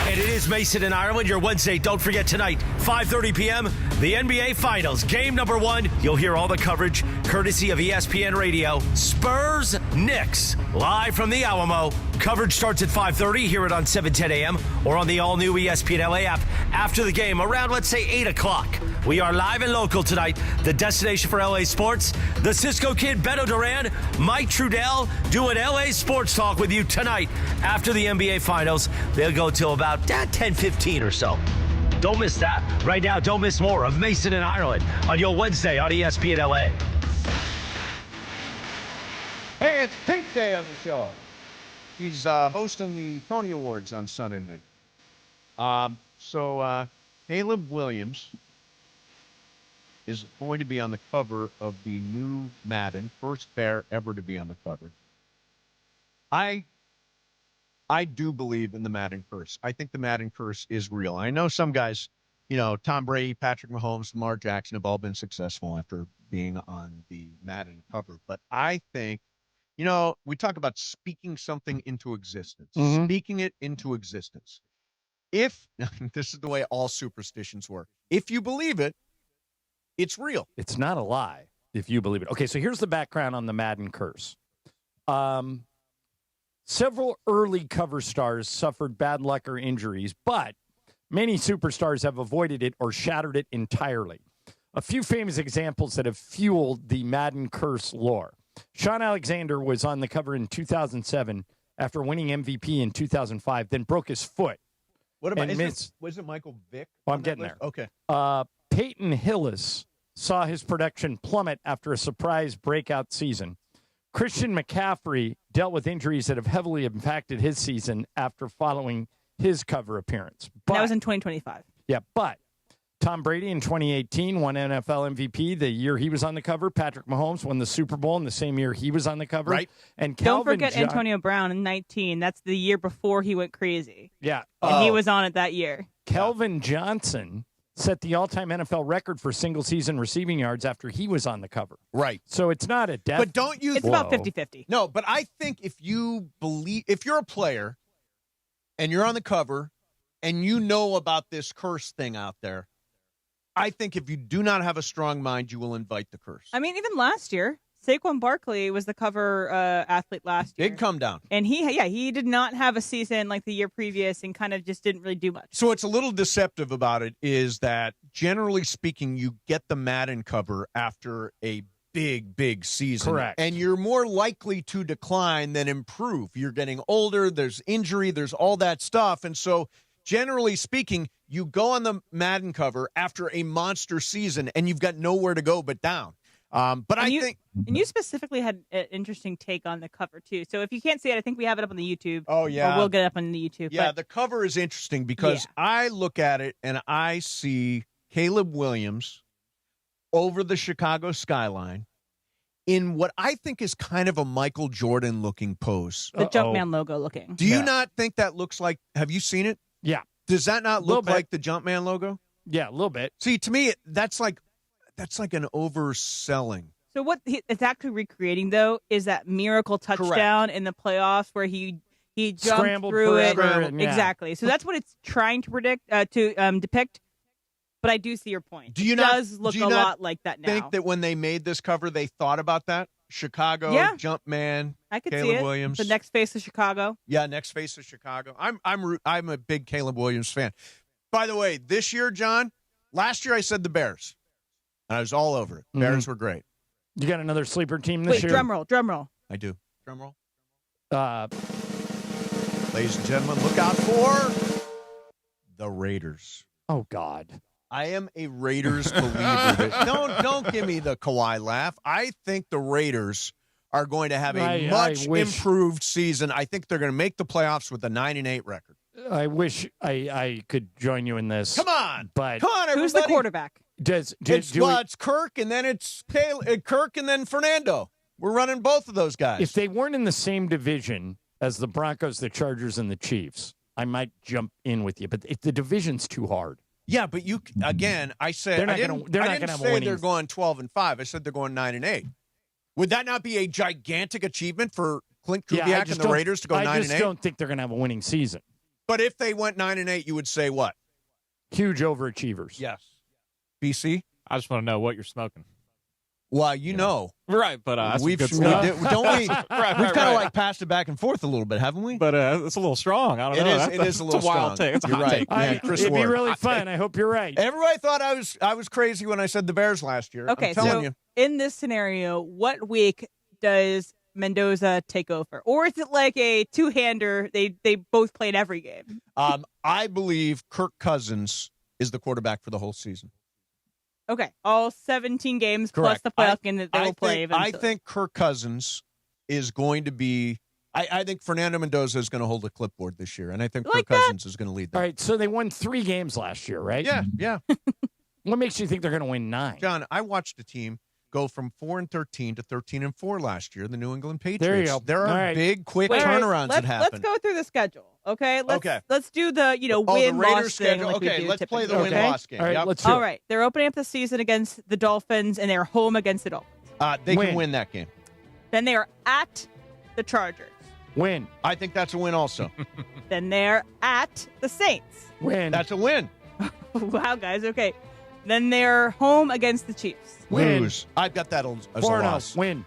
And it is Mason in Ireland, your Wednesday. Don't forget tonight, 5:30 p.m., the NBA Finals. Game number 1. You'll hear all the coverage courtesy of ESPN Radio. Spurs Knicks, live from the Alamo. Coverage starts at 5:30. Hear it on 7:10 a.m. or on the all-new ESPN LA app after the game, around, let's say, 8 o'clock. We are live and local tonight. The destination for LA sports. The Cisco Kid, Beto Duran, Mike Trudell doing LA sports talk with you tonight after the NBA Finals. They'll go till about 10:15 or so. Don't miss that. Right now, don't miss more of Mason in Ireland on your Wednesday on ESPN LA. Hey, it's Pink Day on the show. He's hosting the Tony Awards on Sunday night. So Caleb Williams is going to be on the cover of the new Madden, first bear ever to be on the cover. I do believe in the Madden curse. I think the Madden curse is real. I know some guys, Tom Brady, Patrick Mahomes, Lamar Jackson have all been successful after being on the Madden cover. But I think, we talk about speaking something into existence, speaking it into existence. This is the way all superstitions work. If you believe it, it's real. It's not a lie if you believe it. Okay, so here's the background on the Madden curse. Several early cover stars suffered bad luck or injuries, but many superstars have avoided it or shattered it entirely. A few famous examples that have fueled the Madden curse lore. Shaun Alexander was on the cover in 2007 after winning MVP in 2005, then broke his foot. What about, was it Michael Vick? Well, I'm getting there. Okay. Peyton Hillis saw his production plummet after a surprise breakout season. Christian McCaffrey dealt with injuries that have heavily impacted his season after following his cover appearance. But, that was in 2025. Yeah, but Tom Brady in 2018 won NFL MVP the year he was on the cover. Patrick Mahomes won the Super Bowl in the same year he was on the cover. Right. And Don't forget Antonio Brown in 19. That's the year before he went crazy. Yeah. And he was on it that year. Kelvin Johnson set the all-time NFL record for single-season receiving yards after he was on the cover. Right. So it's not a death. But don't you... It's about 50-50. No, but I think if you're a player and you're on the cover and you know about this curse thing out there, I think if you do not have a strong mind, you will invite the curse. I mean, even last year, Saquon Barkley was the cover athlete last year. Big come down. And he did not have a season like the year previous and kind of just didn't really do much. So what's a little deceptive about it is that, generally speaking, you get the Madden cover after a big season. Correct. And you're more likely to decline than improve. You're getting older, there's injury, there's all that stuff. And so, generally speaking, you go on the Madden cover after a monster season and you've got nowhere to go but down. But I think... And you specifically had an interesting take on the cover, too. So if you can't see it, I think we have it up on the YouTube. Oh, yeah. Or we'll get it up on the YouTube. Yeah, the cover is interesting because I look at it and I see Caleb Williams over the Chicago skyline in what I think is kind of a Michael Jordan-looking pose. The Jumpman logo looking. Do you not think that looks like, have you seen it? Yeah. Does that not look like the Jumpman logo? Yeah, a little bit. See, to me, that's like an overselling. So what it's actually recreating, though, is that miracle touchdown in the playoffs where he jumped Scrambled through it. forever and, yeah. Exactly. So that's what it's trying to depict. But I do see your point. Do you it does look a lot like that now. Think that when they made this cover, they thought about that? Chicago, Jumpman, I could Caleb see it. Williams. The next face of Chicago. Yeah, next face of Chicago. I'm a big Caleb Williams fan. By the way, this year, John, last year I said the Bears, and I was all over it. Bears were great. You got another sleeper team this year? Drum roll. I do. Drum roll. Ladies and gentlemen, look out for the Raiders. Oh, God. I am a Raiders believer. Don't give me the Kawhi laugh. I think the Raiders are going to have a much improved season. I think they're going to make the playoffs with a 9-8 record. I wish I could join you in this. Come on, but everybody. Who's the quarterback? It's Kirk, and then it's Kirk, and then Fernando. We're running both of those guys. If they weren't in the same division as the Broncos, the Chargers, and the Chiefs, I might jump in with you. But if the division's too hard. Yeah, but I said I didn't say they're going 12-5. I said they're going 9-8. Would that not be a gigantic achievement for Clint Kubiak and the Raiders to go 9-8? I just don't think they're going to have a winning season. But if they went 9-8, you would say what? Huge overachievers. Yes. BC? I just want to know what you're smoking. Well, you know. Right, but we've kind of like passed it back and forth a little bit, haven't we? But it's a little strong. I don't know. It is a little strong. Wild take. It's a hot take. It'd be really fun. I hope you're right. Everybody thought I was crazy when I said the Bears last year. Okay, I'm telling you. In this scenario, what week does Mendoza take over? Or is it like a two-hander? They both played every game. I believe Kirk Cousins is the quarterback for the whole season. Okay, all 17 games Correct. plus the playoff game that they will play eventually. I think Kirk Cousins is going to be I think Fernando Mendoza is going to hold a clipboard this year, and I think Kirk Cousins is going to lead them. All right, so they won 3 games last year, right? Yeah. What makes you think they're going to win 9? John, I watched a team go from 4-13 to 13-4 last year, the New England Patriots. There you go. There are big, quick turnarounds that happen. Let's go through the schedule, okay? Let's do the win-loss thing. Like okay, let's play the win-loss win-loss game. All right, let's do All it. right, they're opening up the season against the Dolphins, and they're home against the Dolphins. They can win that game. Then they are at the Chargers. Win. I think that's a win also. Then they're at the Saints. Win. That's a win. Wow, guys, okay. Then they're home against the Chiefs. Win. Lose. I've got that as a 4-0. loss. Win.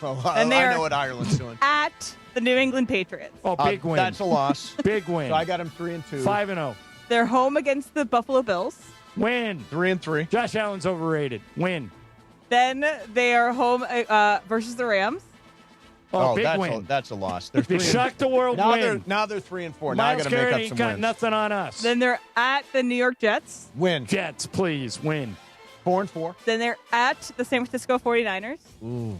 I know what Ireland's doing. At the New England Patriots. Oh, big win. That's a loss. Big win. So I got them 3-2. 5-0. They're home against the Buffalo Bills. Win. 3-3. Josh Allen's overrated. Win. Then they are home versus the Rams. Oh, big win. That's a loss. They're They shocked the world. now win. They're 3-4. Now I Myles got to Garrett make up ain't some got wins. nothing on us. Then they're at the New York Jets. Win. Jets, please win. 4-4. Then they're at the San Francisco 49ers. Ooh.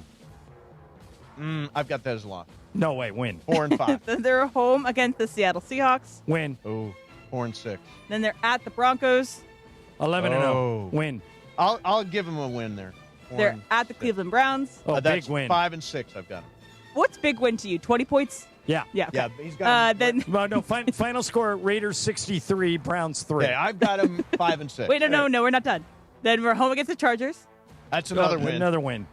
I've got that as a loss. No way. Win. 4-5. Then they're home against the Seattle Seahawks. Win. Ooh. 4-6. Then they're at the Broncos. 11-0. Win. I'll give them a win there. They're at the Cleveland Browns. Oh, that's big win. 5-6. I've got them. What's big win to you? 20 points? Yeah. Yeah. Okay. Yeah. He's got. Then well, no. Final score: Raiders 63, Browns 3. Okay, I've got them 5-6. Wait, no, we're not done. Then we're home against the Chargers. That's another win. Another win.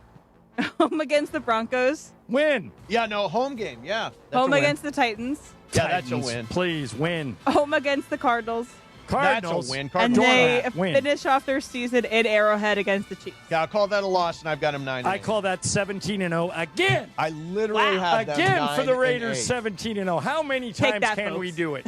Home against the Broncos. Win. Yeah. No home game. Yeah. That's Home a win. against the Titans. Yeah, Titans, that's a win. Please win. Home against the Cardinals. Cardinals. That's a win. And Cardinals. they win. finish off their season in Arrowhead against the Chiefs. Yeah, I'll call that a loss, and I've got them 9-8. I call that 17-0 again. I literally have them Again for the Raiders, 9-8. 17-0. How many Take times that, can folks. we do it?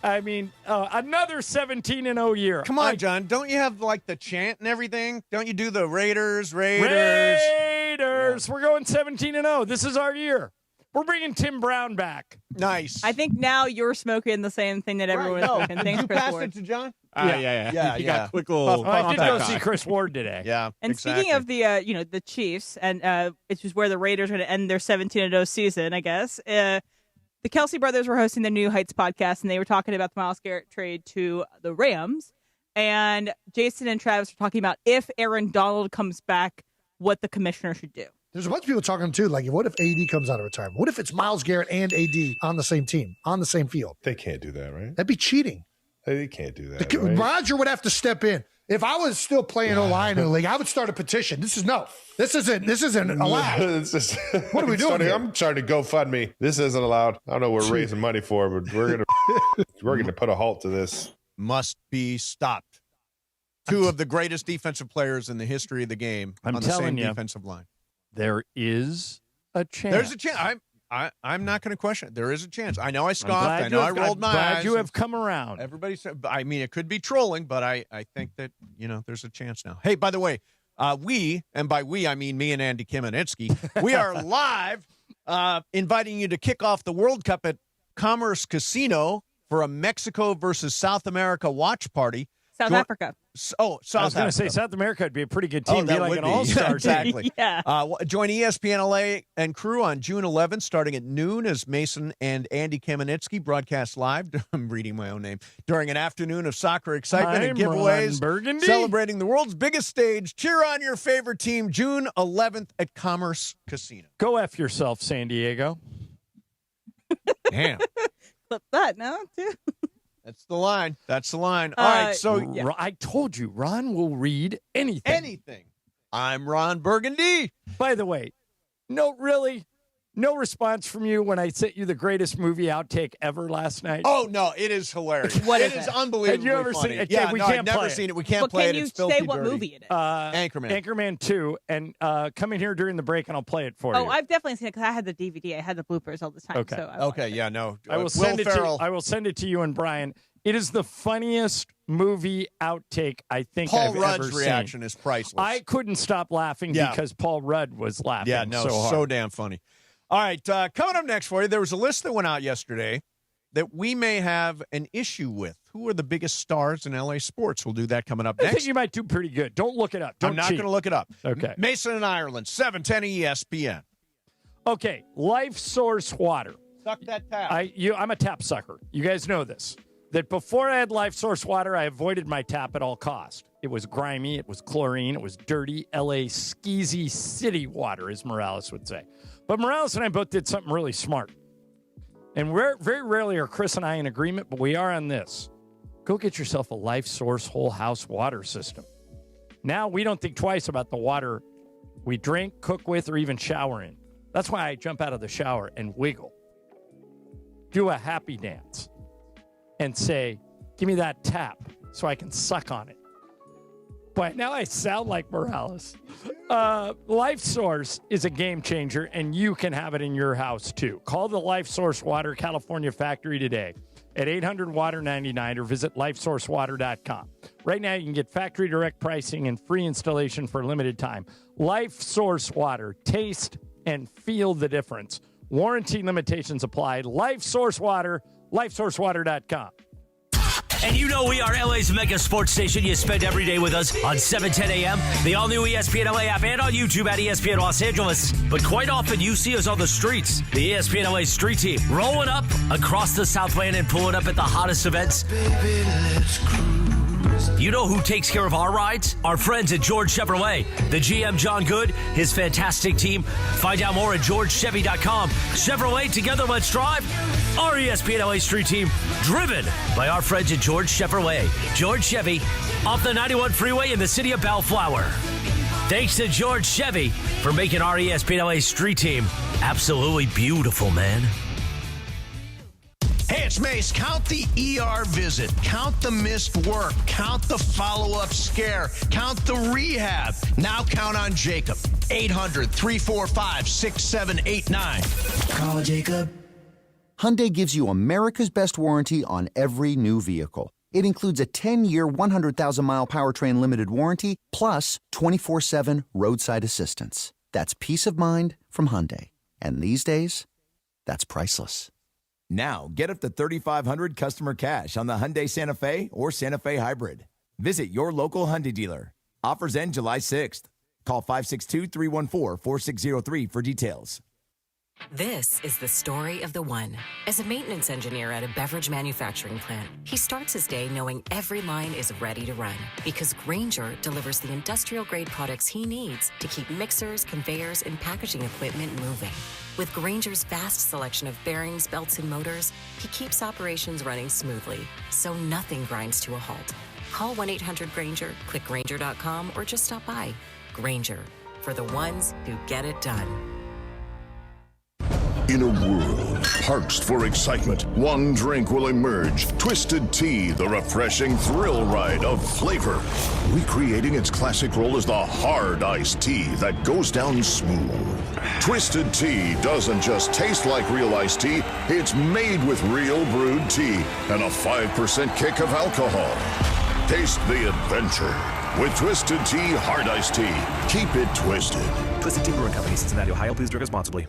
I mean, another 17-0 year. Come on, John. Don't you have like the chant and everything? Don't you do the Raiders? Raiders. We're going 17-0. This is our year. We're bringing Tim Brown back. Nice. I think now you're smoking the same thing that everyone's smoking. Thanks, you Chris pass Ward. it to John? Yeah. You got a quick little. I did go see Chris Ward today. Yeah. And speaking of the, the Chiefs, and it's just where the Raiders are going to end their 17-0 season, I guess. The Kelsey brothers were hosting the New Heights podcast, and they were talking about the Myles Garrett trade to the Rams. And Jason and Travis were talking about if Aaron Donald comes back, what the commissioner should do. There's a bunch of people talking too. Like, what if AD comes out of retirement? What if it's Myles Garrett and AD on the same team, on the same field? They can't do that, right? That'd be cheating. They can't do that. Right? Roger would have to step in. If I was still playing O-line in the league, I would start a petition. This isn't allowed. What are we doing here? I'm starting to GoFundMe. This isn't allowed. I don't know what we're raising money for, but we're gonna put a halt to this. Must be stopped. Two of the greatest defensive players in the history of the game on the same defensive line. There is a chance. There's a chance. I'm not going to question it. There is a chance. I know I scoffed. I know I rolled my eyes. Glad you have come around. Everybody said, I mean, it could be trolling, but I think that, there's a chance now. Hey, by the way, we, and by we, I mean me and Andy Kamenetsky, we are live inviting you to kick off the World Cup at Commerce Casino for a Mexico versus South America watch party. South Africa. Oh, South Africa. I was going to say South America would be a pretty good team. That be like would an be. all-star Exactly. Yeah. Join ESPN LA and crew on June 11th, starting at noon, as Mason and Andy Kamenetsky broadcast live. I'm reading my own name. During an afternoon of soccer excitement and giveaways, celebrating the world's biggest stage. Cheer on your favorite team, June 11th at Commerce Casino. Go F yourself, San Diego. Damn. Flip that now, too. That's the line. That's the line. All right, so I told you, Ron will read anything. Anything. I'm Ron Burgundy. By the way, no response from you when I sent you the greatest movie outtake ever last night. Oh, no, it is hilarious. What is unbelievably Have you ever funny. seen it? Yeah, we no, can't I've never play seen it. it. We can't play it. It's filthy Can you say what dirty. movie it is? Anchorman. Anchorman 2, and come in here during the break, and I'll play it for you. Oh, I've definitely seen it because I had the DVD. I had the bloopers all the time. Okay. So I will send it to you and Brian. It is the funniest movie outtake I think Paul I've Rudd's ever reaction seen. is priceless. I couldn't stop laughing because Paul Rudd was laughing so hard. So damn funny. All right, coming up next for you, there was a list that went out yesterday that we may have an issue with. Who are the biggest stars in LA sports? We'll do that coming up next. I think you might do pretty good. Don't look it up. I'm not going to look it up. Okay. Mason and Ireland, 710 ESPN. Okay, Life Source Water. Suck that tap. I'm a tap sucker. You guys know this. That before I had Life Source Water, I avoided my tap at all cost. It was grimy. It was chlorine. It was dirty, LA skeezy city water, as Morales would say. But Morales and I both did something really smart. And very rarely are Chris and I in agreement, but we are on this. Go get yourself a Life Source whole house water system. Now we don't think twice about the water we drink, cook with, or even shower in. That's why I jump out of the shower and wiggle. Do a happy dance. And say, give me that tap so I can suck on it. But now I sound like Morales. Life Source is a game changer, and you can have it in your house, too. Call the Life Source Water California factory today at 800-WATER-99 or visit lifesourcewater.com. Right now, you can get factory direct pricing and free installation for a limited time. Life Source Water. Taste and feel the difference. Warranty limitations apply. Life Source Water. LifeSourceWater.com. And you know we are LA's mega sports station. You spend every day with us on 710 a.m., the all-new ESPN LA app, and on YouTube at ESPN Los Angeles. But quite often you see us on the streets. The ESPN LA street team rolling up across the Southland and pulling up at the hottest events. Baby, let's cruise. You know who takes care of our rides? Our friends at George Chevrolet. The GM, John Good, his fantastic team. Find out more at GeorgeChevy.com. Chevrolet, together, let's drive. Our ESPN LA street team, driven by our friends at George Chevrolet. George Chevy, off the 91 freeway in the city of Bellflower. Thanks to George Chevy for making our ESPN LA street team absolutely beautiful, man. Hey, it's Mace. Count the ER visit. Count the missed work. Count the follow-up scare. Count the rehab. Now count on Jacob. 800-345-6789. Call Jacob. Hyundai gives you America's best warranty on every new vehicle. It includes a 10-year, 100,000-mile powertrain limited warranty, plus 24/7 roadside assistance. That's peace of mind from Hyundai. And these days, that's priceless. Now, get up to $3,500 customer cash on the Hyundai Santa Fe or Santa Fe Hybrid. Visit your local Hyundai dealer. Offers end July 6th. Call 562-314-4603 for details. This is the story of the one. As a maintenance engineer at a beverage manufacturing plant, he starts his day knowing every line is ready to run because Grainger delivers the industrial-grade products he needs to keep mixers, conveyors, and packaging equipment moving. With Grainger's vast selection of bearings, belts, and motors, he keeps operations running smoothly, so nothing grinds to a halt. Call 1-800-GRAINGER, click Grainger.com, or just stop by. Grainger, for the ones who get it done. In a world parched for excitement, one drink will emerge. Twisted Tea, the refreshing thrill ride of flavor. Recreating its classic role as the hard iced tea that goes down smooth. Twisted Tea doesn't just taste like real iced tea, it's made with real brewed tea and a 5% kick of alcohol. Taste the adventure with Twisted Tea Hard Iced Tea. Keep it twisted. Twisted Tea Brewing Company, Cincinnati, Ohio. Please drink responsibly.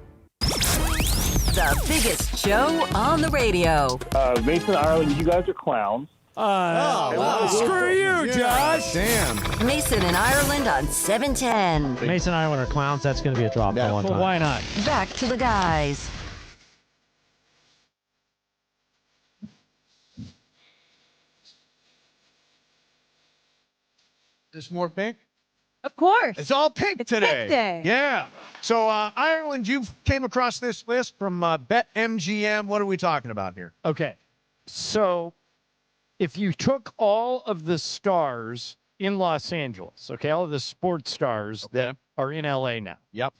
The biggest show on the radio. Mason, Ireland, you guys are clowns. Wow. Screw you, Josh. Damn. Mason and Ireland on 710. Mason and Ireland are clowns. That's going to be a drop. Well, why not? Back to the guys. This more pink? Of course. It's all pink today. Pink day. Yeah. So, Ireland, you came across this list from BetMGM. What are we talking about here? Okay. So if you took all of the stars in Los Angeles, okay, all of the sports stars that are in LA now. Yep.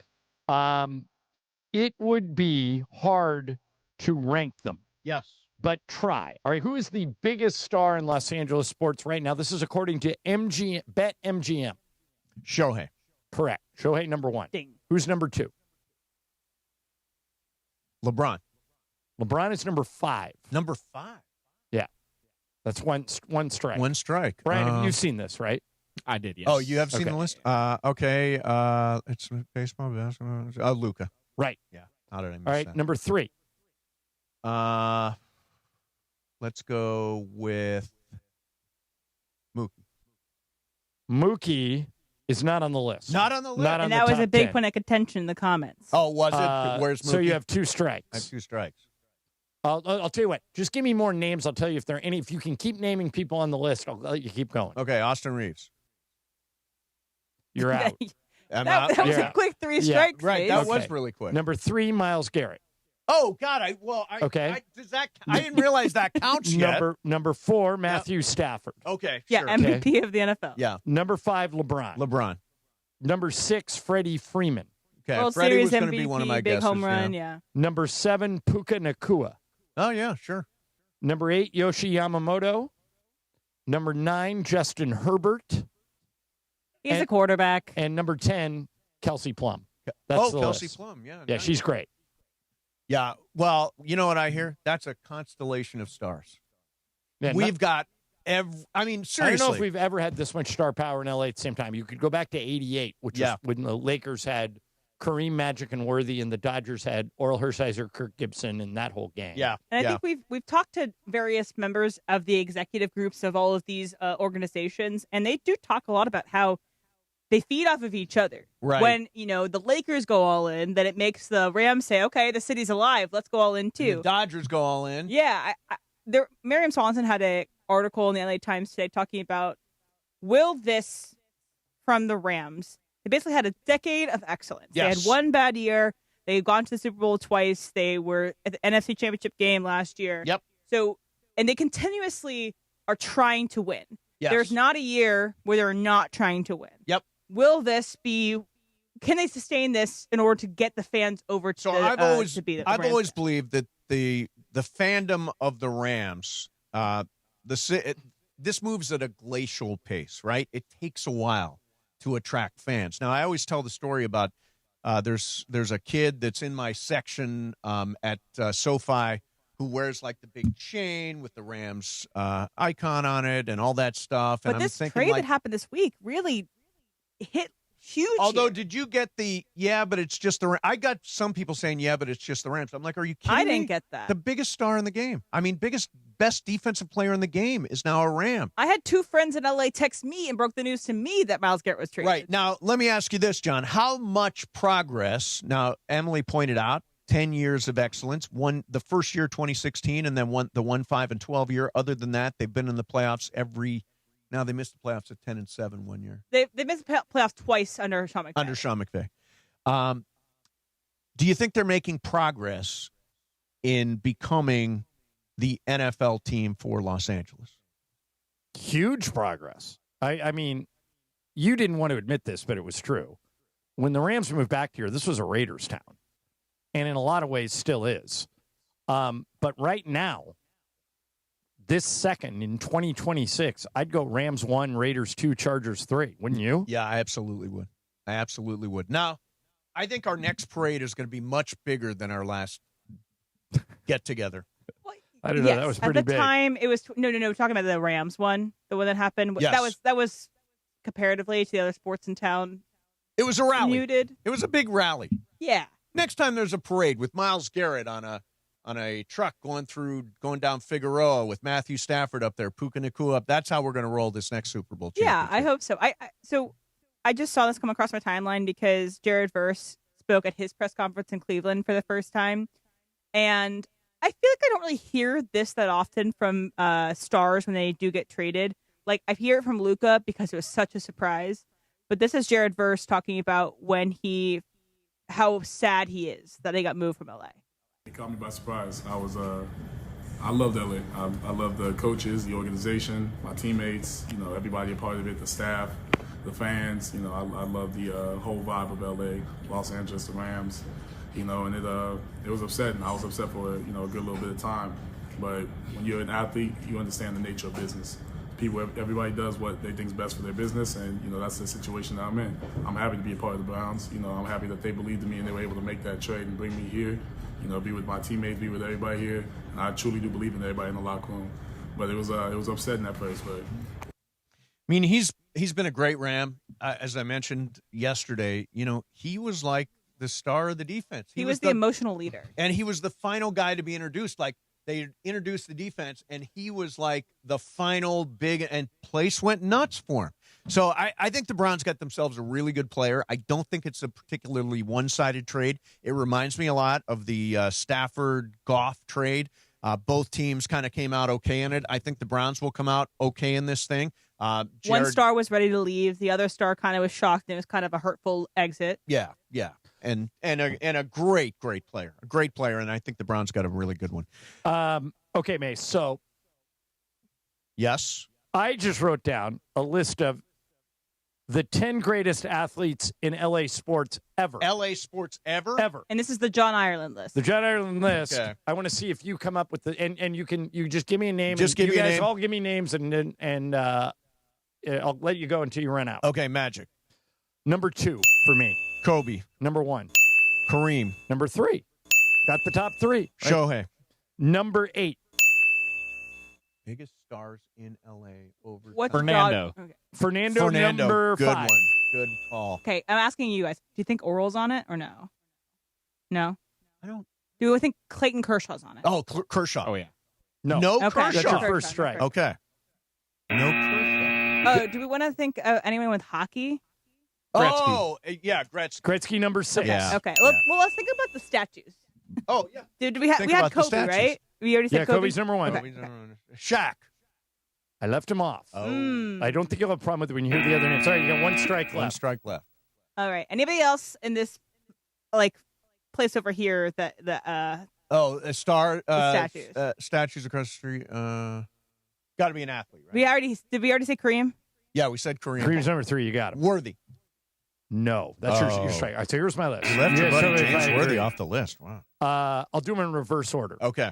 It would be hard to rank them. Yes. But try. All right, who is the biggest star in Los Angeles sports right now? This is according to BetMGM. Shohei. Correct. Shohei, number one. Ding. Who's number two? LeBron. LeBron is number 5. Number 5? Yeah. That's one strike. One strike. Brian, you've seen this, right? I did, yes. Oh, you have seen the list? Okay. It's baseball, basketball. Luka. Right. Yeah. How did I miss All right, that? number 3. Let's go with Mookie. Mookie is not on the list. Not on the list. Not on And the that was top a big 10. point of contention in the comments. Oh, was it? Where's Mookie? So you have 2 strikes. I have 2 strikes. I'll tell you what. Just give me more names. I'll tell you if there are any. If you can keep naming people on the list, I'll let you keep going. Okay, Austin Reeves. You're out. That was a quick 3 strikes. Right, Dave. that was really quick. Number 3, Myles Garrett. Oh God! I didn't realize that counts yet. Number 4, Matthew Stafford. Okay, Yeah, sure. MVP of the NFL. Yeah. Number 5, LeBron. LeBron. Number 6, Freddie Freeman. Okay, World Freddie Series was going to MVP, be one of my big guesses. home run. Yeah. Number 7, Puka Nacua. Oh yeah, sure. Number 8, Yoshi Yamamoto. Number 9, Justin Herbert. He's a quarterback. And number 10, Kelsey Plum. That's the Kelsey list. Plum. Yeah. Yeah, nice. she's great. Yeah. Well, you know what I hear? That's a constellation of stars. Yeah, We've got seriously. I don't know if we've ever had this much star power in LA at the same time. You could go back to 88, which is when the Lakers had Kareem, Magic, and Worthy, and the Dodgers had Oral Hershiser, Kirk Gibson, and that whole gang. Yeah. And I think we've talked to various members of the executive groups of all of these organizations, and they do talk a lot about how they feed off of each other. Right. When, the Lakers go all in, then it makes the Rams say, okay, the city's alive. Let's go all in, too. The Dodgers go all in. Yeah. Miriam Swanson had an article in the LA Times today talking about, will this from the Rams? They basically had a decade of excellence. Yes. They had one bad year. They've gone to the Super Bowl twice. They were at the NFC Championship game last year. Yep. So, and they continuously are trying to win. Yes. There's not a year where they're not trying to win. Yep. Will this be? Can they sustain this in order to get the fans over to? I've always Rams believed that the fandom of the Rams, this moves at a glacial pace, right? It takes a while to attract fans. Now, I always tell the story about there's a kid that's in my section at SoFi who wears like the big chain with the Rams icon on it and all that stuff. And But I'm this thinking, trade that happened this week really hit huge. although, here. did you get but it's just the Rams? I got some people saying, but it's just the Rams. I'm like, are you kidding me? I didn't get that. The biggest star in the game. I mean, best defensive player in the game is now a Ram. I had 2 friends in LA text me and broke the news to me that Myles Garrett was traded. Right. Now, let me ask you this, John. How much progress, now Emily pointed out 10 years of excellence. The first year, 2016, and then the 1-5 and 12 year. Other than that, they've been in the playoffs now they missed the playoffs at 10-7 one year. They missed the playoffs twice under Sean McVay. Do you think they're making progress in becoming the NFL team for Los Angeles? Huge progress. I mean, you didn't want to admit this, but it was true. When the Rams moved back here, this was a Raiders town, and in a lot of ways still is. But right now, this second in 2026, I'd go Rams 1, Raiders 2, Chargers 3. Wouldn't you? Yeah, I absolutely would. Now, I think our next parade is going to be much bigger than our last get-together. I don't know. That was pretty at the big. Time, it was no. We're talking about the Rams one, the one that happened. Yes. That was comparatively to the other sports in town. It was a rally. Muted. It was a big rally. Yeah. Next time there's a parade with Myles Garrett on a truck going down Figueroa with Matthew Stafford up there, Puka Nacua up. That's how we're going to roll this next Super Bowl championship. Yeah, I hope so. I just saw this come across my timeline because Jared Verse spoke at his press conference in Cleveland for the first time, and I feel like I don't really hear this that often from stars when they do get traded. Like, I hear it from Luka because it was such a surprise. But this is Jared Verse talking about how sad he is that they got moved from LA. It caught me by surprise. I loved LA. I love the coaches, the organization, my teammates, everybody a part of it, the staff, the fans. I love the whole vibe of LA, Los Angeles, the Rams. And it was upsetting. I was upset for a good little bit of time. But when you're an athlete, you understand the nature of business. Everybody does what they think is best for their business, and that's the situation that I'm in. I'm happy to be a part of the Browns. I'm happy that they believed in me and they were able to make that trade and bring me here. Be with my teammates, be with everybody here. And I truly do believe in everybody in the locker room. But it was upsetting at first. But I mean, he's been a great Ram. As I mentioned yesterday, he was like the star of the defense. He was the emotional leader. And he was the final guy to be introduced. Like, they introduced the defense, and he was like the final big, and place went nuts for him. So I think the Browns got themselves a really good player. I don't think it's a particularly one-sided trade. It reminds me a lot of the Stafford-Goff trade. Both teams kind of came out okay in it. I think the Browns will come out okay in this thing. One star was ready to leave. The other star kind of was shocked, and it was kind of a hurtful exit. Yeah. And a great player. A great player, and I think the Browns got a really good one. Okay, Mace. So, yes, I just wrote down a list of the 10 greatest athletes in LA sports ever. LA sports ever? Ever. And this is the John Ireland list. The John Ireland list. Okay. I want to see if you come up with and you just give me a name. Just and give you me a guys name. all give me names and I'll let you go until you run out. Okay, Magic. Number 2 for me. Kobe. Number 1. Kareem. Number 3. Got the top 3. Right? Shohei. Number 8. Biggest stars in LA over Fernando. Okay. Fernando. Number Good 5. one. Good call. Okay, I'm asking you guys. Do you think Oral's on it or no? No? I don't. Do we think Clayton Kershaw's on it? Oh, Kershaw. Oh, yeah. No. Okay. Kershaw. That's your first strike. Okay. No Kershaw. Oh, do we want to think anyone with hockey? Gretzky. Oh, yeah, Gretzky. Gretzky number 6. Yeah. Okay. Well, let's think about the statues. Oh, yeah. Dude, we had about the Kobe, statues. right? We already said Yeah, Kobe. Kobe's number 1. Okay. Shaq. I left him off. Oh. I don't think you'll have a problem with it when you hear the other name. Sorry, you got 1 strike left. 1 strike left. All right. Anybody else in this place over here that a star statues. Statues across the street. Got to be an athlete, right? did we already say Kareem? Yeah, we said Kareem. Kareem's number 3. You got him. Worthy. No, that's your strike. All right, so here's my list. You left your guys buddy tell me if James I Worthy agree. off the list. Wow. I'll do them in reverse order. Okay.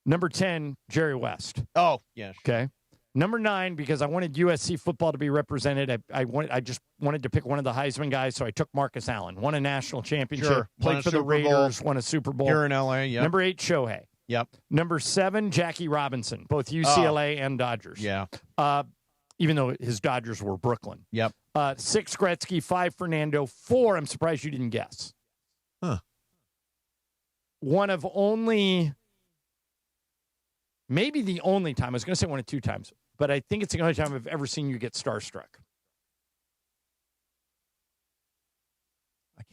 Number 10, Jerry West. Oh, yes. Okay. Number 9, because I wanted USC football to be represented. I just wanted to pick one of the Heisman guys, so I took Marcus Allen. Won a national championship. Sure. Won Played a for the Super Bowl. Raiders. Won a Super Bowl. Here in LA, yeah. Number 8, Shohei. Yep. Number 7, Jackie Robinson, both UCLA and Dodgers. Yeah. Even though his Dodgers were Brooklyn. Yep. 6, Gretzky. 5, Fernando. 4, I'm surprised you didn't guess. Huh. One of only, maybe the only time, I was going to say 1 or 2 times, but I think it's the only time I've ever seen you get starstruck.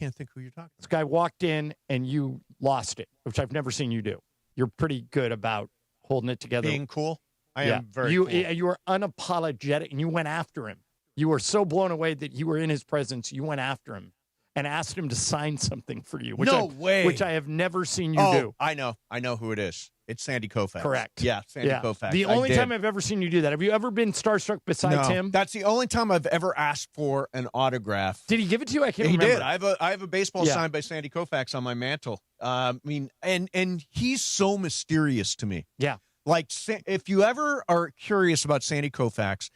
can't think who you're talking about. This guy walked in and you lost it, which I've never seen you do. You're pretty good about holding it together. Being cool. I am very cool. You were unapologetic, and you went after him. You were so blown away that you were in his presence. You went after him and asked him to sign something for you. Which way. Which I have never seen you do. I know who it is. It's Sandy Koufax. Correct. Yeah, Sandy Koufax. The only time I've ever seen you do that. Have you ever been starstruck besides him? That's the only time I've ever asked for an autograph. Did he give it to you? I can't He remember. did. I have a baseball signed by Sandy Koufax on my mantle. And he's so mysterious to me. Yeah. Like, if you ever are curious about Sandy Koufax,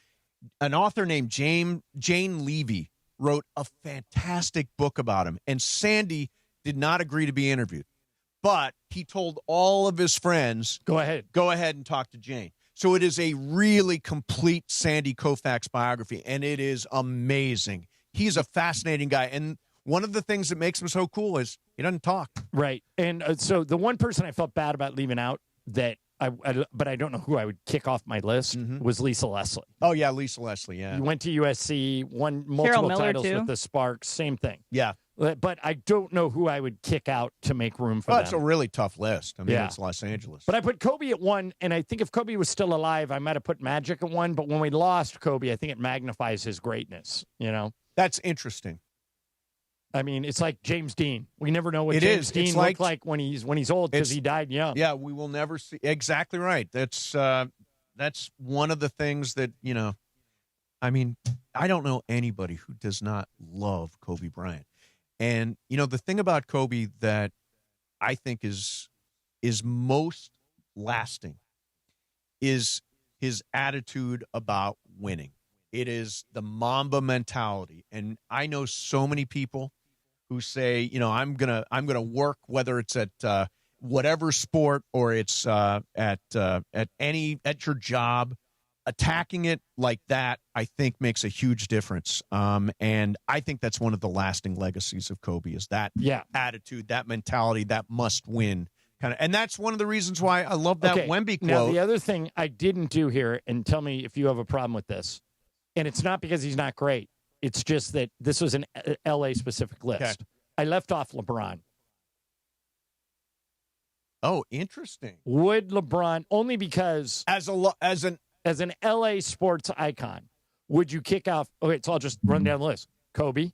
an author named Jane Levy wrote a fantastic book about him. And Sandy did not agree to be interviewed. But he told all of his friends, go ahead and talk to Jane. So it is a really complete Sandy Koufax biography, and it is amazing. He's a fascinating guy. And one of the things that makes him so cool is he doesn't talk. Right. And so the one person I felt bad about leaving out but I don't know who I would kick off my list was Lisa Leslie. Oh, yeah, Lisa Leslie, yeah. You went to USC, won multiple titles with the Sparks, same thing. Yeah. But I don't know who I would kick out to make room for them. It's a really tough list. I mean, it's Los Angeles. But I put Kobe at 1, and I think if Kobe was still alive, I might have put Magic at 1. But when we lost Kobe, I think it magnifies his greatness, you know? That's interesting. I mean, it's like James Dean. We never know what James Dean looked like when he's old because he died young. Yeah, we will never see. Exactly right. That's one of the things that, you know, I mean, I don't know anybody who does not love Kobe Bryant. And, you know, the thing about Kobe that I think is most lasting is his attitude about winning. It is the Mamba mentality. And I know so many people who say, you know, I'm gonna work, whether it's at whatever sport or it's at your job. Attacking it like that, I think, makes a huge difference. And I think that's one of the lasting legacies of Kobe is that attitude, that mentality, that must win kind of. And that's one of the reasons why I love that Wemby quote. Now, the other thing I didn't do here, and tell me if you have a problem with this, and it's not because he's not great. It's just that this was an LA-specific list. Okay. I left off LeBron. Oh, interesting. Would LeBron, only because as an LA sports icon, would you kick off? Okay, so I'll just run down the list. Kobe.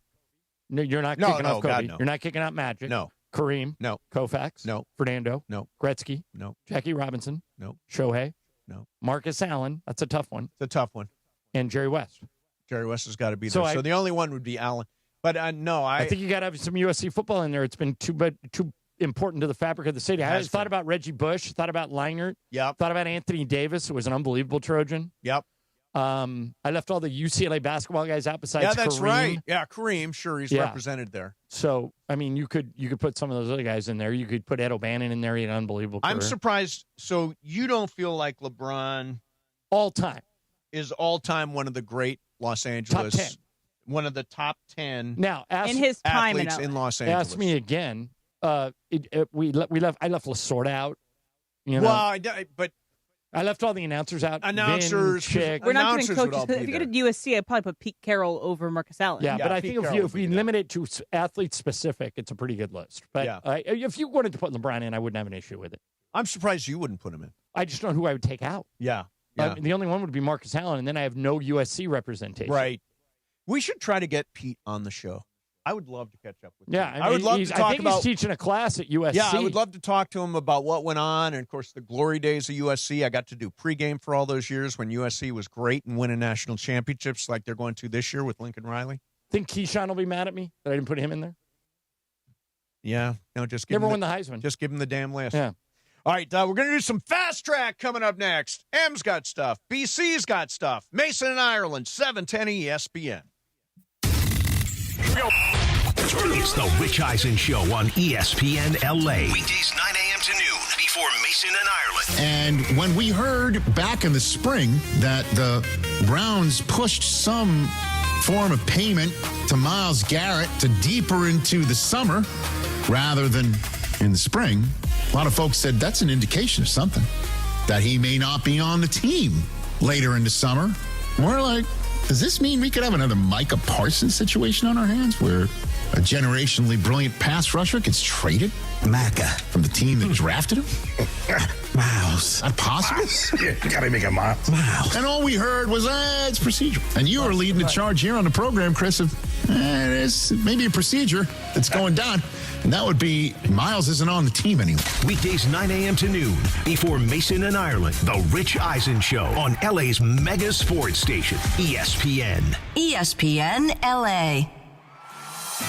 No, you're not kicking off Kobe. God, no. You're not kicking out Magic. No. Kareem. No. Koufax. No. Fernando. No. Gretzky. No. Jackie Robinson. No. Shohei. No. Marcus Allen. That's a tough one. It's a tough one. And Jerry West. Jerry West has got to be there. So the only one would be Allen. But no, I think you got to have some USC football in there. It's been too important to the fabric of the city. I thought about Reggie Bush. Thought about Leinart. Yep. Thought about Anthony Davis, who was an unbelievable Trojan. Yep. I left all the UCLA basketball guys out besides Kareem. Yeah, that's right. Yeah, Kareem, sure, he's represented there. So, I mean, you could put some of those other guys in there. You could put Ed O'Bannon in there. He had an unbelievable career. I'm surprised. So you don't feel like LeBron is all time one of the great Los Angeles, top 10. One of the top 10 now in his time in Los Angeles. Ask me again. I left Lasorda out. You know? Well, but I left all the announcers out. Announcers. We're not doing coaches. If you get to USC, I'd probably put Pete Carroll over Marcus Allen. Yeah, but I think if we limit it to athlete specific, it's a pretty good list. But if you wanted to put LeBron in, I wouldn't have an issue with it. I'm surprised you wouldn't put him in. I just don't know who I would take out. Yeah. The only one would be Marcus Allen, and then I have no USC representation. Right. We should try to get Pete on the show. I would love to catch up with him. Yeah, I would love to talk about. He's teaching a class at USC. Yeah, I would love to talk to him about what went on, and of course the glory days of USC. I got to do pregame for all those years when USC was great and winning national championships, like they're going to this year with Lincoln Riley. Think Keyshawn will be mad at me that I didn't put him in there? Yeah, no, just give never him won the Heisman. Just give him the damn list. Yeah. All right, we're going to do some fast track coming up next. M's got stuff. BC's got stuff. Mason and Ireland, 710 ESPN. It's the Rich Eisen Show on ESPN LA. Weekdays 9 a.m. to noon before Mason and Ireland. And when we heard back in the spring that the Browns pushed some form of payment to Myles Garrett to deeper into the summer rather than in the spring, a lot of folks said that's an indication of something, that he may not be on the team later in the summer. We're like, does this mean we could have another Micah Parsons situation on our hands where A generationally brilliant pass rusher gets traded? Macca from the team that drafted him? Myles. Not possible? You gotta make a Myles. Myles. And all we heard was, it's procedural. And you are leading the charge here on the program, Chris, of there's maybe a procedure that's going down. And that would be Myles isn't on the team anymore. Weekdays 9 a.m. to noon before Mason and Ireland. The Rich Eisen Show on LA's mega sports station, ESPN. ESPN LA.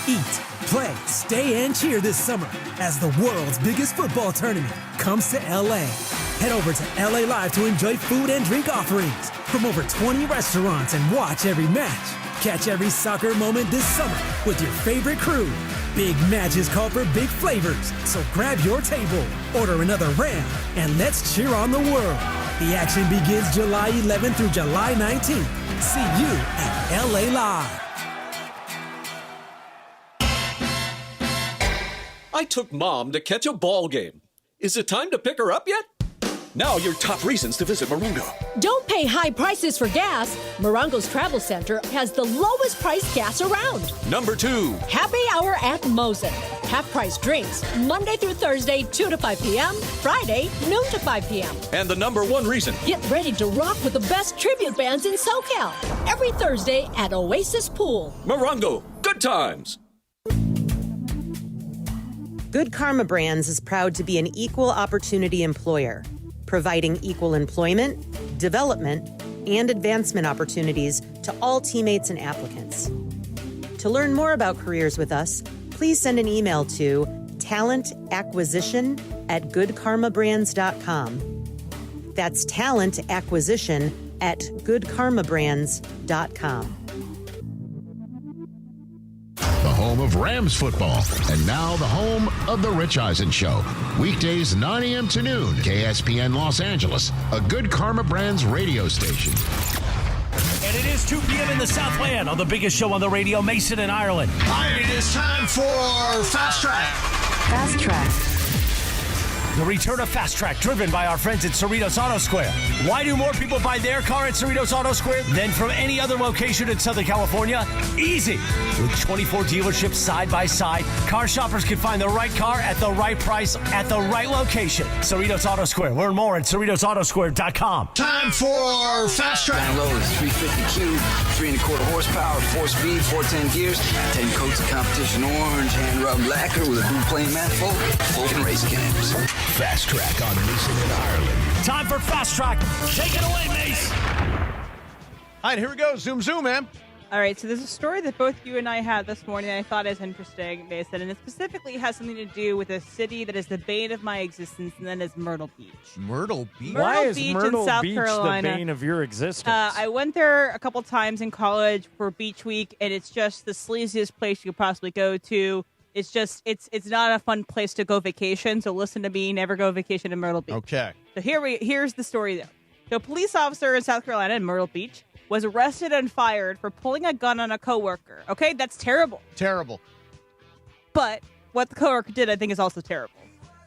Eat, play, stay, and cheer this summer as the world's biggest football tournament comes to LA. Head over to LA Live to enjoy food and drink offerings from over 20 restaurants and watch every match. Catch every soccer moment this summer with your favorite crew. Big matches call for big flavors, so grab your table, order another RAM, and let's cheer on the world. The action begins July 11th through July 19th. See you at LA Live. I took Mom to catch a ball game. Is it time to pick her up yet? Now your top reasons to visit Morongo. Don't pay high prices for gas. Morongo's Travel Center has the lowest priced gas around. Number 2. Happy Hour at Mosen. Half-price drinks, Monday through Thursday, 2 to 5 p.m., Friday, noon to 5 p.m. And the number 1 reason. Get ready to rock with the best tribute bands in SoCal. Every Thursday at Oasis Pool. Morongo, good times. Good Karma Brands is proud to be an equal opportunity employer, providing equal employment, development, and advancement opportunities to all teammates and applicants. To learn more about careers with us, please send an email to talentacquisition@goodkarmabrands.com. That's talentacquisition@goodkarmabrands.com. The home of Rams football, and now the home of the Rich Eisen Show. Weekdays 9 a.m. to noon, KSPN Los Angeles, a Good Karma Brands radio station. And it is 2 p.m. in the Southland on the biggest show on the radio, Mason and Ireland. All right, it is time for Fast Track. Fast Track. The return of Fast Track, driven by our friends at Cerritos Auto Square. Why do more people buy their car at Cerritos Auto Square than from any other location in Southern California? Easy. With 24 dealerships side by side, car shoppers can find the right car at the right price at the right location. Cerritos Auto Square. Learn more at CerritosAutoSquare.com. Time for Fast Track. Down low is 350Q, 3 1/4 horsepower, 4-speed, 410 gears, 10 coats of competition orange, hand rubbed lacquer with a blue plane manifold, open race cams. Fast Track on Mason and Ireland. Time for Fast Track. Take it away, Mace. All right, here we go. Zoom, man. All right, so there's a story that both you and I had this morning that I thought is interesting, Mason, and it specifically has something to do with a city that is the bane of my existence, and that is Myrtle Beach. Myrtle Beach? Why is Beach Myrtle in South Beach Carolina. the bane of your existence? I went there a couple times in college for Beach Week, and it's just the sleaziest place you could possibly go to. It's just, it's not a fun place to go vacation, so listen to me, never go vacation in Myrtle Beach. Okay. So here's the story, though. So a police officer in South Carolina in Myrtle Beach was arrested and fired for pulling a gun on a coworker. Okay, that's terrible. Terrible. But what the coworker did, I think, is also terrible.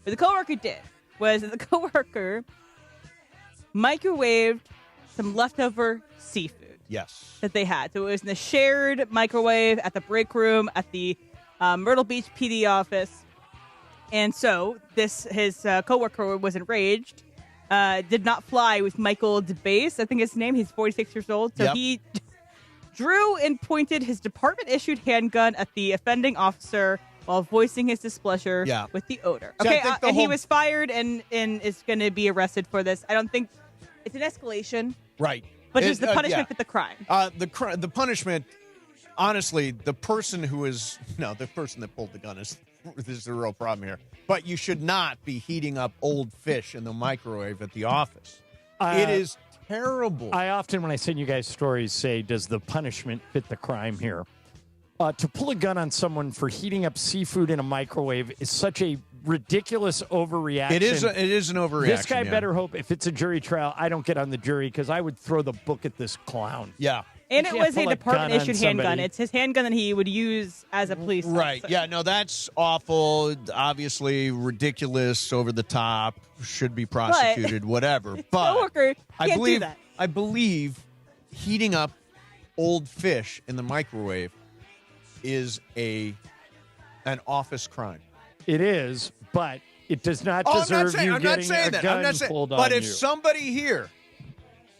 What the coworker did was that the coworker microwaved some leftover seafood. Yes. That they had. So it was in the shared microwave at the break room at the Myrtle Beach PD office. And so his coworker was enraged. Did not fly with Michael DeBase, I think his name. He's 46 years old. So he drew and pointed his department-issued handgun at the offending officer while voicing his displeasure with the odor. See, Okay, and he was fired and is going to be arrested for this. I don't think it's an escalation. Right. But does the punishment fit the crime? The punishment, honestly, the person that pulled the gun is the real problem here. But you should not be heating up old fish in the microwave at the office. It is terrible. I often, when I send you guys stories, say, does the punishment fit the crime here? To pull a gun on someone for heating up seafood in a microwave is such a ridiculous overreaction. It is an overreaction. This guy better hope if it's a jury trial, I don't get on the jury because I would throw the book at this clown. Yeah. And it was a department-issued handgun. It's his handgun that he would use as a police officer. Right. Yeah, no, that's awful. Obviously ridiculous, over the top, should be prosecuted, whatever. But coworker can't do that. I believe heating up old fish in the microwave is a an office crime. It is, but it does not deserve you getting a gun pulled on you. But if somebody here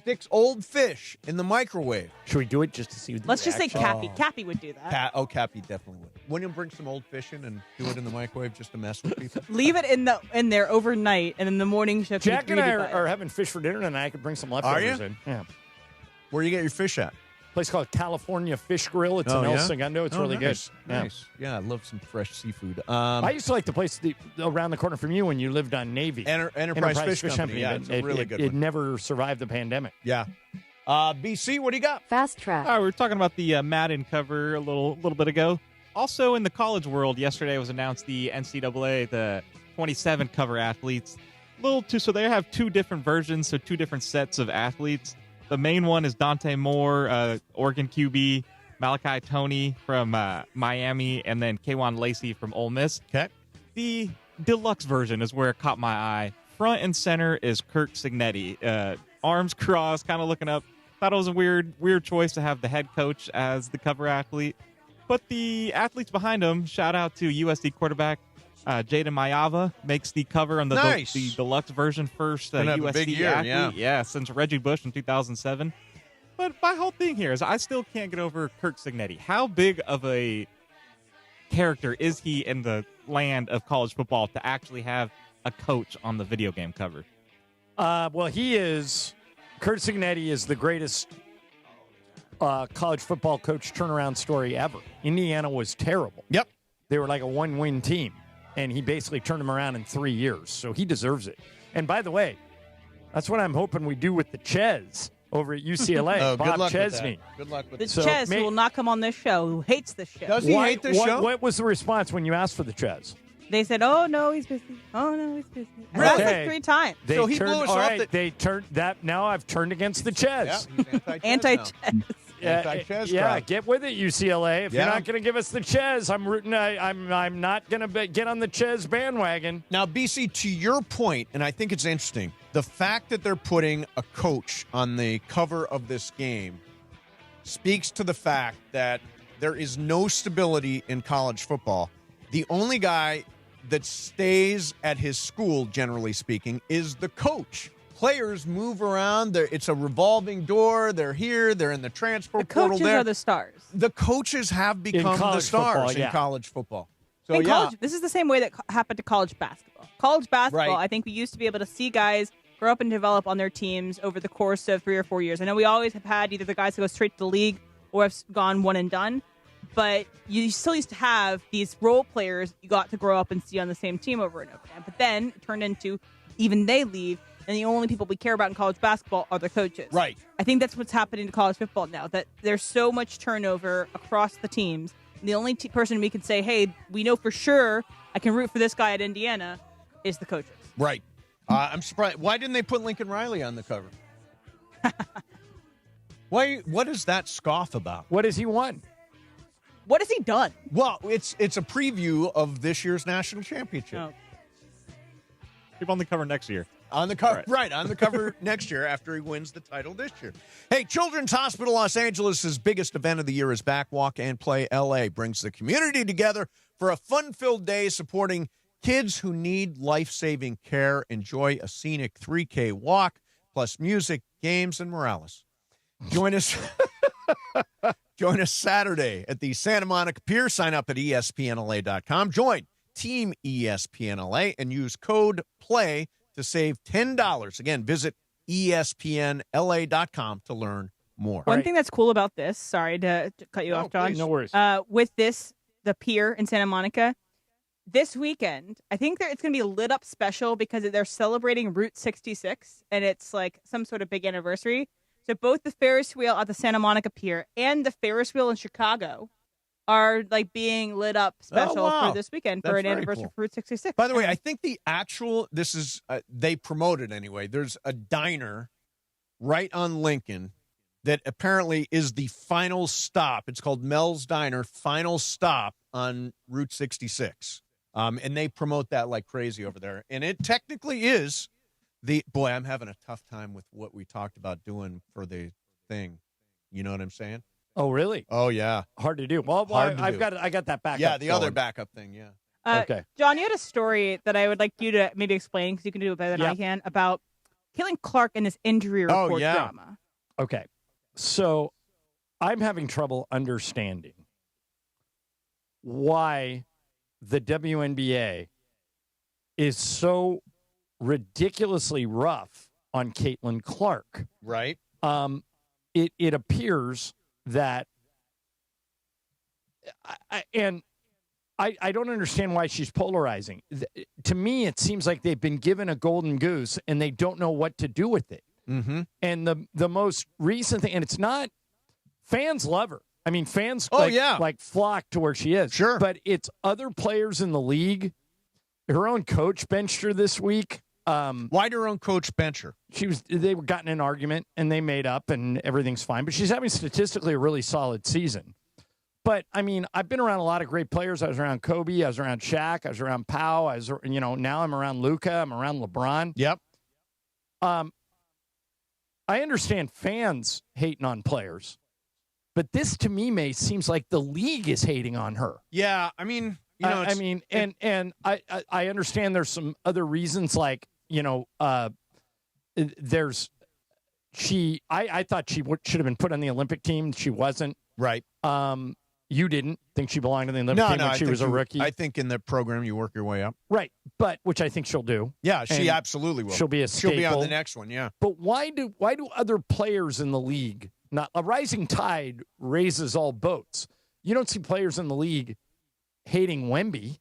sticks old fish in the microwave. Should we do it just to see the Let's just say reaction? Cappy. Cappy would do that. Cappy definitely would. Wouldn't you bring some old fish in and do it in the microwave just to mess with people? Leave it in there overnight, and in the morning shift. Jack and I are having fish for dinner tonight. I could bring some leftovers in. Yeah. Where you get your fish at? Place called California Fish Grill. It's in El Segundo. It's really nice. good. Nice. Yeah, I love some fresh seafood. I used to like the place around the corner from you when you lived on Navy. Enterprise Fish Company. Yeah, it's a really good one. It never survived the pandemic. Yeah. BC, what do you got? Fast track. All right, we were talking about the Madden cover a little bit ago. Also in the college world, yesterday was announced the NCAA, the 27 cover athletes. So they have two different versions, so two different sets of athletes. The main one is Dante Moore, Oregon QB, Malachi Toney from Miami, and then K'Wan Lacey from Ole Miss. Okay. The deluxe version is where it caught my eye. Front and center is Kirk Cignetti. Arms crossed, kind of looking up. Thought it was a weird choice to have the head coach as the cover athlete. But the athletes behind him, shout out to USD quarterback Jaden Mayava, makes the cover on the deluxe version first. USD big year, athlete, yeah, since Reggie Bush in 2007. But my whole thing here is I still can't get over Kirk Cignetti. How big of a character is he in the land of college football to actually have a coach on the video game cover? Well, he is. Kurt Cignetti is the greatest college football coach turnaround story ever. Indiana was terrible. Yep. They were like a one-win team, and he basically turned them around in 3 years, so he deserves it. And by the way, that's what I'm hoping we do with the Ches over at UCLA. Bob good luck Chesney. With that. Good luck with The that. Ches, who will not come on this show, who hates this show. Does he hate this show? What was the response when you asked for the Ches? They said, "Oh no, he's busy. Oh no, he's busy." That's like 3 times. So he blew us off. Right, they turned that. Now I've turned against the Ches. Yeah, Anti-Ches. Yeah, get with it, UCLA. If you're not going to give us the Ches, I'm rooting. I'm not going to get on the Ches bandwagon. Now, BC, to your point, and I think it's interesting, the fact that they're putting a coach on the cover of this game speaks to the fact that there is no stability in college football. The only guy that stays at his school, generally speaking, is the coach. Players move around. It's a revolving door. They're here. They're in the transfer portal. The coaches are the stars. The coaches have become the stars in college football. So this is the same way that happened to college basketball. College basketball, I think we used to be able to see guys grow up and develop on their teams over the course of 3 or 4 years. I know we always have had either the guys who go straight to the league or have gone one and done. But you still used to have these role players you got to grow up and see on the same team over and over again. But then it turned into even they leave, and the only people we care about in college basketball are the coaches. Right. I think that's what's happening to college football now, that there's so much turnover across the teams. And the only person we can say, hey, we know for sure I can root for this guy at Indiana is the coaches. Right. I'm surprised. Why didn't they put Lincoln Riley on the cover? Why? What is that scoff about? What has he won? What has he done? Well, it's a preview of this year's national championship. Oh. Keep on the cover next year. On the cover, right, on the cover next year after he wins the title this year. Hey, Children's Hospital Los Angeles' biggest event of the year is Back Walk and Play LA. Brings the community together for a fun-filled day supporting kids who need life-saving care. Enjoy a scenic 3K walk, plus music, games, and Morales. Join us Saturday at the Santa Monica Pier. Sign up at ESPNLA.com. Join Team ESPNLA and use code PLAY to save $10. Again, visit ESPNLA.com to learn more. One thing that's cool about this, sorry to cut you off, John. No worries. With this, the pier in Santa Monica, this weekend, I think it's going to be a lit up special because they're celebrating Route 66, and it's like some sort of big anniversary. So both the Ferris wheel at the Santa Monica Pier and the Ferris wheel in Chicago are like being lit up special for this weekend for an anniversary for Route 66. By the way, I think the actual, this is, they promote it anyway. There's a diner right on Lincoln that apparently is the final stop. It's called Mel's Diner, final stop on Route 66. And they promote that like crazy over there. And it technically is boy, I'm having a tough time with what we talked about doing for the thing. You know what I'm saying? Oh, really? Oh, yeah. Hard to do. Well, Hard to I do. got that backup. Yeah, the other going. backup thing, yeah. Okay. John, you had a story that I would like you to maybe explain because you can do it better than I can about Caitlin Clark and this injury report drama. Okay. So I'm having trouble understanding why the WNBA is so ridiculously rough on Caitlin Clark. Right. It appears that I don't understand why she's polarizing. To me, it seems like they've been given a golden goose and they don't know what to do with it. Mm-hmm. And the most recent thing, and it's not, fans love her. I mean, fans like flock to where she is. Sure. But it's other players in the league. Her own coach benched her this week. Why'd her own coach bench her? They were gotten in an argument and they made up and everything's fine. But she's having statistically a really solid season. But, I mean, I've been around a lot of great players. I was around Kobe. I was around Shaq. I was around Pau. Now I'm around Luka. I'm around LeBron. Yep. I understand fans hating on players. But this, to me, seems like the league is hating on her. Yeah, I mean, I understand there's some other reasons, like, I thought she should have been put on the Olympic team. She wasn't. Right. You didn't think she belonged in the Olympic team when she was a rookie? I think in the program you work your way up. Right, but which I think she'll do. Yeah, she absolutely will. She'll be a staple. She'll be on the next one, yeah. But why do other players in the league, not a rising tide raises all boats. You don't see players in the league hating Wemby.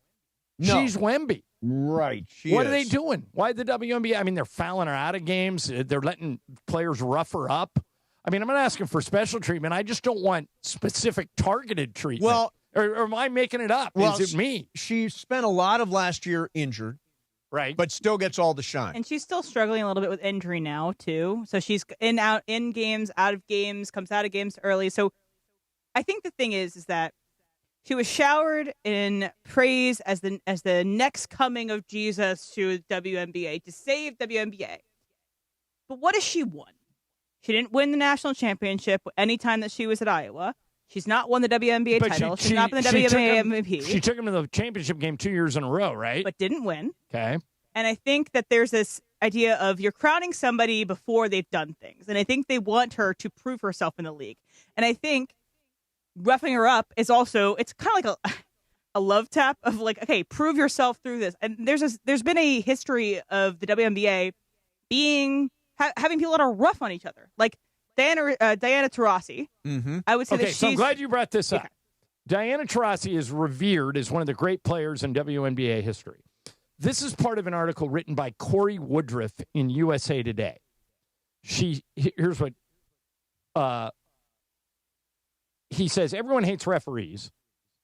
No. She's Wemby. Right. What are they doing? Why the WNBA? I mean, they're fouling her out of games. They're letting players rough her up. I mean, I'm not asking for special treatment. I just don't want specific targeted treatment. Well, or am I making it up? Well, is it me? She spent a lot of last year injured. Right. But still gets all the shine. And she's still struggling a little bit with injury now, too. So she's in games, out of games, comes out of games early. So I think the thing is that she was showered in praise as the next coming of Jesus to WNBA, to save WNBA. But what has she won? She didn't win the national championship any time that she was at Iowa. She's not won the WNBA title. She's not been the WNBA MVP. She took him to the championship game 2 years in a row, right? But didn't win. Okay. And I think that there's this idea of you're crowning somebody before they've done things. And I think they want her to prove herself in the league. And I think roughing her up is also, it's kind of like a love tap of like, okay, prove yourself through this. And there's been a history of the WNBA having people that are rough on each other. Like Diana Taurasi. Mm-hmm. I would say that so I'm glad you brought this up. Diana Taurasi is revered as one of the great players in WNBA history. This is part of an article written by Corey Woodruff in USA Today. Here's what he says. Everyone hates referees.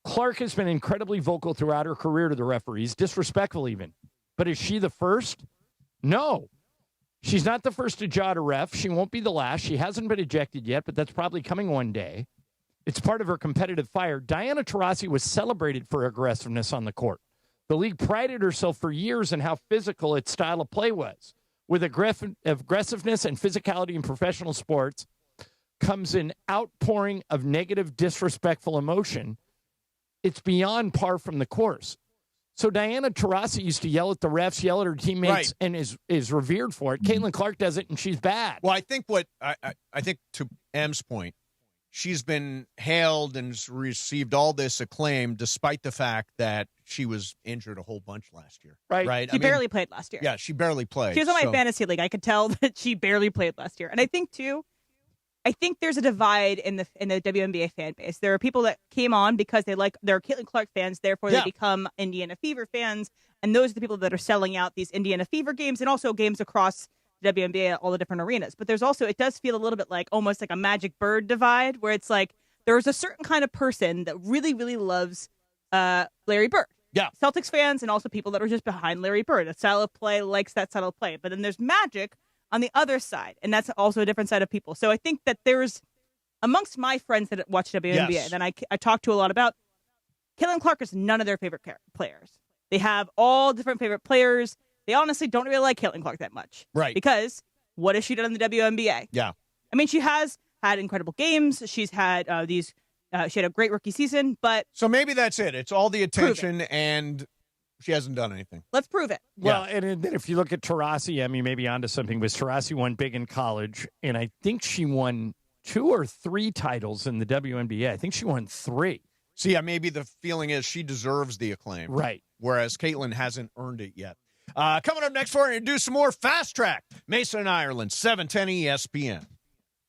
Clark has been incredibly vocal throughout her career to the referees, disrespectful even. But is she the first? No. She's not the first to jaw a ref. She won't be the last. She hasn't been ejected yet, but that's probably coming one day. It's part of her competitive fire. Diana Taurasi was celebrated for aggressiveness on the court. The league prided herself for years in how physical its style of play was. With aggressiveness and physicality in professional sports comes an outpouring of negative, disrespectful emotion. It's beyond par from the course. So Diana Taurasi used to yell at the refs, yell at her teammates, and is revered for it. Caitlin Clark does it, and she's bad. Well, I think I think to M's point, she's been hailed and received all this acclaim despite the fact that she was injured a whole bunch last year. Right? She barely played last year. Yeah, she barely played. She was on my fantasy league. I could tell that she barely played last year. And I think, too, there's a divide in the WNBA fan base. There are people that came on because they're Caitlin Clark fans, therefore they become Indiana Fever fans, and those are the people that are selling out these Indiana Fever games and also games across the WNBA at all the different arenas. But there's also, it does feel a little bit like almost like a Magic Bird divide, where it's like there's a certain kind of person that really, really loves Larry Bird. Yeah. Celtics fans and also people that are just behind Larry Bird. A style of play likes that style of play. But then there's Magic on the other side, and that's also a different side of people. So I think that there's, amongst my friends that watch WNBA, that I talk to a lot about, Caitlin Clark is none of their favorite players. They have all different favorite players. They honestly don't really like Caitlin Clark that much. Right. Because what has she done in the WNBA? Yeah. I mean, she has had incredible games. She's had she had a great rookie season, but So maybe that's it. It's all the attention, and she hasn't done anything. let's prove it. Well, and then if you look at Taurasi, I mean, maybe onto something. Was Taurasi won big in college, and I think she won 2 or 3 titles in the WNBA. I think she won 3. So, yeah, maybe the feeling is she deserves the acclaim. Right. Whereas Caitlin hasn't earned it yet. Coming up next, we're going to do some more Fast Track. Mason and Ireland, 710 ESPN.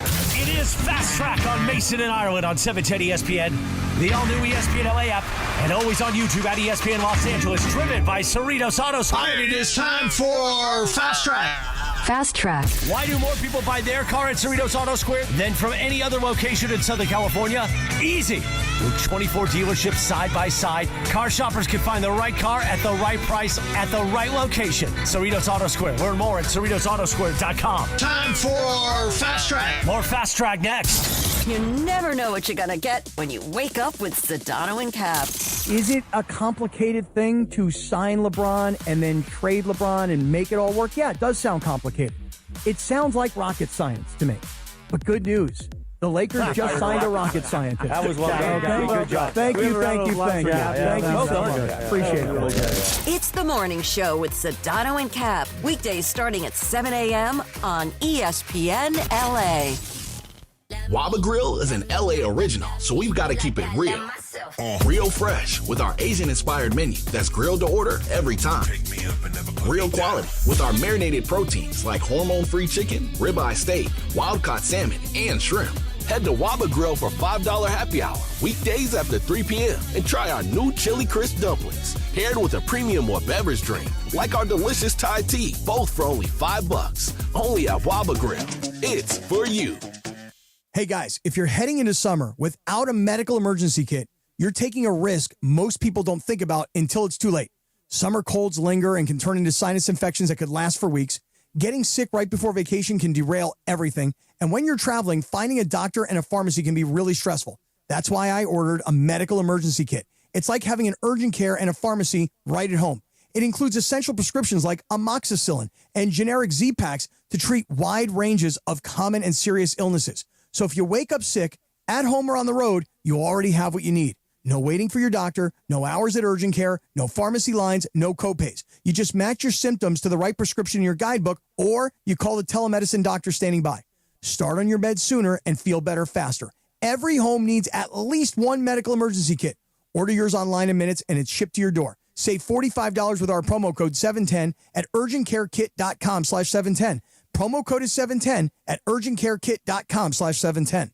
It is Fast Track on Mason and Ireland on 710 ESPN, the all-new ESPN LA app, and always on YouTube at ESPN Los Angeles, driven by Cerritos Auto Square. And it is time for Fast Track. Fast Track. Why do more people buy their car at Cerritos Auto Square than from any other location in Southern California? Easy. With 24 dealerships side by side, car shoppers can find the right car at the right price at the right location. Cerritos Auto Square. Learn more at CerritosAutoSquare.com. Time for Fast Track. More Fast Track next. You never know what you're going to get when you wake up with Sedano and Cap. Is it a complicated thing to sign LeBron and then trade LeBron and make it all work? Yeah, it does sound complicated. It sounds like rocket science to me. But good news. The Lakers just signed a rocket scientist. That was well done. Okay? Good job. Thank you so much. Appreciate it. It's the morning show with Sedano and Cap. Weekdays starting at 7 a.m. on ESPN LA. Waba Grill is an LA original, so we've got to keep it real. Real fresh with our Asian-inspired menu that's grilled to order every time. Real quality with our marinated proteins like hormone-free chicken, ribeye steak, wild-caught salmon, and shrimp. Head to Waba Grill for $5 happy hour, weekdays after 3 p.m. and try our new Chili Crisp dumplings, paired with a premium or beverage drink, like our delicious Thai tea, both for only $5. Only at Waba Grill. It's for you. Hey guys, if you're heading into summer without a medical emergency kit, you're taking a risk most people don't think about until it's too late. Summer colds linger and can turn into sinus infections that could last for weeks. Getting sick right before vacation can derail everything. And when you're traveling, finding a doctor and a pharmacy can be really stressful. That's why I ordered a medical emergency kit. It's like having an urgent care and a pharmacy right at home. It includes essential prescriptions like amoxicillin and generic Z-Packs to treat wide ranges of common and serious illnesses. So if you wake up sick, at home or on the road, you already have what you need. No waiting for your doctor, no hours at urgent care, no pharmacy lines, no copays. You just match your symptoms to the right prescription in your guidebook, or you call the telemedicine doctor standing by. Start on your bed sooner and feel better faster. Every home needs at least one medical emergency kit. Order yours online in minutes and it's shipped to your door. Save $45 with our promo code 710 at urgentcarekit.com/710. Promo code is 710 at urgentcarekit.com/710.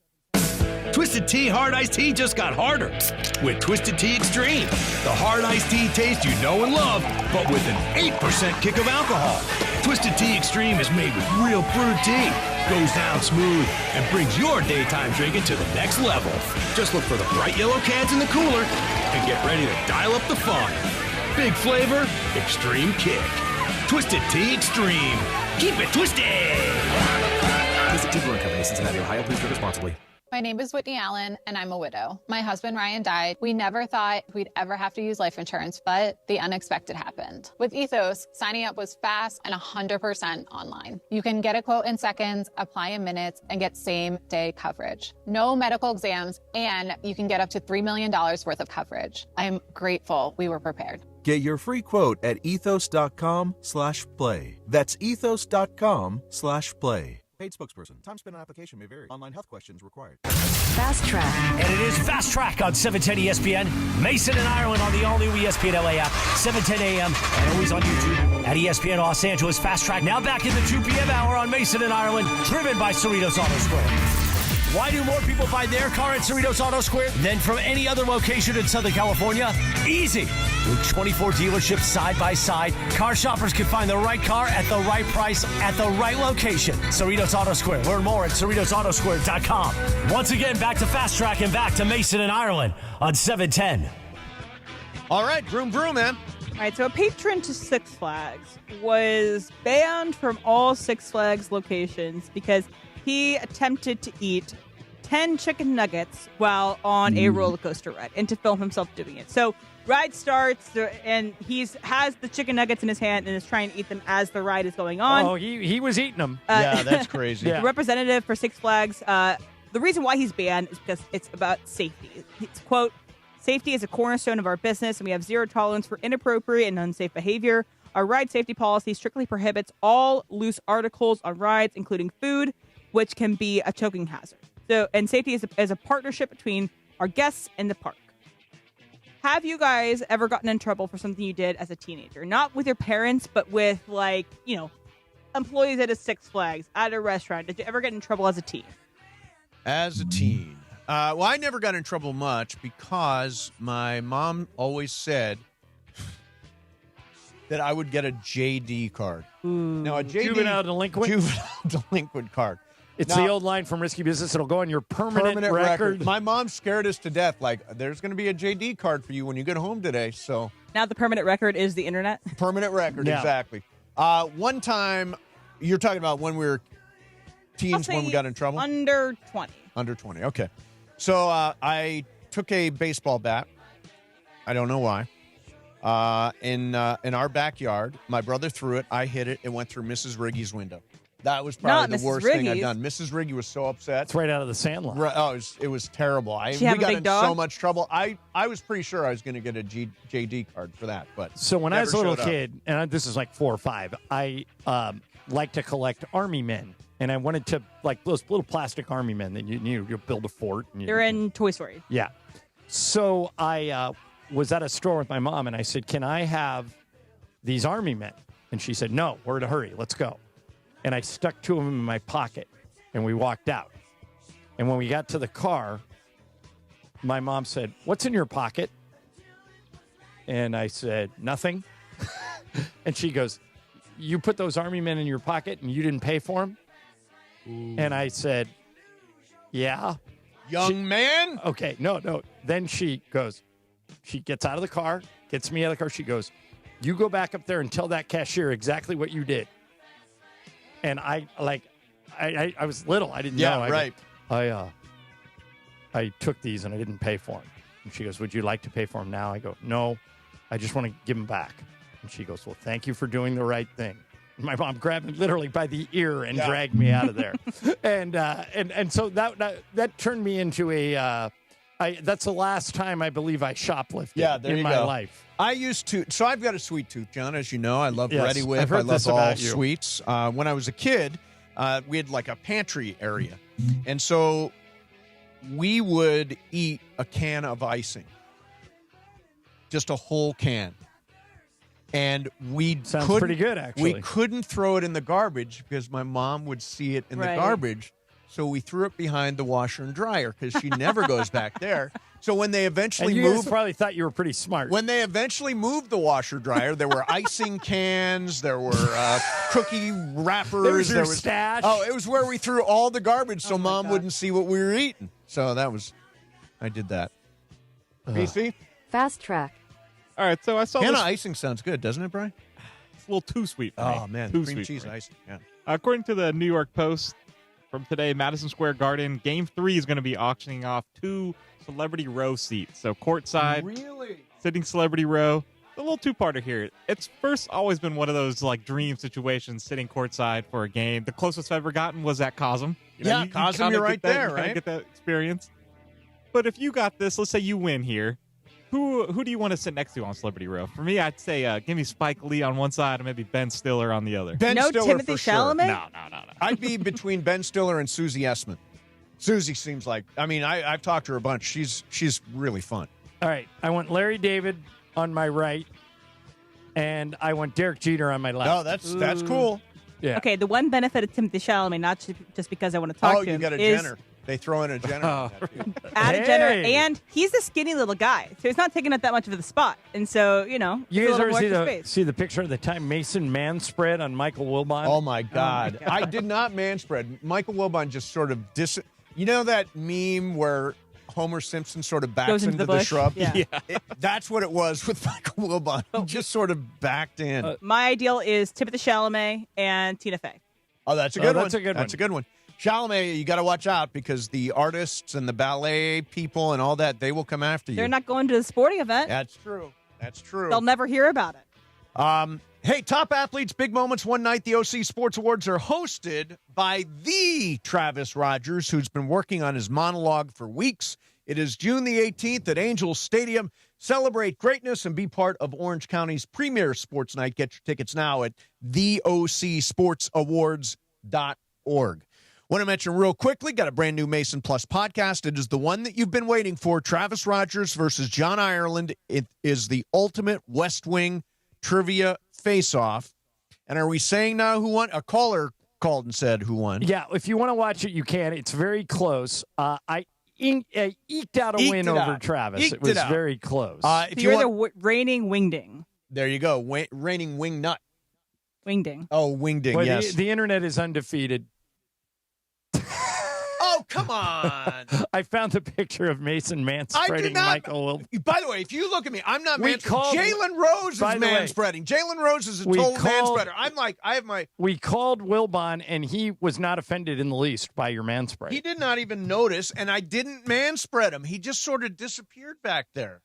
Twisted Tea Hard Iced Tea just got harder with Twisted Tea Extreme. The hard iced tea taste you know and love, but with an 8% kick of alcohol. Twisted Tea Extreme is made with real brewed tea, goes down smooth, and brings your daytime drinking to the next level. Just look for the bright yellow cans in the cooler and get ready to dial up the fun. Big flavor, extreme kick. Twisted Tea Extreme. Keep it twisted! Visit Tea Brewing Company, Cincinnati, Ohio. Please drink responsibly. My name is Whitney Allen, and I'm a widow. My husband, Ryan, died. We never thought we'd ever have to use life insurance, but the unexpected happened. With Ethos, signing up was fast and 100% online. You can get a quote in seconds, apply in minutes, and get same-day coverage. No medical exams, and you can get up to $3 million worth of coverage. I'm grateful we were prepared. Get your free quote at ethos.com/play. That's ethos.com/play. Paid spokesperson. Time spent on application may vary. Online health questions required. Fast Track. And it is Fast Track on 710 ESPN. Mason and Ireland on the all-new ESPN LA app, 7:10 a.m. and always on YouTube at ESPN Los Angeles. Fast Track now back in the 2 p.m. hour on Mason and Ireland, driven by Cerritos Auto Square. Why do more people buy their car at Cerritos Auto Square than from any other location in Southern California? Easy. With 24 dealerships side by side, car shoppers can find the right car at the right price at the right location. Cerritos Auto Square. Learn more at CerritosAutoSquare.com. Once again, back to Fast Track and back to Mason and Ireland on 710. All right, vroom, man. All right, so a patron to Six Flags was banned from all Six Flags locations because he attempted to eat 10 chicken nuggets while on a roller coaster ride and to film himself doing it. So ride starts and he has the chicken nuggets in his hand and is trying to eat them as the ride is going on. Oh, he was eating them. Yeah, that's crazy. The representative for Six Flags, the the reason why he's banned is because it's about safety. It's, quote, "Safety is a cornerstone of our business, and we have zero tolerance for inappropriate and unsafe behavior. Our ride safety policy strictly prohibits all loose articles on rides, including food, which can be a choking hazard. So, and safety is a partnership between our guests and the park." Have you guys ever gotten in trouble for something you did as a teenager? Not with your parents, but with, like, employees at a Six Flags, at a restaurant. Did you ever get in trouble as a teen? As a teen? Well, I never got in trouble much because my mom always said that I would get a JD card. Now, a JD, Juvenile delinquent card. It's the old line from Risky Business. It'll go on your permanent record. My mom scared us to death. Like, there's going to be a JD card for you when you get home today. So now the permanent record is the internet? Permanent record, Yeah. exactly. One time, you're talking about when we were teens, when we got in trouble? Under 20. Under 20, okay. So I took a baseball bat. I don't know why. In our backyard, my brother threw it. I hit it. It went through Mrs. Riggy's window. That was probably the worst thing I've done. Mrs. Riggy was so upset. It's right out of the Sandlot. Right, it was terrible. We got in so much trouble. I was pretty sure I was going to get a JD card for that. But So when I was a little kid, and this is like 4 or 5, I liked to collect army men. And I wanted to, like, those little plastic army men that you build a fort. And They're in Toy Story. Yeah. So I was at a store with my mom, and I said, "Can I have these army men?" And she said, "No, we're in a hurry. Let's go." And I stuck 2 of them in my pocket, and we walked out. And when we got to the car, my mom said, "What's in your pocket?" And I said, "Nothing." And she goes, "You put those army men in your pocket, and you didn't pay for them?" And I said, "Yeah." Young man? Okay, no. Then she goes, she gets out of the car, gets me out of the car. She goes, "You go back up there and tell that cashier exactly what you did." And I was little. I didn't know. Right. I took these and I didn't pay for them. And she goes, "Would you like to pay for them now?" I go, "No, I just want to give them back." And she goes, "Well, thank you for doing the right thing." My mom grabbed me literally by the ear and dragged me out of there. and so that turned me into that's the last time I believe I shoplifted in my life. I used to. So I've got a sweet tooth, John, as you know. I love Ready Whip. I've heard I love this all about you. sweets. When I was a kid, we had like a pantry area. And so we would eat a can of icing. Just a whole can. And Sounds pretty good, actually. We couldn't throw it in the garbage because my mom would see it in the garbage. So we threw it behind the washer and dryer because she never goes back there. So when they eventually and you moved, guys probably thought you were pretty smart. When they eventually moved the washer dryer, there were icing cans, there were cookie wrappers. There was stash. Oh, it was where we threw all the garbage so Mom wouldn't see what we were eating. So I did that. BC? Fast track. All right, so I saw Can this. icing sounds good, doesn't it, Brian? It's a little too sweet for me. Oh, man. Too Cream sweet cheese for me. icing. Yeah. According to the New York Post from today, Madison Square Garden, Game 3 is going to be auctioning off 2 celebrity row seats. So courtside, Really? sitting celebrity row. A little two-parter here. It's first always been one of those like dream situations, sitting courtside for a game. The closest I've ever gotten was at Cosm. Cosm, kinda you're right get that- there, you kinda right? Get that experience. But if you got this, let's say you win here. Who do you want to sit next to on Celebrity Row? For me, I'd say give me Spike Lee on one side and maybe Ben Stiller on the other. Ben Stiller Timothy for sure. Chalamet? No. I'd be between Ben Stiller and Susie Essman. Susie seems like, I've talked to her a bunch. She's really fun. All right, I want Larry David on my right, and I want Derek Jeter on my left. Oh, that's cool. Yeah. Okay, the one benefit of Timothy Chalamet, not just because I want to talk to him, you got a is Jenner. They throw in a Jenner. add a Jenner, and he's a skinny little guy, so he's not taking up that much of the spot. And so, You there's a guys little ever more extra space. see the picture of the time Mason man spread on Michael Wilbon? Oh, my God. I did not manspread. Michael Wilbon just sort of You know that meme where Homer Simpson sort of backs Goes into the bush? shrub? Yeah. That's what it was with Michael Wilbon. He just sort of backed in. My ideal is Timothy Chalamet and Tina Fey. Oh, that's a good one. That's a good one. That's a good one. Chalamet, you got to watch out because the artists and the ballet people and all that, they will come after you. They're not going to the sporting event. That's true. That's true. They'll never hear about it. Hey, top athletes, big moments, one night. The OC Sports Awards are hosted by the Travis Rogers, who's been working on his monologue for weeks. It is June the 18th at Angels Stadium. Celebrate greatness and be part of Orange County's premier sports night. Get your tickets now at theocsportsawards.org. Want to mention real quickly, got a brand new Mason Plus podcast. It is the one that you've been waiting for. Travis Rogers versus John Ireland. It is the ultimate West Wing trivia face-off. And are we saying now who won? A caller called and said who won. Yeah, if you want to watch it, you can. It's very close. I eked out a win over Travis. It was very close. If you're the reigning wingding. There you go. Reigning wing nut. Wingding. Oh, wingding, well, yes. The internet is undefeated. Oh, come on. I found the picture of Mason manspreading Michael Wilbon. By the way, if you look at me, I'm not manspreading. Jalen Rose is manspreading. Jalen Rose is a total manspreader. I'm like, I have my... We called Wilbon, and he was not offended in the least by your manspread. He did not even notice, and I didn't manspread him. He just sort of disappeared back there.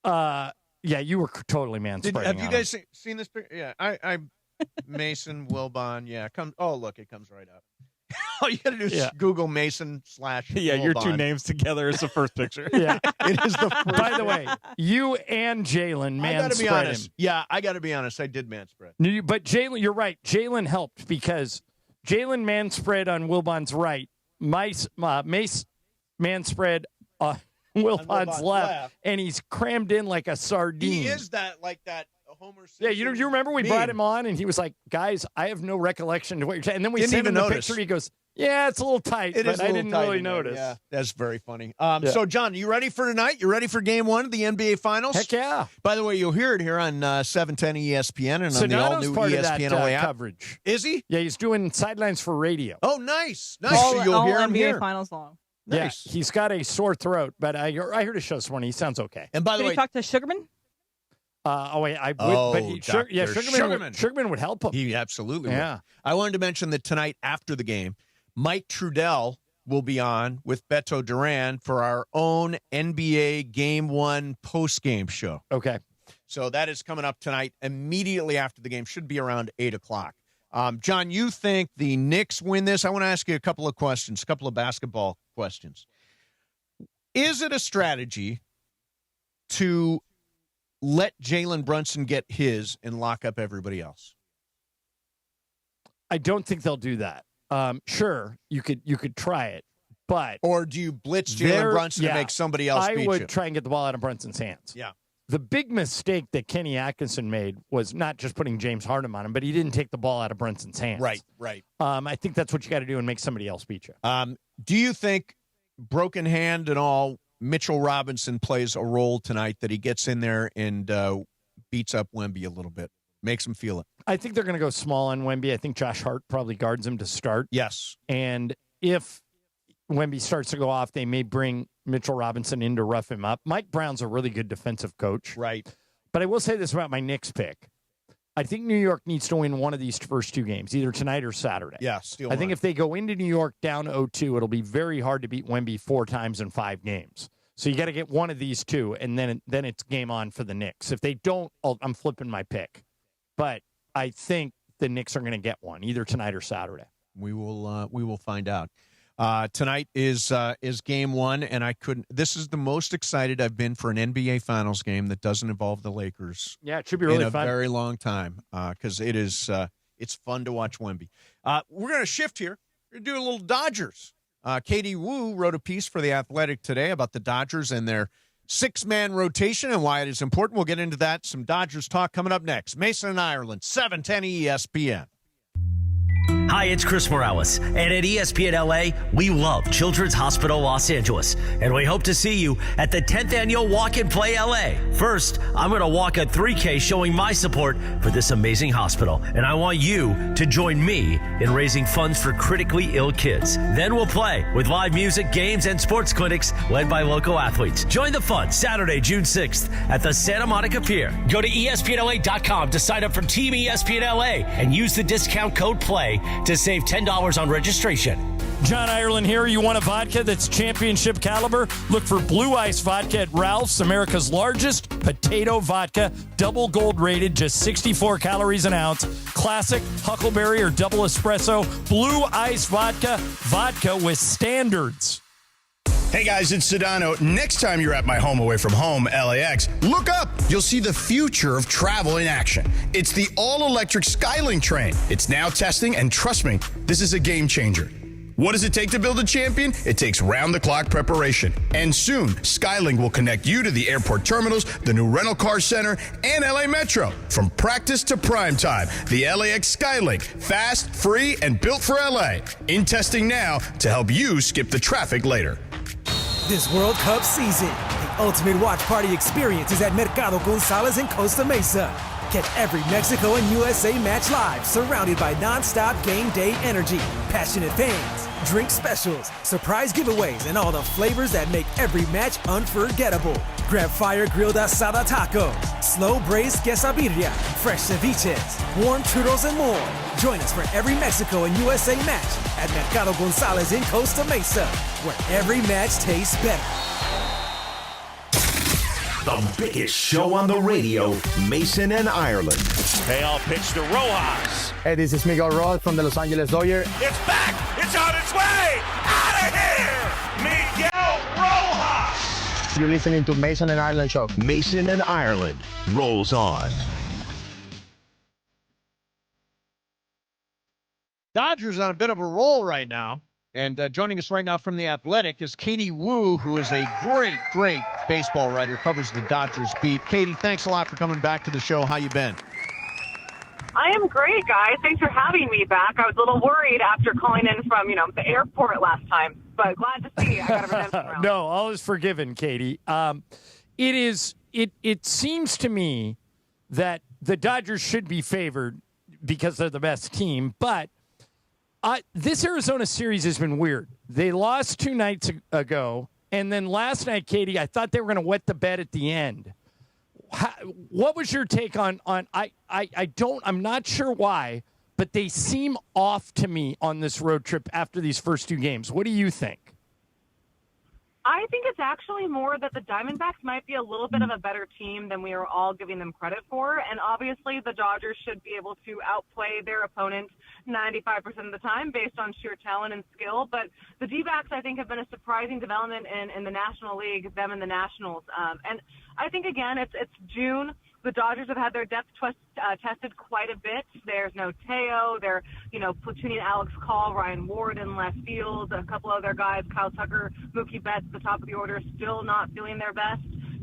Yeah, you were totally manspreading. Have you guys seen this picture? Yeah, I Mason Wilbon. Yeah, oh, look, it comes right up. All you got to do is Google Mason / Yeah, your two names together is the first picture. Yeah, it is the first. By the way, you and Jalen manspread him. Yeah, I got to be honest. I did manspread. But Jalen, you're right. Jalen helped because Jalen manspread on Wilbon's right. Mace manspread on Wilbon's left, and he's crammed in like a sardine. He is that Homer Simpson. Yeah, you remember we brought him on, and he was like, "Guys, I have no recollection of what you're saying." And then we sent him the picture. He goes, "Yeah, it's a little tight, but I didn't really notice." Yeah, that's very funny. So, John, you ready for tonight? You ready for Game 1 of the NBA Finals? Heck yeah! By the way, you'll hear it here on 710 ESPN and on the all-new ESPN LA app. Coverage. Is he? Yeah, he's doing sidelines for radio. Oh, nice. So you'll hear him NBA here. Finals long. Nice. Yeah, he's got a sore throat, but I heard his show this morning. He sounds okay. And by the way, did he talk to Sugarman? Wait, I would, but Sugarman would help him. He absolutely would. I wanted to mention that tonight after the game, Mike Trudell will be on with Beto Duran for our own NBA Game 1 post-game show. Okay. So that is coming up tonight immediately after the game. Should be around 8 o'clock. John, you think the Knicks win this? I want to ask you a couple of questions, a couple of basketball questions. Is it a strategy to let Jalen Brunson get his and lock up everybody else? I don't think they'll do that. Sure, you could try it, but or do you blitz Jalen Brunson to make somebody else beat you? I would try and get the ball out of Brunson's hands. Yeah. The big mistake that Kenny Atkinson made was not just putting James Harden on him, but he didn't take the ball out of Brunson's hands. Right. I think that's what you got to do and make somebody else beat you. Do you think, broken hand and all, Mitchell Robinson plays a role tonight, that he gets in there and beats up Wemby a little bit, makes him feel it? I think they're going to go small on Wemby. I think Josh Hart probably guards him to start. Yes. And if Wemby starts to go off, they may bring Mitchell Robinson in to rough him up. Mike Brown's a really good defensive coach. Right. But I will say this about my Knicks pick. I think New York needs to win one of these first two games, either tonight or Saturday. Yeah, I think if they go into New York down 0-2, it'll be very hard to beat Wemby 4 times in 5 games. So you got to get one of these two, and then it's game on for the Knicks. If they don't, I'm flipping my pick. But I think the Knicks are going to get one, either tonight or Saturday. We will find out. Tonight is game 1, and this is the most excited I've been for an NBA Finals game that doesn't involve the Lakers. Yeah, it should be really fun. fun. In a very long time, because it's fun to watch Wemby. We're going to shift here. We're going to do a little Dodgers. Katie Wu wrote a piece for The Athletic today about the Dodgers and their 6-man rotation and why it is important. We'll get into that. Some Dodgers talk coming up next. Mason and Ireland, 710 ESPN. Hi, it's Chris Morales, and at ESPN LA, we love Children's Hospital Los Angeles, and we hope to see you at the 10th Annual Walk and Play LA. First, I'm going to walk a 3K showing my support for this amazing hospital, and I want you to join me in raising funds for critically ill kids. Then we'll play with live music, games, and sports clinics led by local athletes. Join the fun Saturday, June 6th at the Santa Monica Pier. Go to ESPNLA.com to sign up for Team ESPN LA and use the discount code PLAY to save $10 on registration. John Ireland here. You want a vodka that's championship caliber? Look for Blue Ice Vodka at Ralph's, America's largest potato vodka. Double gold rated, just 64 calories an ounce. Classic, Huckleberry, or double espresso. Blue Ice Vodka. Vodka with standards. Hey guys, it's Sedano. Next time you're at my home away from home, LAX, look up. You'll see the future of travel in action. It's the all-electric Skylink train. It's now testing, and trust me, this is a game changer. What does it take to build a champion? It takes round-the-clock preparation. And soon, Skylink will connect you to the airport terminals, the new rental car center, and LA Metro. From practice to prime time, the LAX Skylink. Fast, free, and built for LA. In testing now to help you skip the traffic later. This World Cup season, the ultimate watch party experience is at Mercado Gonzalez in Costa Mesa. Catch every Mexico and USA match live, surrounded by non-stop game day energy, passionate fans, drink specials, surprise giveaways, and all the flavors that make every match unforgettable. Grab fire-grilled asada tacos, slow-braised quesadilla, fresh ceviches, warm churros, and more. Join us for every Mexico and USA match at Mercado Gonzalez in Costa Mesa, where every match tastes better. The biggest show on the radio, Mason and Ireland. Payoff pitch to Rojas. Hey, this is Miguel Rojas from the Los Angeles Dodgers. It's back! It's on its way! Out of here! Miguel Rojas! You're listening to Mason and Ireland Show. Mason and Ireland rolls on. Dodgers on a bit of a roll right now. And joining us right now from The Athletic is Katie Wu, who is a great baseball writer, covers the Dodgers beat. Katie, thanks a lot for coming back to the show. How you been? I am great, guys. Thanks for having me back. I was a little worried after calling in from, the airport last time, but glad to see I got a redemption round. No, all is forgiven, Katie. It seems to me that the Dodgers should be favored because they're the best team, but this Arizona series has been weird. They lost 2 nights ago, and then last night, Katie, I thought they were going to wet the bed at the end. What was your take on I'm not sure why, but they seem off to me on this road trip after these first 2 games. What do you think? I think it's actually more that the Diamondbacks might be a little bit of a better team than we are all giving them credit for. And obviously the Dodgers should be able to outplay their opponent 95% of the time based on sheer talent and skill. But the D-backs, I think, have been a surprising development in the National League, them and the Nationals. And I think, again, it's June. The Dodgers have had their depth tested quite a bit. There's no Teo. They're, platooning Alex Call, Ryan Ward in left field, a couple other guys, Kyle Tucker, Mookie Betts, the top of the order, still not feeling their best.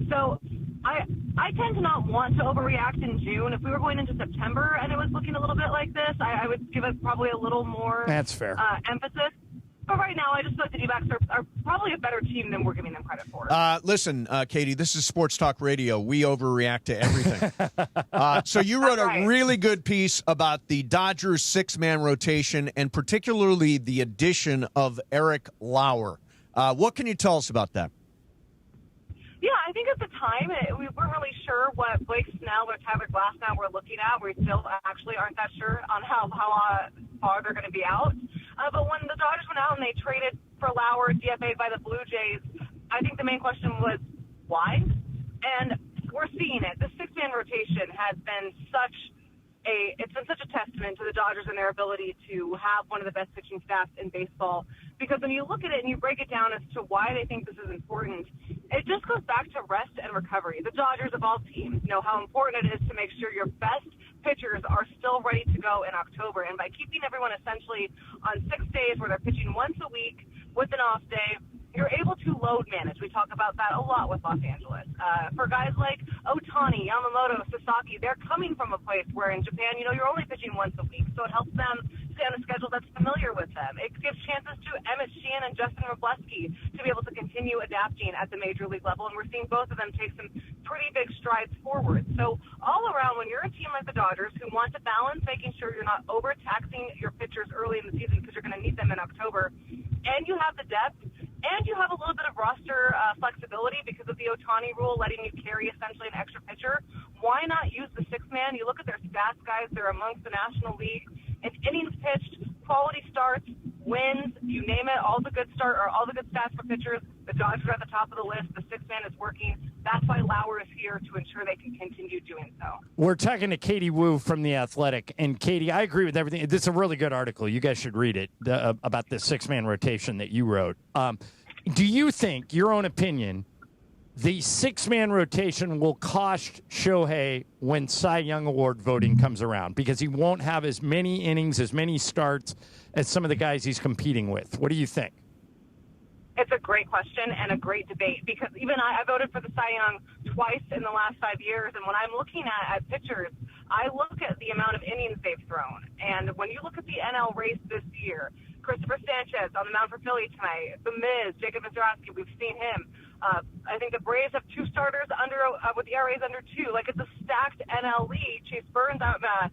So I tend to not want to overreact in June. If we were going into September and it was looking a little bit like this, I would give it probably a little more That's fair. Emphasis. But right now, I just feel like the D-backs are probably a better team than we're giving them credit for. Listen, Katie, this is Sports Talk Radio. We overreact to everything. So you wrote a really good piece about the Dodgers 6-man rotation and particularly the addition of Eric Lauer. What can you tell us about that? Yeah, I think at the time we weren't really sure what Blake Snell or Tyler Glasnow were looking at. We still actually aren't that sure on how far they're going to be out. But when the Dodgers went out and they traded for Lauer, DFA'd by the Blue Jays, I think the main question was why? And we're seeing it. The 6-man rotation has been such a testament to the Dodgers and their ability to have one of the best pitching staffs in baseball. Because when you look at it and you break it down as to why they think this is important, it just goes back to rest and recovery. The Dodgers of all teams know how important it is to make sure your best pitchers are still ready to go in October. And by keeping everyone essentially on 6 days where they're pitching once a week with an off day, you're able to load manage. We talk about that a lot with Los Angeles. For guys like Ohtani, Yamamoto, Sasaki, they're coming from a place where in Japan, you're only pitching once a week. So it helps them stay on a schedule that's familiar with them. It gives chances to Emmett Sheehan and Justin Robleski to be able to continue adapting at the major league level. And we're seeing both of them take some pretty big strides forward. So all around, when you're a team like the Dodgers who want to balance making sure you're not overtaxing your pitchers early in the season because you're going to need them in October, and you have the depth, and you have a little bit of roster flexibility because of the Ohtani rule, letting you carry essentially an extra pitcher, why not use the 6-man? You look at their stats, guys. They're amongst the National League. In innings pitched, quality starts, wins, you name it, all the good stats for pitchers. The Dodgers are at the top of the list. The sixth man is working. That's why Lauer is here, to ensure they can continue doing so. We're talking to Katie Wu from The Athletic. And, Katie, I agree with everything. This is a really good article. You guys should read it about the six-man rotation that you wrote. Do you think, your own opinion, the six-man rotation will cost Shohei when Cy Young Award voting comes around? Because he won't have as many innings, as many starts as some of the guys he's competing with. What do you think? It's a great question and a great debate, because even I voted for the Cy Young twice in the last 5 years, and when I'm looking at pitchers, I look at the amount of innings they've thrown. And when you look at the NL race this year, Christopher Sanchez on the mound for Philly tonight, The Miz, Jacob Mizrachi, we've seen him. I think the Braves have two starters with the ERAs under 2. Like, it's a stacked NL league. Chase Burns out in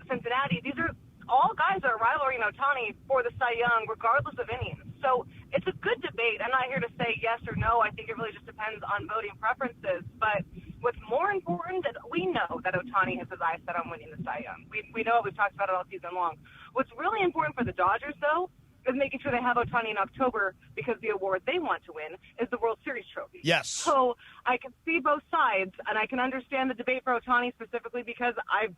Cincinnati. These are all guys that are rivaling Ohtani for the Cy Young, regardless of innings. So it's a good debate. I'm not here to say yes or no. I think it really just depends on voting preferences. But what's more important is we know that Ohtani has his eyes set on winning the Cy Young. We know it. We've talked about it all season long. What's really important for the Dodgers, though, is making sure they have Ohtani in October, because the award they want to win is the World Series trophy. Yes. So I can see both sides, and I can understand the debate for Ohtani specifically, because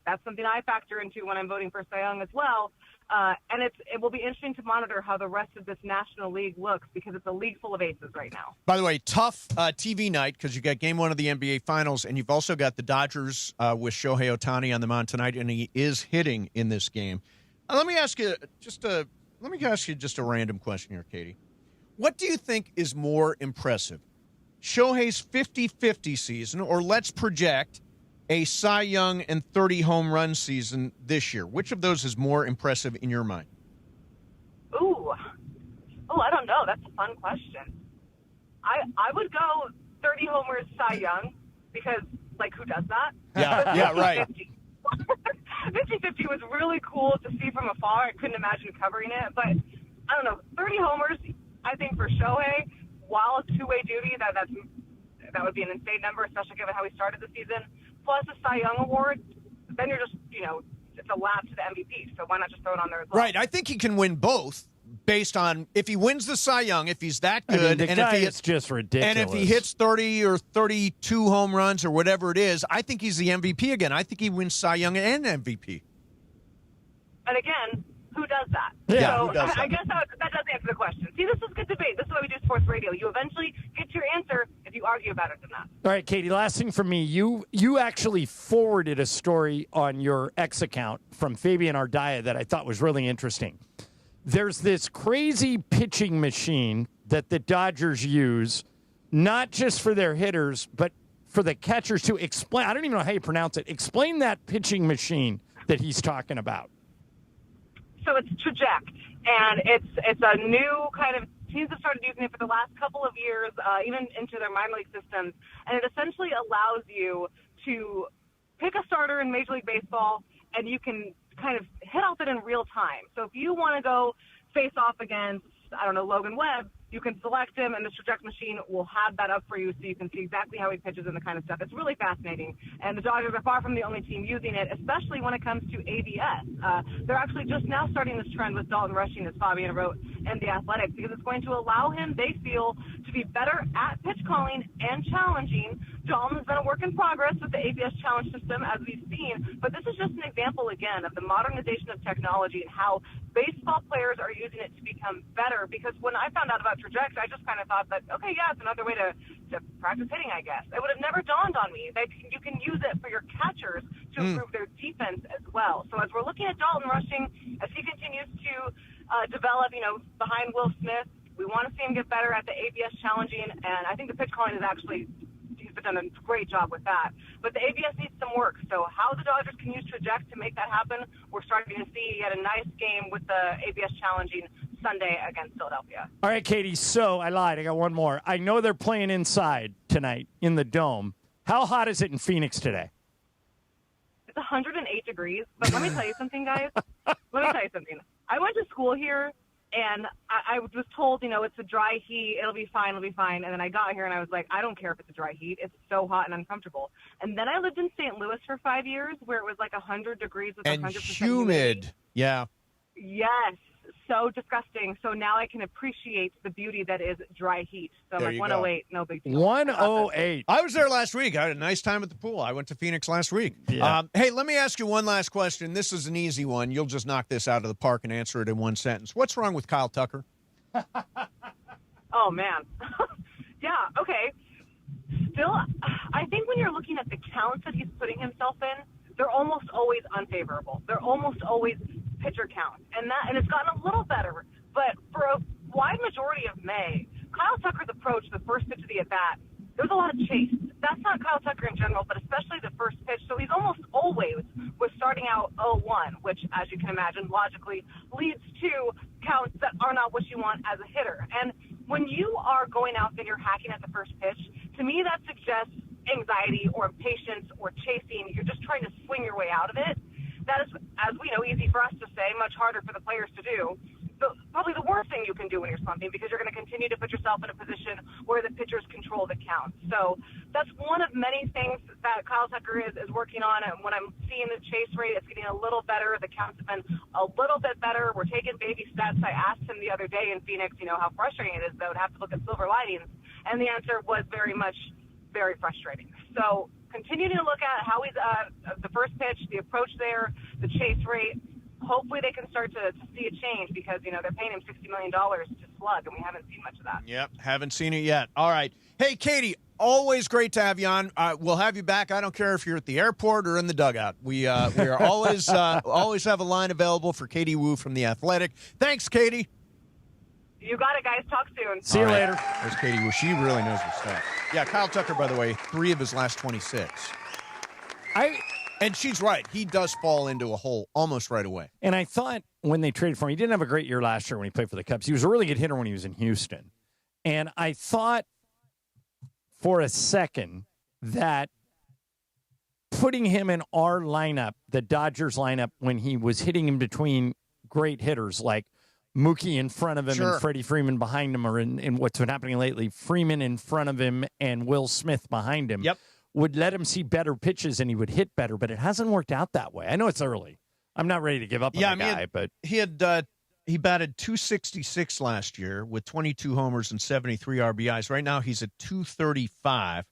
that's something I factor into when I'm voting for Cy Young as well. And it will be interesting to monitor how the rest of this National League looks, because it's a league full of aces right now. By the way, tough TV night, because you got Game 1 of the NBA Finals, and you've also got the Dodgers with Shohei Ohtani on the mound tonight, and he is hitting in this game. Let me ask you just a random question here, Katie. What do you think is more impressive? Shohei's 50-50 season, or let's project a Cy Young and 30 home run season this year? Which of those is more impressive in your mind? I don't know. That's a fun question. I would go 30 homers Cy Young, because, like, who does that? Yeah, right. 50-50 was really cool to see from afar. I couldn't imagine covering it, but I don't know. 30 homers, I think, for Shohei, while a two-way duty, that would be an insane number, especially given how he started the season. Plus a Cy Young award, then you're just, it's a lap to the MVP. So why not just throw it on there as well? Right. I think he can win both, based on if he wins the Cy Young, if he's that good, I mean, and if he it's just ridiculous. And if he hits 30 or 32 home runs or whatever it is, I think he's the MVP again. I think he wins Cy Young and MVP. And again, who does that? Yeah, so who does that? I guess that does answer the question. See, this is good debate. This is why we do sports radio. You eventually get your answer if you argue about it enough. All right, Katie, last thing from me. You actually forwarded a story on your X account from Fabian Ardaya that I thought was really interesting. There's this crazy pitching machine that the Dodgers use, not just for their hitters, but for the catchers to explain. I don't even know how you pronounce it. Explain that pitching machine that he's talking about. So it's Traject, and it's a new kind of, teams have started using it for the last couple of years, even into their minor league systems, and it essentially allows you to pick a starter in Major League Baseball, and you can kind of hit off it in real time. So if you want to go face off against, Logan Webb, you can select him, and the Traject machine will have that up for you, so you can see exactly how he pitches and the kind of stuff. It's really fascinating, and the Dodgers are far from the only team using it, especially when it comes to ABS. They're actually just now starting this trend with Dalton Rushing, as Fabian wrote in The Athletic, because it's going to allow him, they feel, to be better at pitch calling and challenging. Dalton has been a work in progress with the ABS challenge system, as we've seen, but this is just an example, again, of the modernization of technology and how baseball players are using it to become better, because when I found out about Traject, I just kind of thought that, okay, yeah, it's another way to practice hitting, I guess. It would have never dawned on me that you can use it for your catchers to improve their defense as well. So as we're looking at Dalton Rushing, as he continues to develop, behind Will Smith, we want to see him get better at the ABS challenging, and I think the pitch calling is actually, he's done a great job with that. But the ABS needs some work. So how the Dodgers can use Traject to make that happen, we're starting to see. He had a nice game with the ABS challenging Sunday against Philadelphia. All right, Katie, so I lied. I got one more. I know they're playing inside tonight in the Dome. How hot is it in Phoenix today? It's 108 degrees. But let me tell you something, guys. I went to school here, and I was told, it's a dry heat. It'll be fine. And then I got here, and I was like, I don't care if it's a dry heat. It's so hot and uncomfortable. And then I lived in St. Louis for 5 years, where it was like 100 degrees with 100% humid. Yeah. Yes. so disgusting. So now I can appreciate the beauty that is dry heat. So I'm There like, you 108, no big deal. 108. I was there last week. I had a nice time at the pool. I went to Phoenix last week. Yeah. Hey, let me ask you one last question. This is an easy one. You'll just knock this out of the park and answer it in one sentence. What's wrong with Kyle Tucker? Oh, man. Yeah, okay. Still, I think when you're looking at the counts that he's putting himself in, they're almost always unfavorable. They're almost always pitcher counts. And it's gotten a little better. But for a wide majority of May, Kyle Tucker's approach, the first pitch of the at-bat, there was a lot of chase. That's not Kyle Tucker in general, but especially the first pitch. So he's almost always was starting out 0-1, which, as you can imagine, logically leads to counts that are not what you want as a hitter. And when you are going out and you're hacking at the first pitch, to me that suggests anxiety or impatience or chasing. You're just trying to swing your way out of it. That is, as we know, easy for us to say, much harder for the players to do. Probably the worst thing you can do when you're slumping, because you're going to continue to put yourself in a position where the pitchers control the count. So that's one of many things that Kyle Tucker is working on. And when I'm seeing the chase rate, it's getting a little better. The counts have been a little bit better. We're taking baby steps. I asked him the other day in Phoenix, how frustrating it is, though, to have to look at silver linings. And the answer was very frustrating. So continuing to look at how he's the first pitch, the approach there, the chase rate. Hopefully they can start to see a change, because, they're paying him $60 million to slug, and we haven't seen much of that. Yep, haven't seen it yet. All right. Hey, Katie, always great to have you on. We'll have you back. I don't care if you're at the airport or in the dugout. We are always always have a line available for Katie Wu from The Athletic. Thanks, Katie. You got it, guys. Talk soon. See you later. There's Katie Wu. She really knows her stuff. Yeah, Kyle Tucker, by the way, 3 of his last 26. And she's right. He does fall into a hole almost right away. And I thought when they traded for him, he didn't have a great year last year when he played for the Cubs. He was a really good hitter when he was in Houston. And I thought for a second that putting him in our lineup, the Dodgers lineup, when he was hitting in between great hitters like Mookie in front of him and Freddie Freeman behind him, or in what's been happening lately, Freeman in front of him and Will Smith behind him. Yep. Would let him see better pitches and he would hit better, but it hasn't worked out that way. I know it's early. I'm not ready to give up on the guy, but he batted .266 last year with 22 homers and 73 RBIs. Right now he's at .235,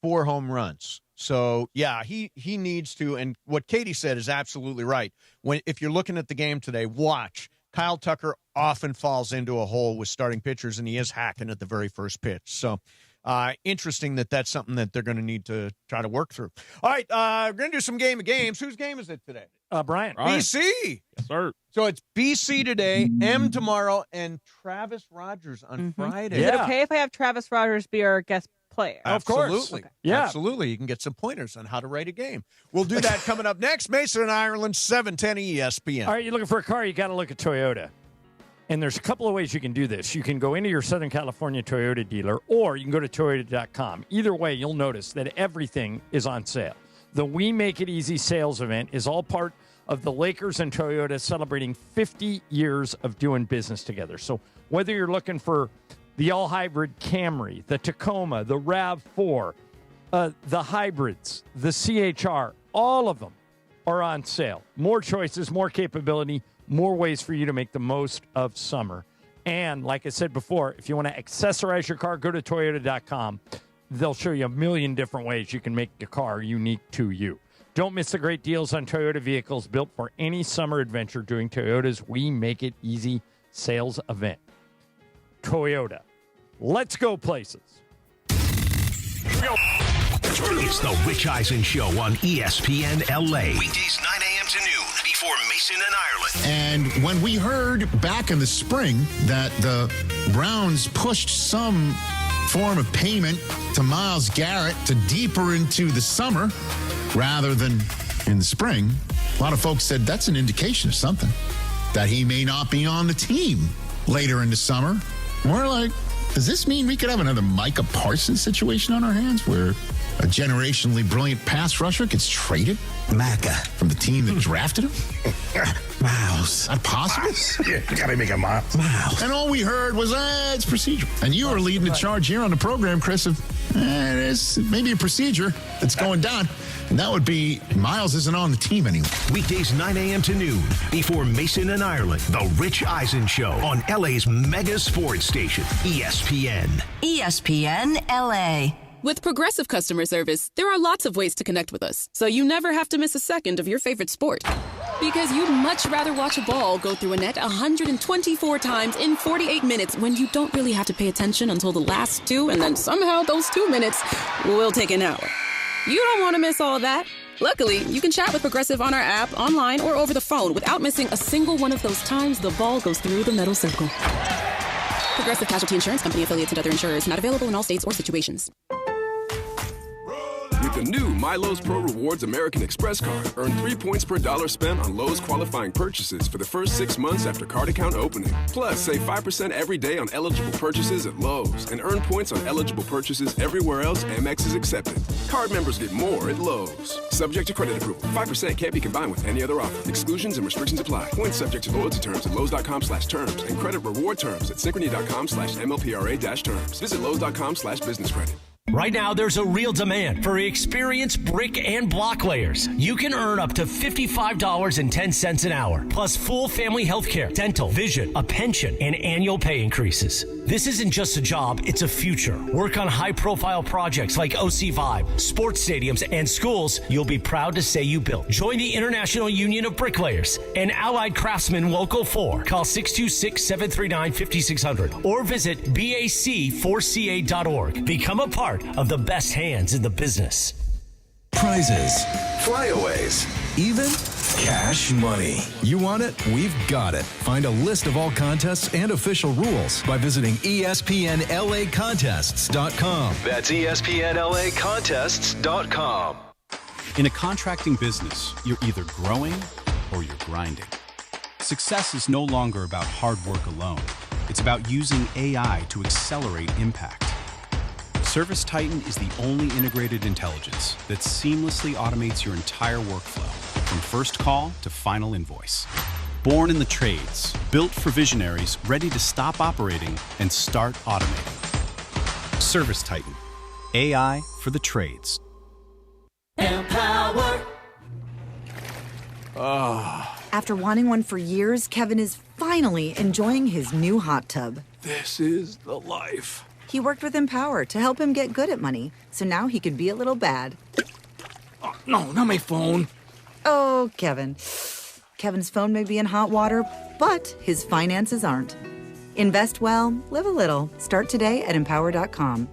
4 home runs. So yeah, he needs to. And what Katie said is absolutely right. If you're looking at the game today, watch. Kyle Tucker often falls into a hole with starting pitchers, and he is hacking at the very first pitch. So. Interesting that's something that they're going to need to try to work through. All right, we're going to do some game of games. Whose game is it today? Brian. BC. Yes, sir. So it's BC today, M tomorrow, and Travis Rogers on Friday. Is it okay if I have Travis Rogers be our guest player? Absolutely. Okay. Yeah. Absolutely. You can get some pointers on how to write a game. We'll do that coming up next. Mason and Ireland, 710 ESPN. All right, you're looking for a car, you got to look at Toyota. And there's a couple of ways you can do this. You can go into your Southern California Toyota dealer, or you can go to Toyota.com. Either way, you'll notice that everything is on sale. The We Make It Easy sales event is all part of the Lakers and Toyota celebrating 50 years of doing business together. So whether you're looking for the all-hybrid Camry, the Tacoma, the RAV4, the hybrids, the CHR, all of them are on sale. More choices, more capability, more ways for you to make the most of summer. And like I said before, if you want to accessorize your car, go to Toyota.com. They'll show you a million different ways you can make your car unique to you. Don't miss the great deals on Toyota vehicles built for any summer adventure during Toyota's We Make It Easy sales event. Toyota. Let's go places. It's the Rich Eisen Show on ESPN LA. Weekdays 9 a.m. to noon before Mason and Ireland. And when we heard back in the spring that the Browns pushed some form of payment to Myles Garrett to deeper into the summer rather than in the spring, a lot of folks said that's an indication of something, that he may not be on the team later in the summer. We're like, does this mean we could have another Micah Parsons situation on our hands where a generationally brilliant pass rusher gets traded? Micah. From the team that drafted him? Miles. Is that possible? Yeah, you gotta make a Miles. And all we heard was, it's procedural. And you are leading the charge here on the program, Chris, of there's maybe a procedure that's going down. And that would be Myles isn't on the team anymore. Weekdays 9 a.m. to noon before Mason and Ireland. The Rich Eisen Show on LA's mega sports station, ESPN. ESPN LA. With Progressive Customer Service, there are lots of ways to connect with us, so you never have to miss a second of your favorite sport. Because you'd much rather watch a ball go through a net 124 times in 48 minutes when you don't really have to pay attention until the last 2, and then somehow those 2 minutes will take an hour. You don't want to miss all of that. Luckily, you can chat with Progressive on our app, online, or over the phone without missing a single one of those times the ball goes through the metal circle. Progressive Casualty Insurance Company, affiliates, and other insurers. Not available in all states or situations. With the new My Lowe's Pro Rewards American Express card, earn 3 points per dollar spent on Lowe's qualifying purchases for the first 6 months after card account opening. Plus, save 5% every day on eligible purchases at Lowe's and earn points on eligible purchases everywhere else Amex is accepted. Card members get more at Lowe's. Subject to credit approval. 5% can't be combined with any other offer. Exclusions and restrictions apply. Points subject to loyalty terms at Lowe's.com/terms and credit reward terms at Synchrony.com/MLPRA-terms. Visit Lowe's.com/business credit. Right now, there's a real demand for experienced brick and block layers. You can earn up to $55.10 an hour, plus full family health care, dental, vision, a pension, and annual pay increases. This isn't just a job, it's a future. Work on high-profile projects like OC Vibe, sports stadiums, and schools you'll be proud to say you built. Join the International Union of Bricklayers and Allied Craftsmen Local 4. Call 626-739-5600 or visit BAC4CA.org. Become a part of the best hands in the business. Prizes, flyaways, even cash money. You want it? We've got it. Find a list of all contests and official rules by visiting ESPNLAcontests.com. That's ESPNLAcontests.com. In a contracting business, you're either growing or you're grinding. Success is no longer about hard work alone. It's about using AI to accelerate impact. Service Titan is the only integrated intelligence that seamlessly automates your entire workflow, from first call to final invoice. Born in the trades, built for visionaries ready to stop operating and start automating. Service Titan, AI for the trades. Empower. After wanting one for years, Kevin is finally enjoying his new hot tub. This is the life. He worked with Empower to help him get good at money, so now he could be a little bad. Oh, no, not my phone. Oh, Kevin. Kevin's phone may be in hot water, but his finances aren't. Invest well, live a little. Start today at empower.com.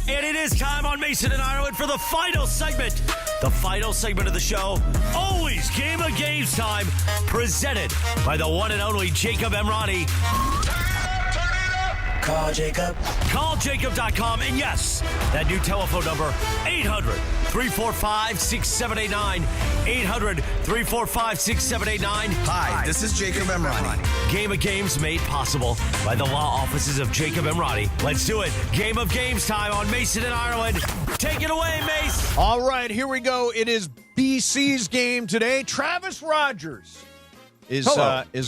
And it is time on Mason and Ireland for the final segment. The final segment of the show, always Game of Games time, presented by the one and only Jacob Emrani. Call Jacob. CallJacob.com. And yes, that new telephone number, 800-345-6789. 800-345-6789. Hi, this is Jacob Emrani. Game of Games made possible by the law offices of Jacob Emrani. Let's do it. Game of Games time on Mason and Ireland. Take it away, Mace. All right, here we go. It is BC's game today. Travis Rogers is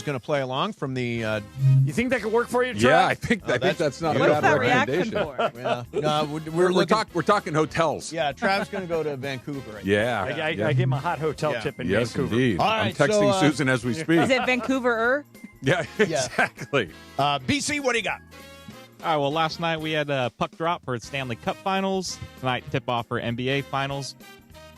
going to play along from the. You think that could work for you, Trav? Yeah, I think that's not a bad recommendation. Yeah. No, we're talking hotels. Yeah, Trav's going to go to Vancouver. Yeah. I gave him a hot hotel tip in Vancouver. Indeed. All I'm right, texting Susan as we speak. Is it Vancouver? Yeah, exactly. BC, what do you got? All right, well, last night we had a puck drop for Stanley Cup Finals. Tonight, tip-off for NBA Finals.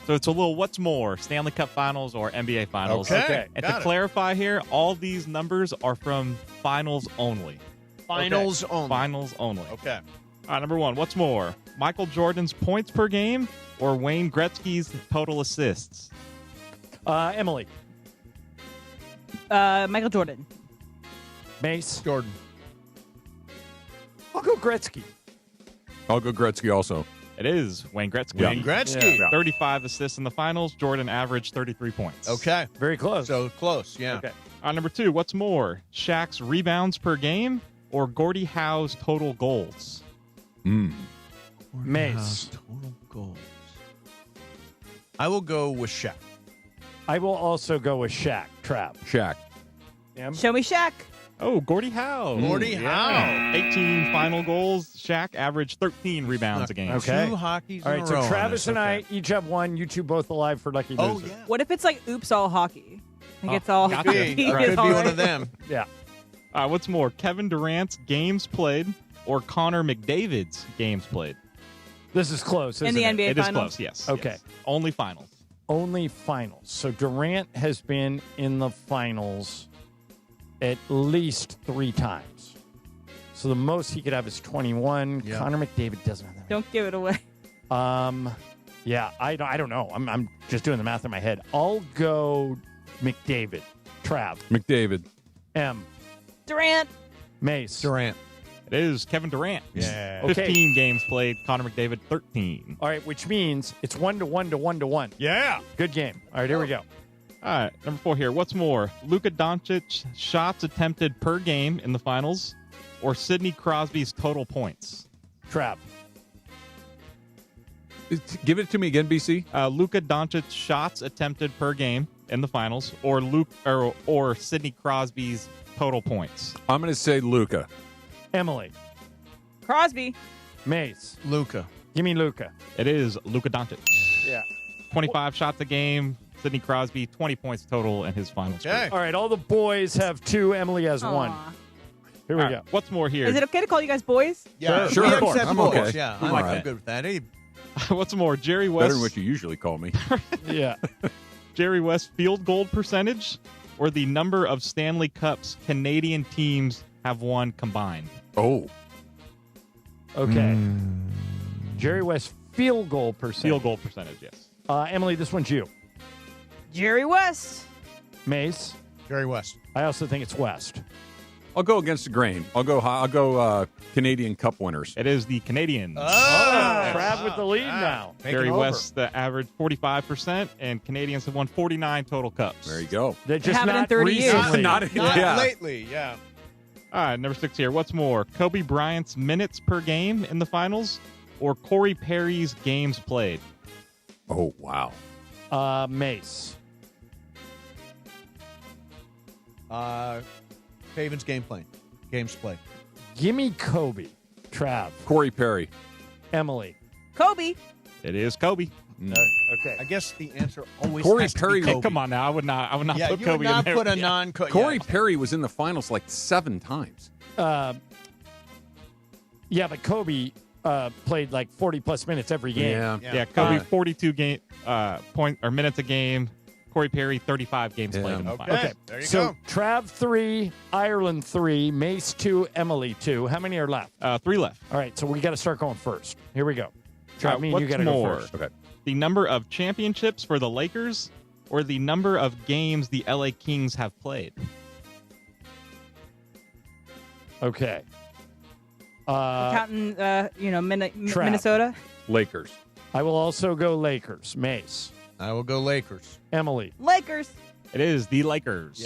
So it's a little what's more, Stanley Cup Finals or NBA Finals. Okay. And to clarify here, all these numbers are from Finals only. Finals only. Finals only. Okay. All right, number one, what's more, Michael Jordan's points per game or Wayne Gretzky's total assists? Emily. Michael Jordan. Mace. Jordan. I'll go Gretzky. I'll go Gretzky also. It is Wayne Gretzky. Wayne Gretzky. Yeah. 35 assists in the finals. Jordan averaged 33 points. Okay. Very close. So close, yeah. Okay. Number two, what's more, Shaq's rebounds per game or Gordie Howe's total goals? Mace. Total goals. I will go with Shaq. I will also go with Shaq. Trav. Shaq. Show me Shaq. Oh, Gordie Howe. Gordie Howe. 18 final goals. Shaq averaged 13 rebounds a game. Okay. 2 hockeys All in right, a so row on Travis this. and I Okay. each have one. You two both alive for Lucky Oh, Loser. yeah. What if it's like oops all hockey? I think it's all Could hockey. be. is Could be all one right. of them. Yeah. What's more, Kevin Durant's games played or Connor McDavid's games played? This is close, In isn't the it? NBA It is Finals? close, yes. Okay. Yes. Only finals. Only finals. So Durant has been in the finals at least 3 times. So the most he could have is 21. Yeah. Connor McDavid doesn't have that. Don't give it away. Yeah, I don't know. I'm just doing the math in my head. I'll go McDavid. Trav. McDavid. M. Durant. Mace. Durant. It is Kevin Durant. Yeah. 15 games played. Connor McDavid, 13. All right, which means it's 1-1 to 1-1. Yeah. Good game. All right, here we go. All right, number 4 here. What's more, Luka Doncic shots attempted per game in the finals or Sidney Crosby's total points? Trav. Give it to me again, BC. Luka Doncic shots attempted per game in the finals or Sidney Crosby's total points. I'm going to say Luka. Emily. Crosby. Mace. Luka. Give me Luka. It is Luka Doncic. Yeah. 25 shots a game. Sidney Crosby, 20 points total in his finals. Okay. All right, all the boys have 2. Emily has 1. Aw. Here we All go. right, what's more here? Is it okay to call you guys boys? Yeah. Sure. We Of course. accept I'm boys. okay. Yeah. I'm I'm, all I'm right. good with that. Hey, What's more, Jerry West? Better than what you usually call me. Yeah. Jerry West field goal percentage or the number of Stanley Cups Canadian teams have won combined? Oh. Okay. Jerry West field goal percentage. Field goal percentage, yes. Emily, this one's you. Jerry West. Mace. Jerry West. I also think it's West. I'll go against the grain. I'll go Canadian Cup winners. It is the Canadians. Trav with the lead now. Jerry West averaged 45%, and Canadians have won 49 total cups. There you go. They're just haven't in not 30 years. recently. Not Not lately. Yeah. All right, number 6 here. What's more, Kobe Bryant's minutes per game in the finals or Corey Perry's games played? Oh, wow. Mace. Haven's games played. Gimme Kobe. Trav. Corey Perry. Emily. Kobe. It is Kobe. Okay. I guess the answer always Corey has to Perry- be Hey, Kobe. come on now. I would not Yeah, put you Kobe would not in there. put a Yeah. non-Kobe. Corey Perry was in the finals like 7 times. Yeah, but Kobe played like 40-plus minutes every game. Yeah, Kobe 42 minutes a game. Corey Perry 35 games played in the finals. Okay. There you so go. Trav 3, Ireland 3, Mace 2, Emily 2. How many are left? 3 left. All right, so we got to start going first. Here we go. Trav, me and you What's got to go more, first. Okay. the number of championships for the Lakers or the number of games the LA Kings have played? Okay. Counting, Trav. Minnesota. Lakers. I will also go Lakers. Mace. I will go Lakers. Emily. Lakers. It is the Lakers.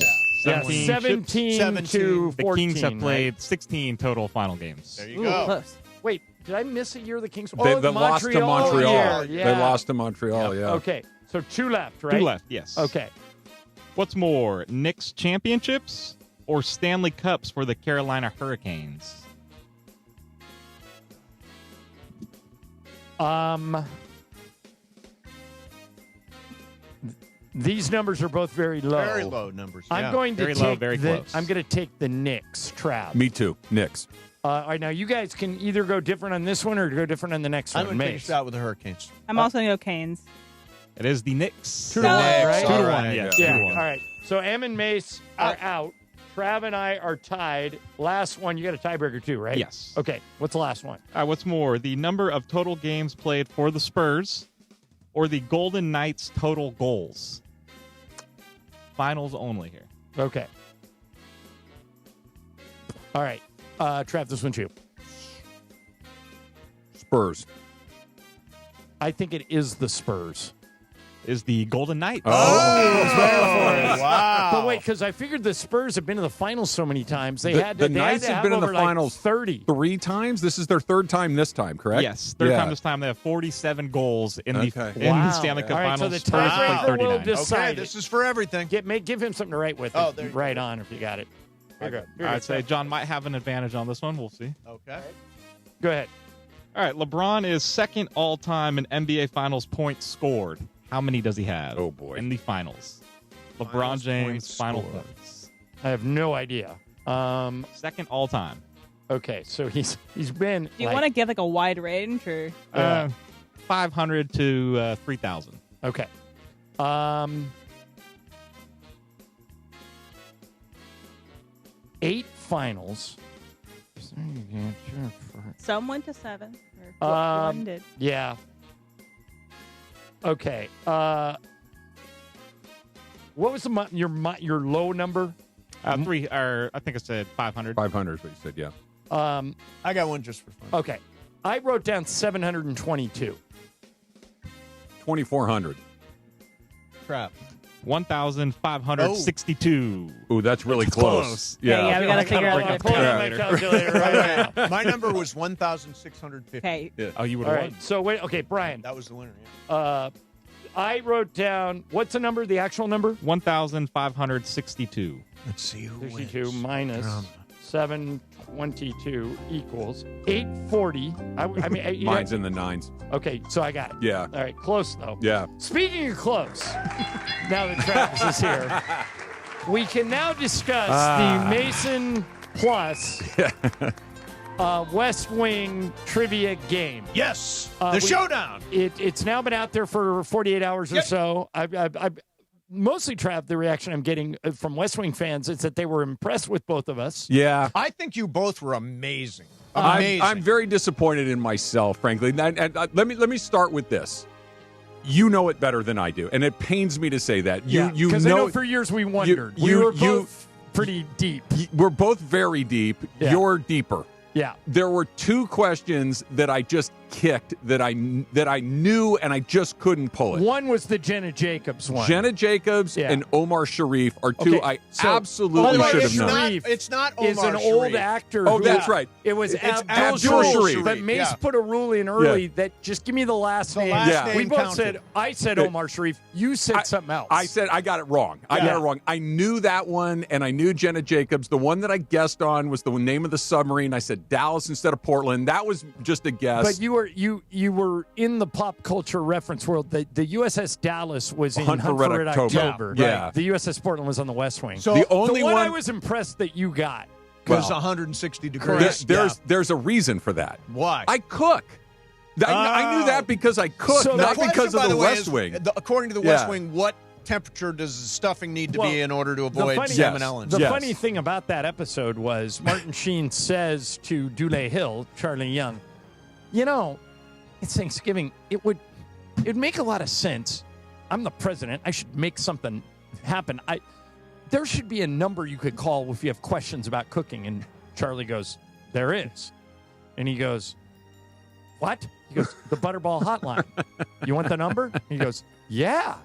Yeah. 17 17 ships. to 14. The Kings have right? played 16 total final games. There you Ooh, go. close. Wait, did I miss a year the Kings? They lost to Montreal. year. They lost to Montreal, yeah. Okay, so 2 left, right? 2 left, yes. Okay. What's more, Knicks championships or Stanley Cups for the Carolina Hurricanes? These numbers are both very low. Very low numbers. I'm yeah. going to Very take low, very the, close. I'm going to take the Knicks. Trav. Me too. Knicks. All right, now you guys can either go different on this one or go different on the next I'm one. going to Mace. finish out with the Hurricanes. I'm also going to go Canes. It is the Knicks. 2 to 1, right? 2 to All 1, right, yes. Yeah. 2 to 1. All right. So Em and Mace are out. Trav and I are tied. Last one, you got a tiebreaker too, right? Yes. Okay. What's the last one? What's more, the number of total games played for the Spurs or the Golden Knights' total goals? Finals only here. Okay. All right. Trav, this one's you. Spurs. I think it is the Spurs. Is the Golden Knights. Wow. But wait, because I figured the Spurs have been to the finals so many times. They The had to. They Knights had to have been in the over, like, finals 30. 3 times. This is their 3rd time this time, correct? Yes, third Yeah. time this time. They have 47 goals in Okay. the Wow. Stanley Cup All right, Finals. so the Spurs played tiebreaker will 39. decide. Okay, this is for everything. Give him something to write with. Oh, there you right on if you got it. You're good. I'd say John might have an advantage on this one. We'll see. Okay. Go ahead. All right, LeBron is second all-time in NBA Finals points scored. How many does he have? Oh, boy. In the finals. LeBron Finals James, points final scored. points. I have no idea. Second all-time. Okay, so he's been. Do you want to give like a wide range or? 500 to 3,000. Okay. 8 finals. Some went to 7. Or one did. Yeah. Okay. What was your low number? 3, or I think I said 500. 500 is what you said, yeah. I got one just for fun. Okay. I wrote down 722. 2,400. Crap. 1,562. Ooh, that's really close. Yeah, we got to figure out I'm pulling my calculator right now. My number was 1,650. Okay. Yeah. Oh, you would All have right. won. So wait. Okay, Brian. That was the winner. Yeah. I wrote down what's the number? The actual number? 1,562. Let's see who 62 wins. minus 722 equals 840. I mean, Mine's in the 9s. Okay, so I got it. Yeah. All right, close though. Yeah. Speaking of close, now that Travis is here, we can now discuss the Mason Plus West Wing trivia game. Yes, the showdown. It's now been out there for 48 hours or so. I mostly, Trav, the reaction I'm getting from West Wing fans is that they were impressed with both of us. Yeah. I think you both were amazing. Amazing. I'm very disappointed in myself, frankly. And let me start with this. You know it better than I do, and it pains me to say that. You because know, I know for years we wondered. We were both pretty deep. We're both very deep. Yeah. You're deeper. Yeah. There were 2 questions that I just kicked that I knew and I just couldn't pull it. One was the Jenna Jacobs one. Jenna Jacobs and Omar Sharif are 2 I absolutely should have known. It's not Omar is an Sharif. old actor. Oh, who- that's right. It was It's Abdul Sharif. But Mace Yeah. put a rule in early Yeah. that just give me the last name. last We name both counted. said, I said Omar Sharif. You said something else. I said I got it wrong. I got it wrong. I knew that one, and I knew Jenna Jacobs. The one that I guessed on was the name of the submarine. I said Dallas instead of Portland. That was just a guess. But you were in the pop culture reference world. The USS Dallas was in Hunt for Red October. Yeah. Right. The USS Portland was on the West Wing. So the only one one I was impressed that you got. was 160 degrees. There's a reason for that. Why? I cook. I knew that because I cook, So not the because question, by of the way, West is, Wing. According to the West Wing, what temperature does the stuffing need to be in order to avoid salmonella? The funny thing about that episode was Martin Sheen says to Dule Hill, Charlie Young, it's Thanksgiving. It'd make a lot of sense. I'm the president. I should make something happen. There should be a number you could call if you have questions about cooking. And Charlie goes, there is. And he goes, what? He goes, the Butterball hotline. You want the number? He goes, yeah.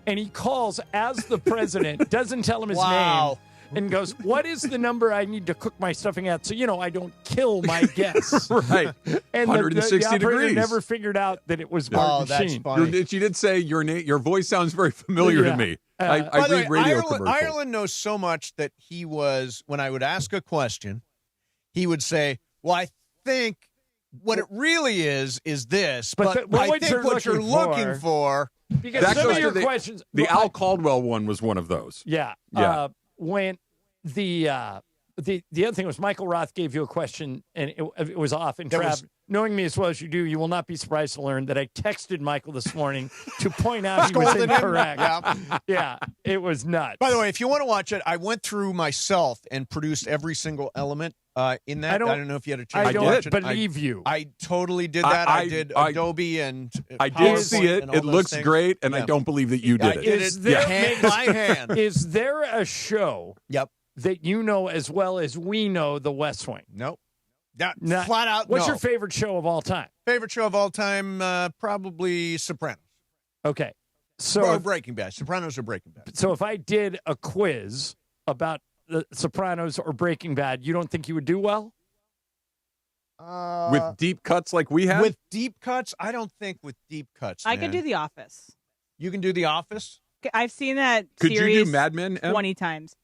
And he calls as the president, doesn't tell him his name, and goes, what is the number I need to cook my stuffing at so, I don't kill my guests? Right. And 160 the operator degrees. never figured out that it was Martin Sheen. She did say your voice sounds very familiar to me. I By the read way, radio commercials. Ireland knows so much that he was, when I would ask a question, he would say, well, I think what it really is this, but I think what you're looking for. Because That some goes of your to questions. The Al Caldwell one was one of those. Yeah. Yeah. When the other thing was Michael Roth gave you a question and it was off. And Trav, knowing me as well as you do, you will not be surprised to learn that I texted Michael this morning to point out he was Scolded him. incorrect. Yeah. It was nuts. By the way, if you want to watch it, I went through myself and produced every single element in that. I don't know if you had a chance I to don't watch it. believe you. I totally did that. I did Adobe and I did PowerPoint see it. and all It those looks things. great, and I Yeah. don't believe that you did I it. did it by hand. Is there a show that you know as well as we know the West Wing? Nope. Flat out, What's no. your favorite show of all time? Favorite show of all time? Probably Sopranos. Okay. So Or Breaking Bad. Sopranos or Breaking Bad. So if I did a quiz about The Sopranos or Breaking Bad, you don't think you would do well? With deep cuts like we have? With deep cuts? I don't think with deep cuts. I could man. do The Office. You can do The Office? I've seen that Could you series do Mad Men, Em? 20 times.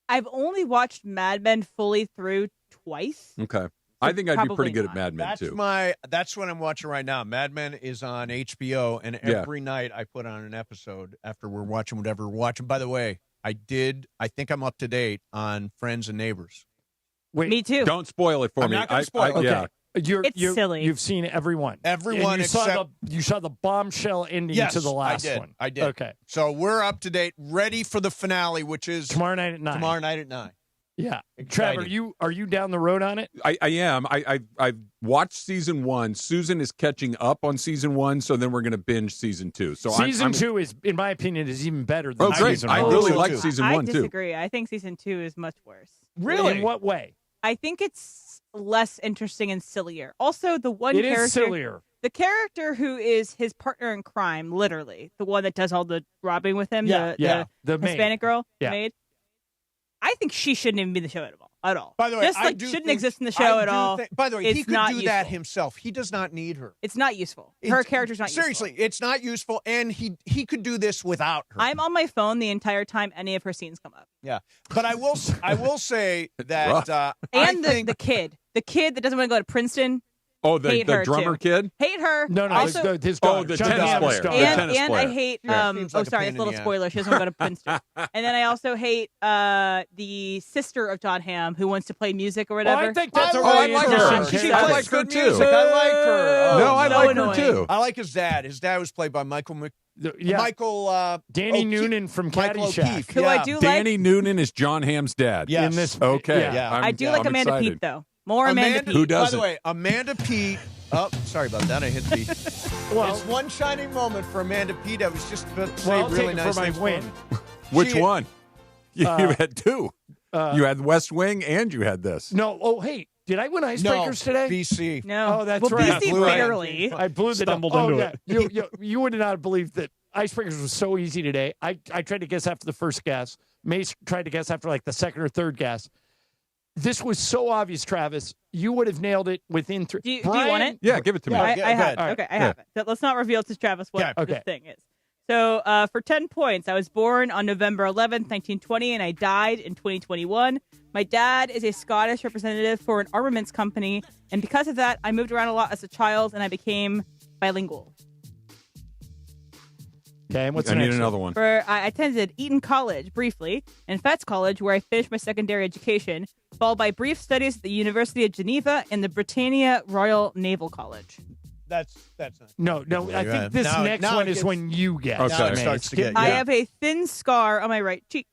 I've only watched Mad Men fully through twice. Okay. I think I'd be pretty probably good not. at Mad Men, That's too. That's what I'm watching right now. Mad Men is on HBO, and Yeah. every night I put on an episode after we're watching whatever we're watching. By the way, I think I'm up to date on Friends and Neighbors. Wait, Me too. Don't spoil it for I'm me. not gonna spoil it. Yeah. It's silly. You've seen everyone. Everyone And except you saw the bombshell ending yes, to the last I did. one. I did. Okay. So we're up to date, ready for the finale, which is Tomorrow night at 9. Tomorrow night at 9. Yeah. Exciting. Trevor, are you down the road on it? I am. I've watched season 1. Susan is catching up on season 1, so then we're going to binge season 2. So season 2 is, in my opinion, is even better than great. season I 1. really so like too. season I 1, too. disagree. I think season 2 is much worse. Really? In what way? I think it's less interesting and sillier. Also, the one It character, is sillier. the character who is his partner in crime, literally the one that does all the robbing with him, Yeah, the the maid. Hispanic girl, Yeah. maid. I think she shouldn't even be in the show at all. By the way, just I like do shouldn't think- exist in the show I at do all. think- by the way, It's he could not do that useful. himself. He does not need her. It's not useful. Her It's- character's not seriously, it's not useful, and he could do this without her. I'm on my phone the entire time any of her scenes come up. Yeah, but I will say that rough. I And think the kid that doesn't want to go to Princeton. Oh, Hate the her, drummer too. kid? Hate her. No, Also, his Oh, daughter. the John tennis Hamm's player. daughter. The and tennis I player. hate Yeah. Seems like a sorry, pain it's a in little the ass. spoiler. She doesn't want to go to Princeton. And then I also hate the sister of John Hamm who wants to play music or Oh, whatever. I think that's a I really like interesting her. character. She I plays like her good too. music. I like her. No, I so like annoying. her, too. I like his dad. His dad was played by Michael. Yeah. Michael. Danny O'Keefe. Noonan from Michael Caddyshack. O'Keefe, Who I do Danny Noonan is John Hamm's dad. Yes. In this, Okay. yeah. I do like I'm Amanda excited. Peet though. More Amanda Peet. Who By doesn't? the way, Amanda Peet. Oh, sorry about that. I hit the. Well, it's one shining moment for Amanda Peet. I was just about to say well, I'll really take it nice for my things win. her. Which She- one? You had 2. Uh, You had West Wing and you had this. No. Oh, hey, did I win icebreakers today? BC. No. Oh, that's well, right. BC Blew it. barely. I blew the Stumbled oh, into yeah. it. You would not believe that icebreakers was so easy today. I tried to guess after the first guess. Mace tried to guess after like the second or third guess. This was so obvious, Travis. You would have nailed it within 3. Do you want it? Yeah, give it to me. I go have ahead. it. Okay, I have it. So let's not reveal to Travis what Yeah, this thing is. So for 10 points, I was born on November 11th, 1920, and I died in 2021. My dad is a Scottish representative for an armaments company, and because of that, I moved around a lot as a child, and I became bilingual. Okay, and what's I the need next another one. I attended Eton College briefly, and Fettes College, where I finished my secondary education, followed by brief studies at the University of Geneva and the Britannia Royal Naval College. That's not. No, I Yeah. think this Now- next now one it is gets- when you guess. Okay. Now it Mace. starts to get. I Yeah. have a thin scar on my right cheek,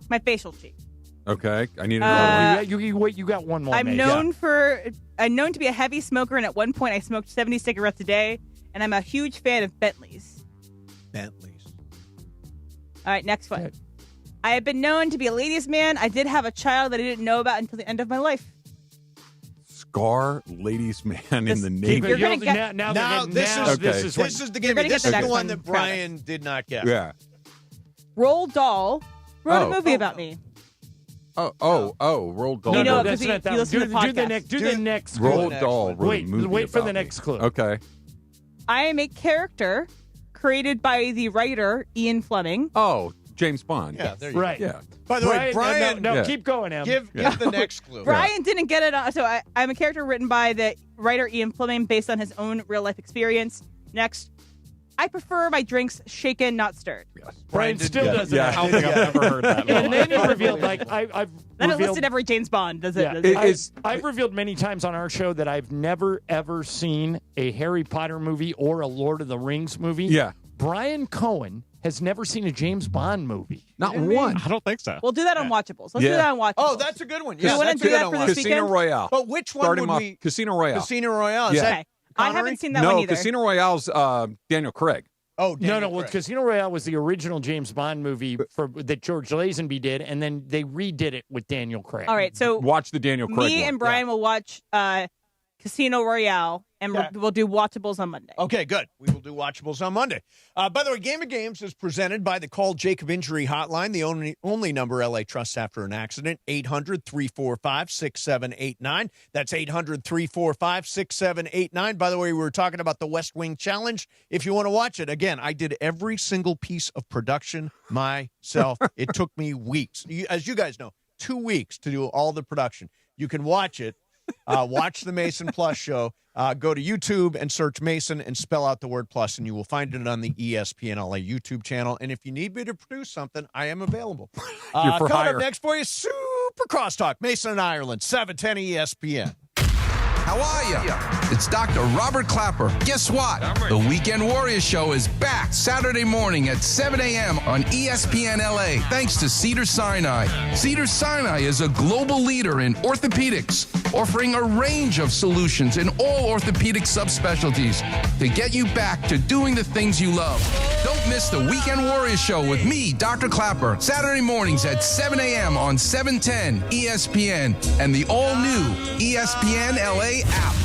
my facial cheek. Okay. I need Oh, another one. you got one more. I'm Mace. known to be a heavy smoker, and at one point I smoked 70 cigarettes a day, and I'm a huge fan of Bentleys. Bentleys. All right, next one. Good. I have been known to be a ladies' man. I did have a child that I didn't know about until the end of my life. Scar ladies man in This- the Keep Navy. it- You're gonna you'll- get- now, Now they're this getting- is now okay. this is when, This is the You're game. gonna This get is the the next one one, that Travis. Brian did not get. Yeah. Roald Dahl wrote Oh. a movie about me. Roald Dahl. You know, no, because that's not that you one. listen to Do the podcasts. next. Do the next. Roald next Dahl one. wrote a Wait, movie wait for about the me. next clue. Okay. I am a character created by the writer Ian Fleming. Oh, James Bond. Yeah, there you Right. Yeah. By the way, Brian, no, Yeah. keep going, Em. give the next clue. Brian didn't get it. So I'm a character written by the writer Ian Fleming based on his own real life experience. Next, I prefer my drinks shaken, not stirred. Brian still doesn't. Yeah. I don't think I've ever heard that. And then you revealed, like, I've Then it revealed, listed every James Bond. Does it? yeah, Does it? I've revealed many times on our show that I've never, ever seen a Harry Potter movie or a Lord of the Rings movie. Yeah. Brian Cohen has never seen a James Bond movie. Not one. I don't think so. We'll do that on Watchables. Let's do Yeah. that on Watchables. Oh, that's a good one. You Yeah, wanna that's do a good that for one. this Casino weekend? Royale. But which one Start would him off. we? Casino Royale. Casino Royale. Is Yeah. that Okay. I Connery? haven't seen that one No, either. Casino Royale's Daniel Craig. Oh, No, Daniel well, Craig. Casino Royale was the original James Bond movie that George Lazenby did, and then they redid it with Daniel Craig. All right, so Watch the Daniel Craig me one. and Brian will watch Casino Royale and Yeah. we'll do watchables on Monday. Okay, good. We will do watchables on Monday. By the way, Game of Games is presented by the Call Jacob Injury Hotline, the only number LA trusts after an accident, 800-345-6789. That's 800-345-6789. By the way, we were talking about the West Wing Challenge. If you want to watch it, again, I did every single piece of production myself. It took me weeks. As you guys know, 2 weeks to do all the production. You can watch it. Watch the Mason Plus show. Go to YouTube and search Mason and spell out the word plus, and you will find it on the ESPN LA YouTube channel. And if you need me to produce something, I am available. Coming up next for you, Super Crosstalk, Mason and Ireland, 710 ESPN. How are you? It's Dr. Robert Clapper. Guess what? The Weekend Warriors Show is back Saturday morning at 7 a.m. on ESPN LA, thanks to Cedars-Sinai. Cedars-Sinai is a global leader in orthopedics, offering a range of solutions in all orthopedic subspecialties to get you back to doing the things you love. Don't miss the Weekend Warriors Show with me, Dr. Clapper, Saturday mornings at 7 a.m. on 710 ESPN and the all-new ESPN LA app.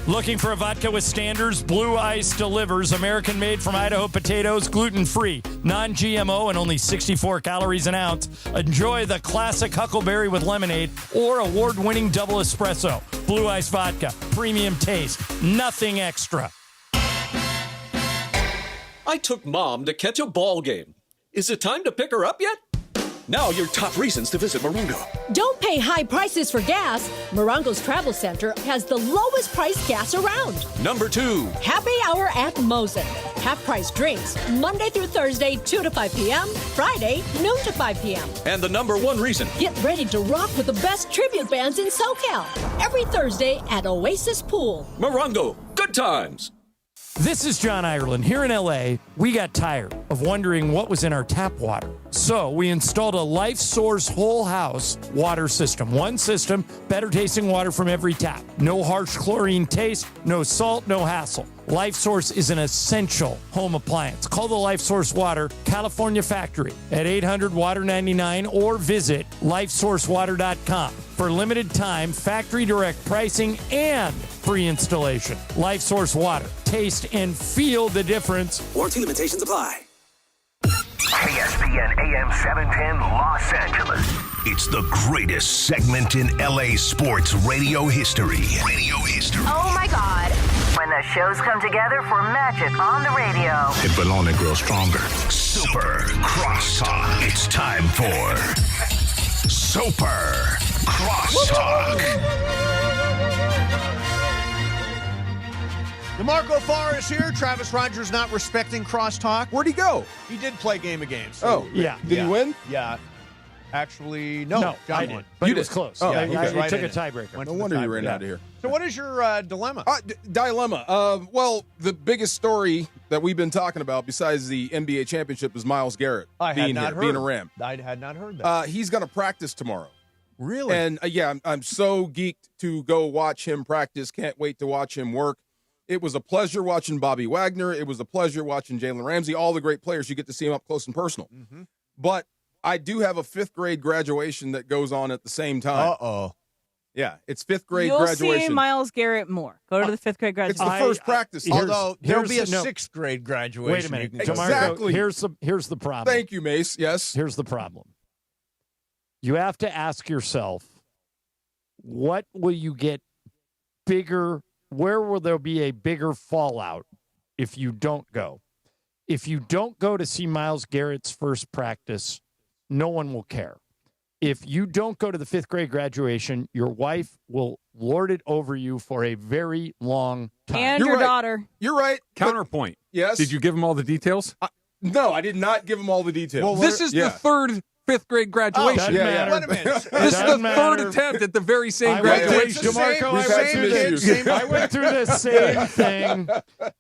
Looking for a vodka with standards? Blue Ice delivers. American made from Idaho potatoes, gluten-free, non-GMO, and only 64 calories an ounce. Enjoy the classic huckleberry with lemonade or award-winning double espresso. Blue Ice vodka, premium taste, nothing extra. I took Mom to catch a ball game. Is it time to pick her up yet? Now your top reasons to visit Morongo. Don't pay high prices for gas. Morongo's Travel Center has the lowest price gas around. Number 2. Happy hour at Mosen. Half-price drinks, Monday through Thursday, 2 to 5 p.m., Friday, noon to 5 p.m. And the number 1 reason. Get ready to rock with the best tribute bands in SoCal. Every Thursday at Oasis Pool. Morongo, good times. This is John Ireland. Here in LA, we got tired of wondering what was in our tap water. So we installed a Life Source whole house water system. One system, better tasting water from every tap. No harsh chlorine taste, no salt, no hassle. Life Source is an essential home appliance. Call the Life Source Water California factory at 800-WATER-99 or visit lifesourcewater.com. For limited time, factory direct pricing and free installation. Life Source Water. Taste and feel the difference. Warranty limitations apply. ESPN AM 710 Los Angeles. It's the greatest segment in LA sports radio history. Oh my God. When the shows come together for magic on the radio. It will only grow stronger. Super Crosstalk. It's time for Super Crosstalk. DeMarco Farr is here. Travis Rogers not respecting crosstalk. Where'd he go? He did play Game of Games. Oh, yeah. Did he win? Yeah. Actually, no. I John won. did. But it was close. Oh, I okay. took a tiebreaker. No wonder you ran out of here. So what is your dilemma? Dilemma. Well, the biggest story that we've been talking about besides the NBA championship is Myles Garrett being a Ram. I had not heard that. He's going to practice tomorrow. Really? And I'm so geeked to go watch him practice. Can't wait to watch him work. It was a pleasure watching Bobby Wagner. It was a pleasure watching Jalen Ramsey. All the great players, you get to see them up close and personal. Mm-hmm. But I do have a 5th grade graduation that goes on at the same time. Uh-oh. Yeah, it's 5th grade You'll graduation. see Myles Garrett more. Go to the 5th grade It's graduation. the first practice. Although there'll be a no. 6th grade graduation. Wait a minute. you can go Exactly. Here's the problem. Thank you, Mace. Yes. Here's the problem. You have to ask yourself, what will you get bigger? Where will there be a bigger fallout if you don't go? If you don't go to see Myles Garrett's first practice, no one will care. If you don't go to the 5th grade graduation, your wife will lord it over you for a very long time. And You're your right. daughter. You're right. Counterpoint. Yes. Did you give him all the details? No, I did not give him all the details. Well, this is the third 5th grade graduation. Doesn't matter. Wait a minute. This is the third attempt at the very same graduation. I went through the same thing.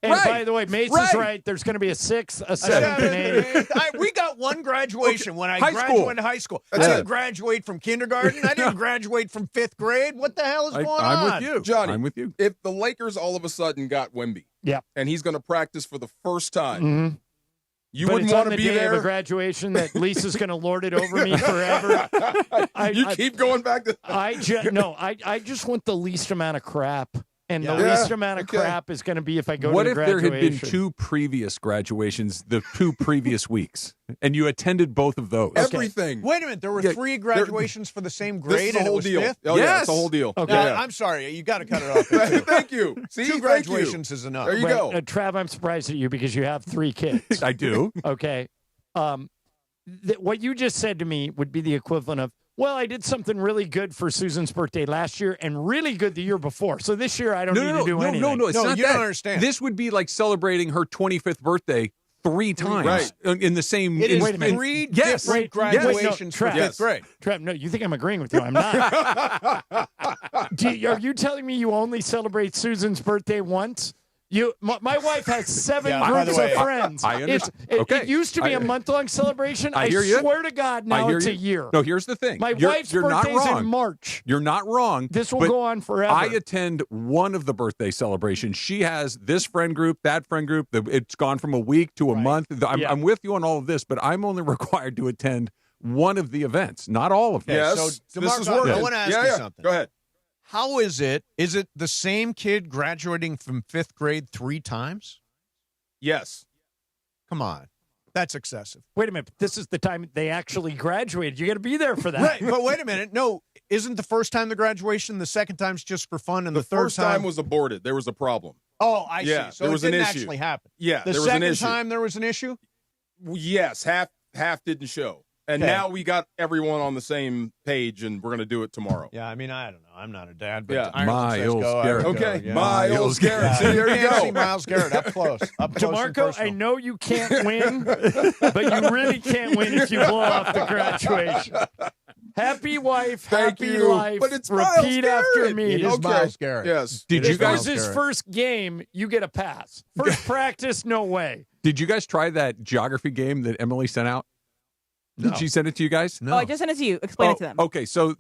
And Right. by the way, Mace is right. There's going to be a 6th, a 7th, and 8th. We got one graduation when I High graduated school. in high school. That's I didn't it. graduate from kindergarten. I didn't graduate from 5th grade. What the hell is going on? I'm with you, Johnny. I'm with you. If the Lakers all of a sudden got Wemby, and he's going to practice for the first time, Mhm. you But wouldn't it's on want the to be day of a there. graduation that Lisa's going to lord it over me forever. You keep going back to. I just want the least amount of crap. And the least amount of crap is going to be if I go what to if graduation. there had been 2 previous graduations the 2 previous weeks, and you attended both of those? Everything. Wait a minute. There were 3 graduations for the same grade. This is the and whole it was deal. 5th? Oh, yeah, it's the whole deal. Okay. Now, I'm sorry. You got to cut it off. There, too. Thank you. See, 2 graduations is enough. There you go. Trav, I'm surprised at you because you have 3 kids. I do. Okay. What you just said to me would be the equivalent of, well, I did something really good for Susan's birthday last year and really good the year before. So this year I don't need to do anything. No, it's not you that. don't understand. This would be like celebrating her 25th birthday 3 times in the same. It is wait a minute. 3 Yes. different graduations for 5th grade. Trev, no, you think I'm agreeing with you. I'm not. Are you telling me you only celebrate Susan's birthday once? My wife has 7 groups of friends. I understand. It used to be a month-long celebration. I hear you. swear to God, now it's a year. No, here's the thing. My wife's you're not birthday's wrong. in March. You're not wrong. This will but go on forever. I attend one of the birthday celebrations. She has this friend group, that friend group. It's gone from a week to a month. I'm with you on all of this, but I'm only required to attend one of the events, not all of them. Yes, So, this is DeMarco, working. I want to ask you something. Go ahead. How is it? Is it the same kid graduating from 5th grade 3 times? Yes. Come on. That's excessive. Wait a minute. This is the time they actually graduated. You got to be there for that. Right, but wait a minute. No, isn't the first time the graduation, the second time's just for fun, and the third first time was aborted. There was a problem. Oh, I see. So there was it didn't an issue. actually happen. Yeah, the there was an second issue. time there was an issue? Yes, half didn't show. And Okay. now we got everyone on the same page, and we're going to do it tomorrow. Yeah, I mean, I don't know. I'm not a dad, but Yeah. Ireland says Myles go, Garrett. I would go, Okay, yeah. Myles Garrett. See, there you can't go. see Myles Garrett up close. Up close and DeMarco, I personal. know you can't win, but you really can't win if you blow off the graduation. Happy wife, Thank happy you. life. But it's Myles Repeat after Garrett. me. It is Myles Garrett. Yes. Did you If it was guys? his first game, you get a pass. First practice, no way. Did you guys try that geography game that Emily sent out? Did she send it to you guys? Oh, I just sent it to you. Explain it to them. Okay, so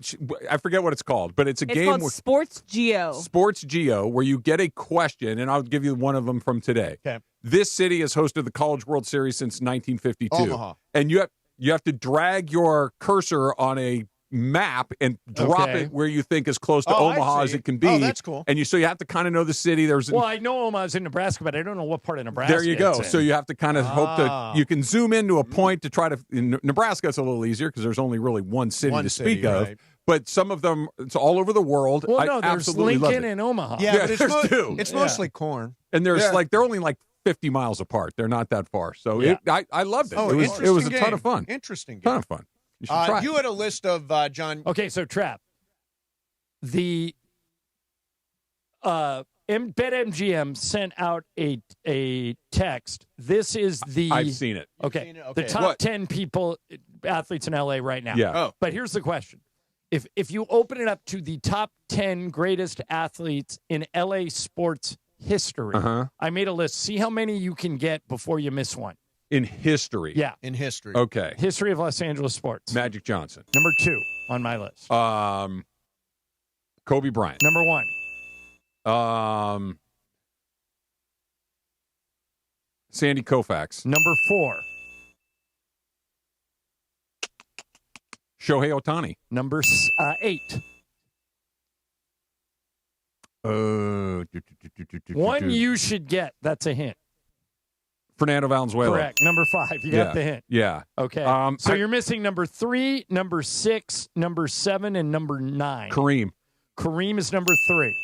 I forget what it's called, but it's a It's game called where Sports Geo. Sports Geo, where you get a question, and I'll give you one of them from today. Okay. This city has hosted the College World Series since 1952, Omaha. and you have to drag your cursor on a map and drop Okay. it where you think as close to Oh, I Omaha as see. it can be. Oh, that's cool. And so you have to kind of know the city. Well, I know Omaha's in Nebraska, but I don't know what part of Nebraska. there you go. it's in. So you have to kind of hope Ah. to you can zoom into a point to try to. In Nebraska, it's a little easier because there's only really one city One to city, speak of. right. But some of them, it's all over the world. Well, I no, there's absolutely love Lincoln it. and Omaha. Yeah, Yeah, but there's two. it's Yeah. mostly corn. And there's Yeah. they're only like 50 miles apart. They're not that far. So Yeah. I loved it. Oh, it was a interesting ton game. of fun. Interesting game. Ton of fun. You should try it. You had a list of, John. Okay, so Trap. The BetMGM sent out a text. This is the I've seen it. Okay, seen it? the Okay. top What? 10 athletes in LA right now. Yeah. Oh. But here's the question. If you open it up to the top 10 greatest athletes in LA sports history, Uh-huh. I made a list. See how many you can get before you miss one. In history. Yeah. In history. Okay. History of Los Angeles sports. Magic Johnson. Number 2 on my list. Kobe Bryant. Number 1. Sandy Koufax. Number 4. Shohei Ohtani. Number 8. One you should get. That's a hint. Fernando Valenzuela. Correct. Number 5. You got the hint. Yeah. Okay. So you're missing number 3, number 6, number 7, and number 9. Kareem. Kareem is number 3.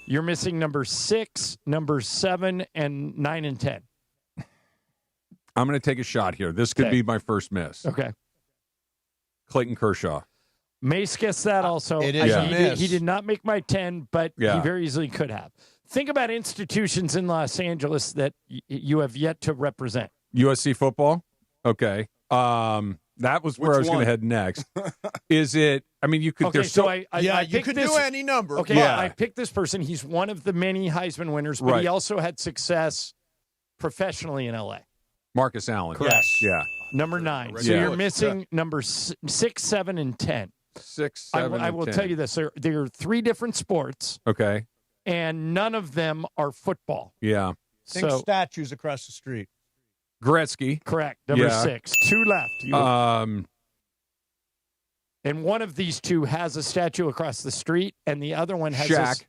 You're missing number 6, number 7, and 9 and 10. I'm going to take a shot here. This could Okay. be my first miss. Okay. Clayton Kershaw. Mace gets that also. It is a miss. He did not make my 10, but Yeah. he very easily could have. Think about institutions in Los Angeles that you have yet to represent. USC football. Okay. That was where Which I was going one? to head next. Is it? I mean, you could. Okay, there's so so I you picked could this, do any number. Okay, Yeah. I picked this person. He's one of the many Heisman winners, but Right. he also had success professionally in LA. Marcus Allen. Correct. Yeah. Number 9. So Yeah. you're missing number 6, 7, and 10. 6, 7, I and will 10. tell you this: there are 3 different sports, Okay. and none of them are football. Yeah. Think So statues across the street. Gretzky. correct. Number Yeah. 6. 2 left. And one of these 2 has a statue across the street, and the other one has Shaq.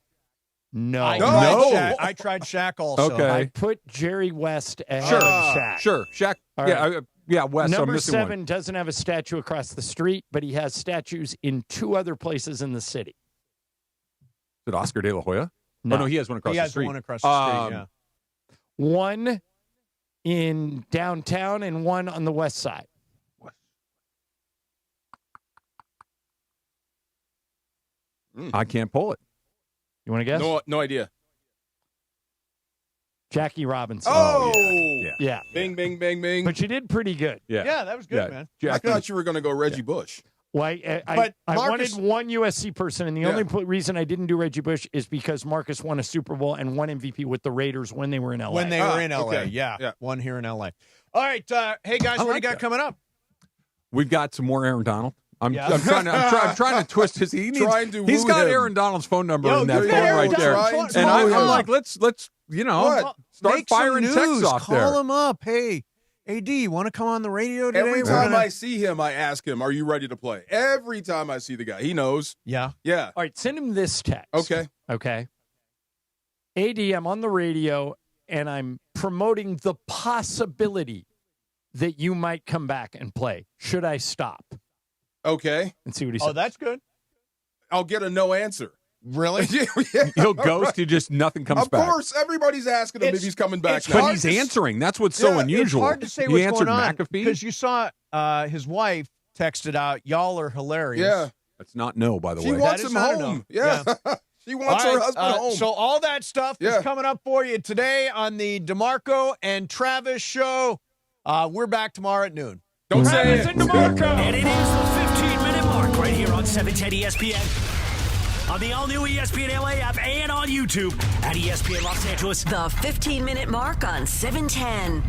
No. I tried Shaq also. Okay. I put Jerry West ahead of Shaq. Sure. Shaq. All Yeah, West. Number I'm missing 7 one. doesn't have a statue across the street, but he has statues in 2 other places in the city. Is it Oscar De La Hoya? No. Oh, no, he has one across He the has street. one across the street, yeah. One in downtown and one on the west side. I can't pull it. You want to guess? No idea. Jackie Robinson. Oh, yeah. Bing, bing, bing, bing. But you did pretty good. Yeah, that was good, man. I thought you were going to go Reggie Bush. Well, I Marcus- wanted one USC person, and the only reason I didn't do Reggie Bush is because Marcus won a Super Bowl and won MVP with the Raiders when they were in LA. When they were in LA, okay. yeah. One here in LA. All right, hey guys, what do you got coming up? We've got some more Aaron Donald. I'm Yeah. trying to twist his. He's woo got him. Aaron Donald's phone number Yo, in that you phone got right Aaron there, Donald's and phone. I'm like, let's start Make some firing news. texts off Call there. him up. Hey, AD, you want to come on the radio today? Every We're time gonna- I see him, I ask him, "Are you ready to play?" Every time I see the guy, he knows. Yeah. Yeah. All right, send him this text. Okay. Okay. AD, I'm on the radio, and I'm promoting the possibility that you might come back and play. Should I stop? Okay. And see what he says. Oh, that's good. I'll get a no answer. Really? Yeah, He'll ghost you. Just nothing comes Of back. course, everybody's asking him if he's coming back it's now. But he's answering. That's what's so Yeah, unusual. It's hard to say he what's answered going on McAfee. because you saw his wife texted out, "Y'all are hilarious." Yeah. That's not no, by the She way. wants That is him not a home. no. Yeah. She wants All her right, husband home. So all that stuff Yeah. is coming up for you today on the DeMarco and Travis show. We're back tomorrow at noon. Don't say it. and DeMarco. And it is the 15-minute mark right here on 710 ESPN. On the all-new ESPN LA app and on YouTube at ESPN Los Angeles. The 15-minute mark on 710.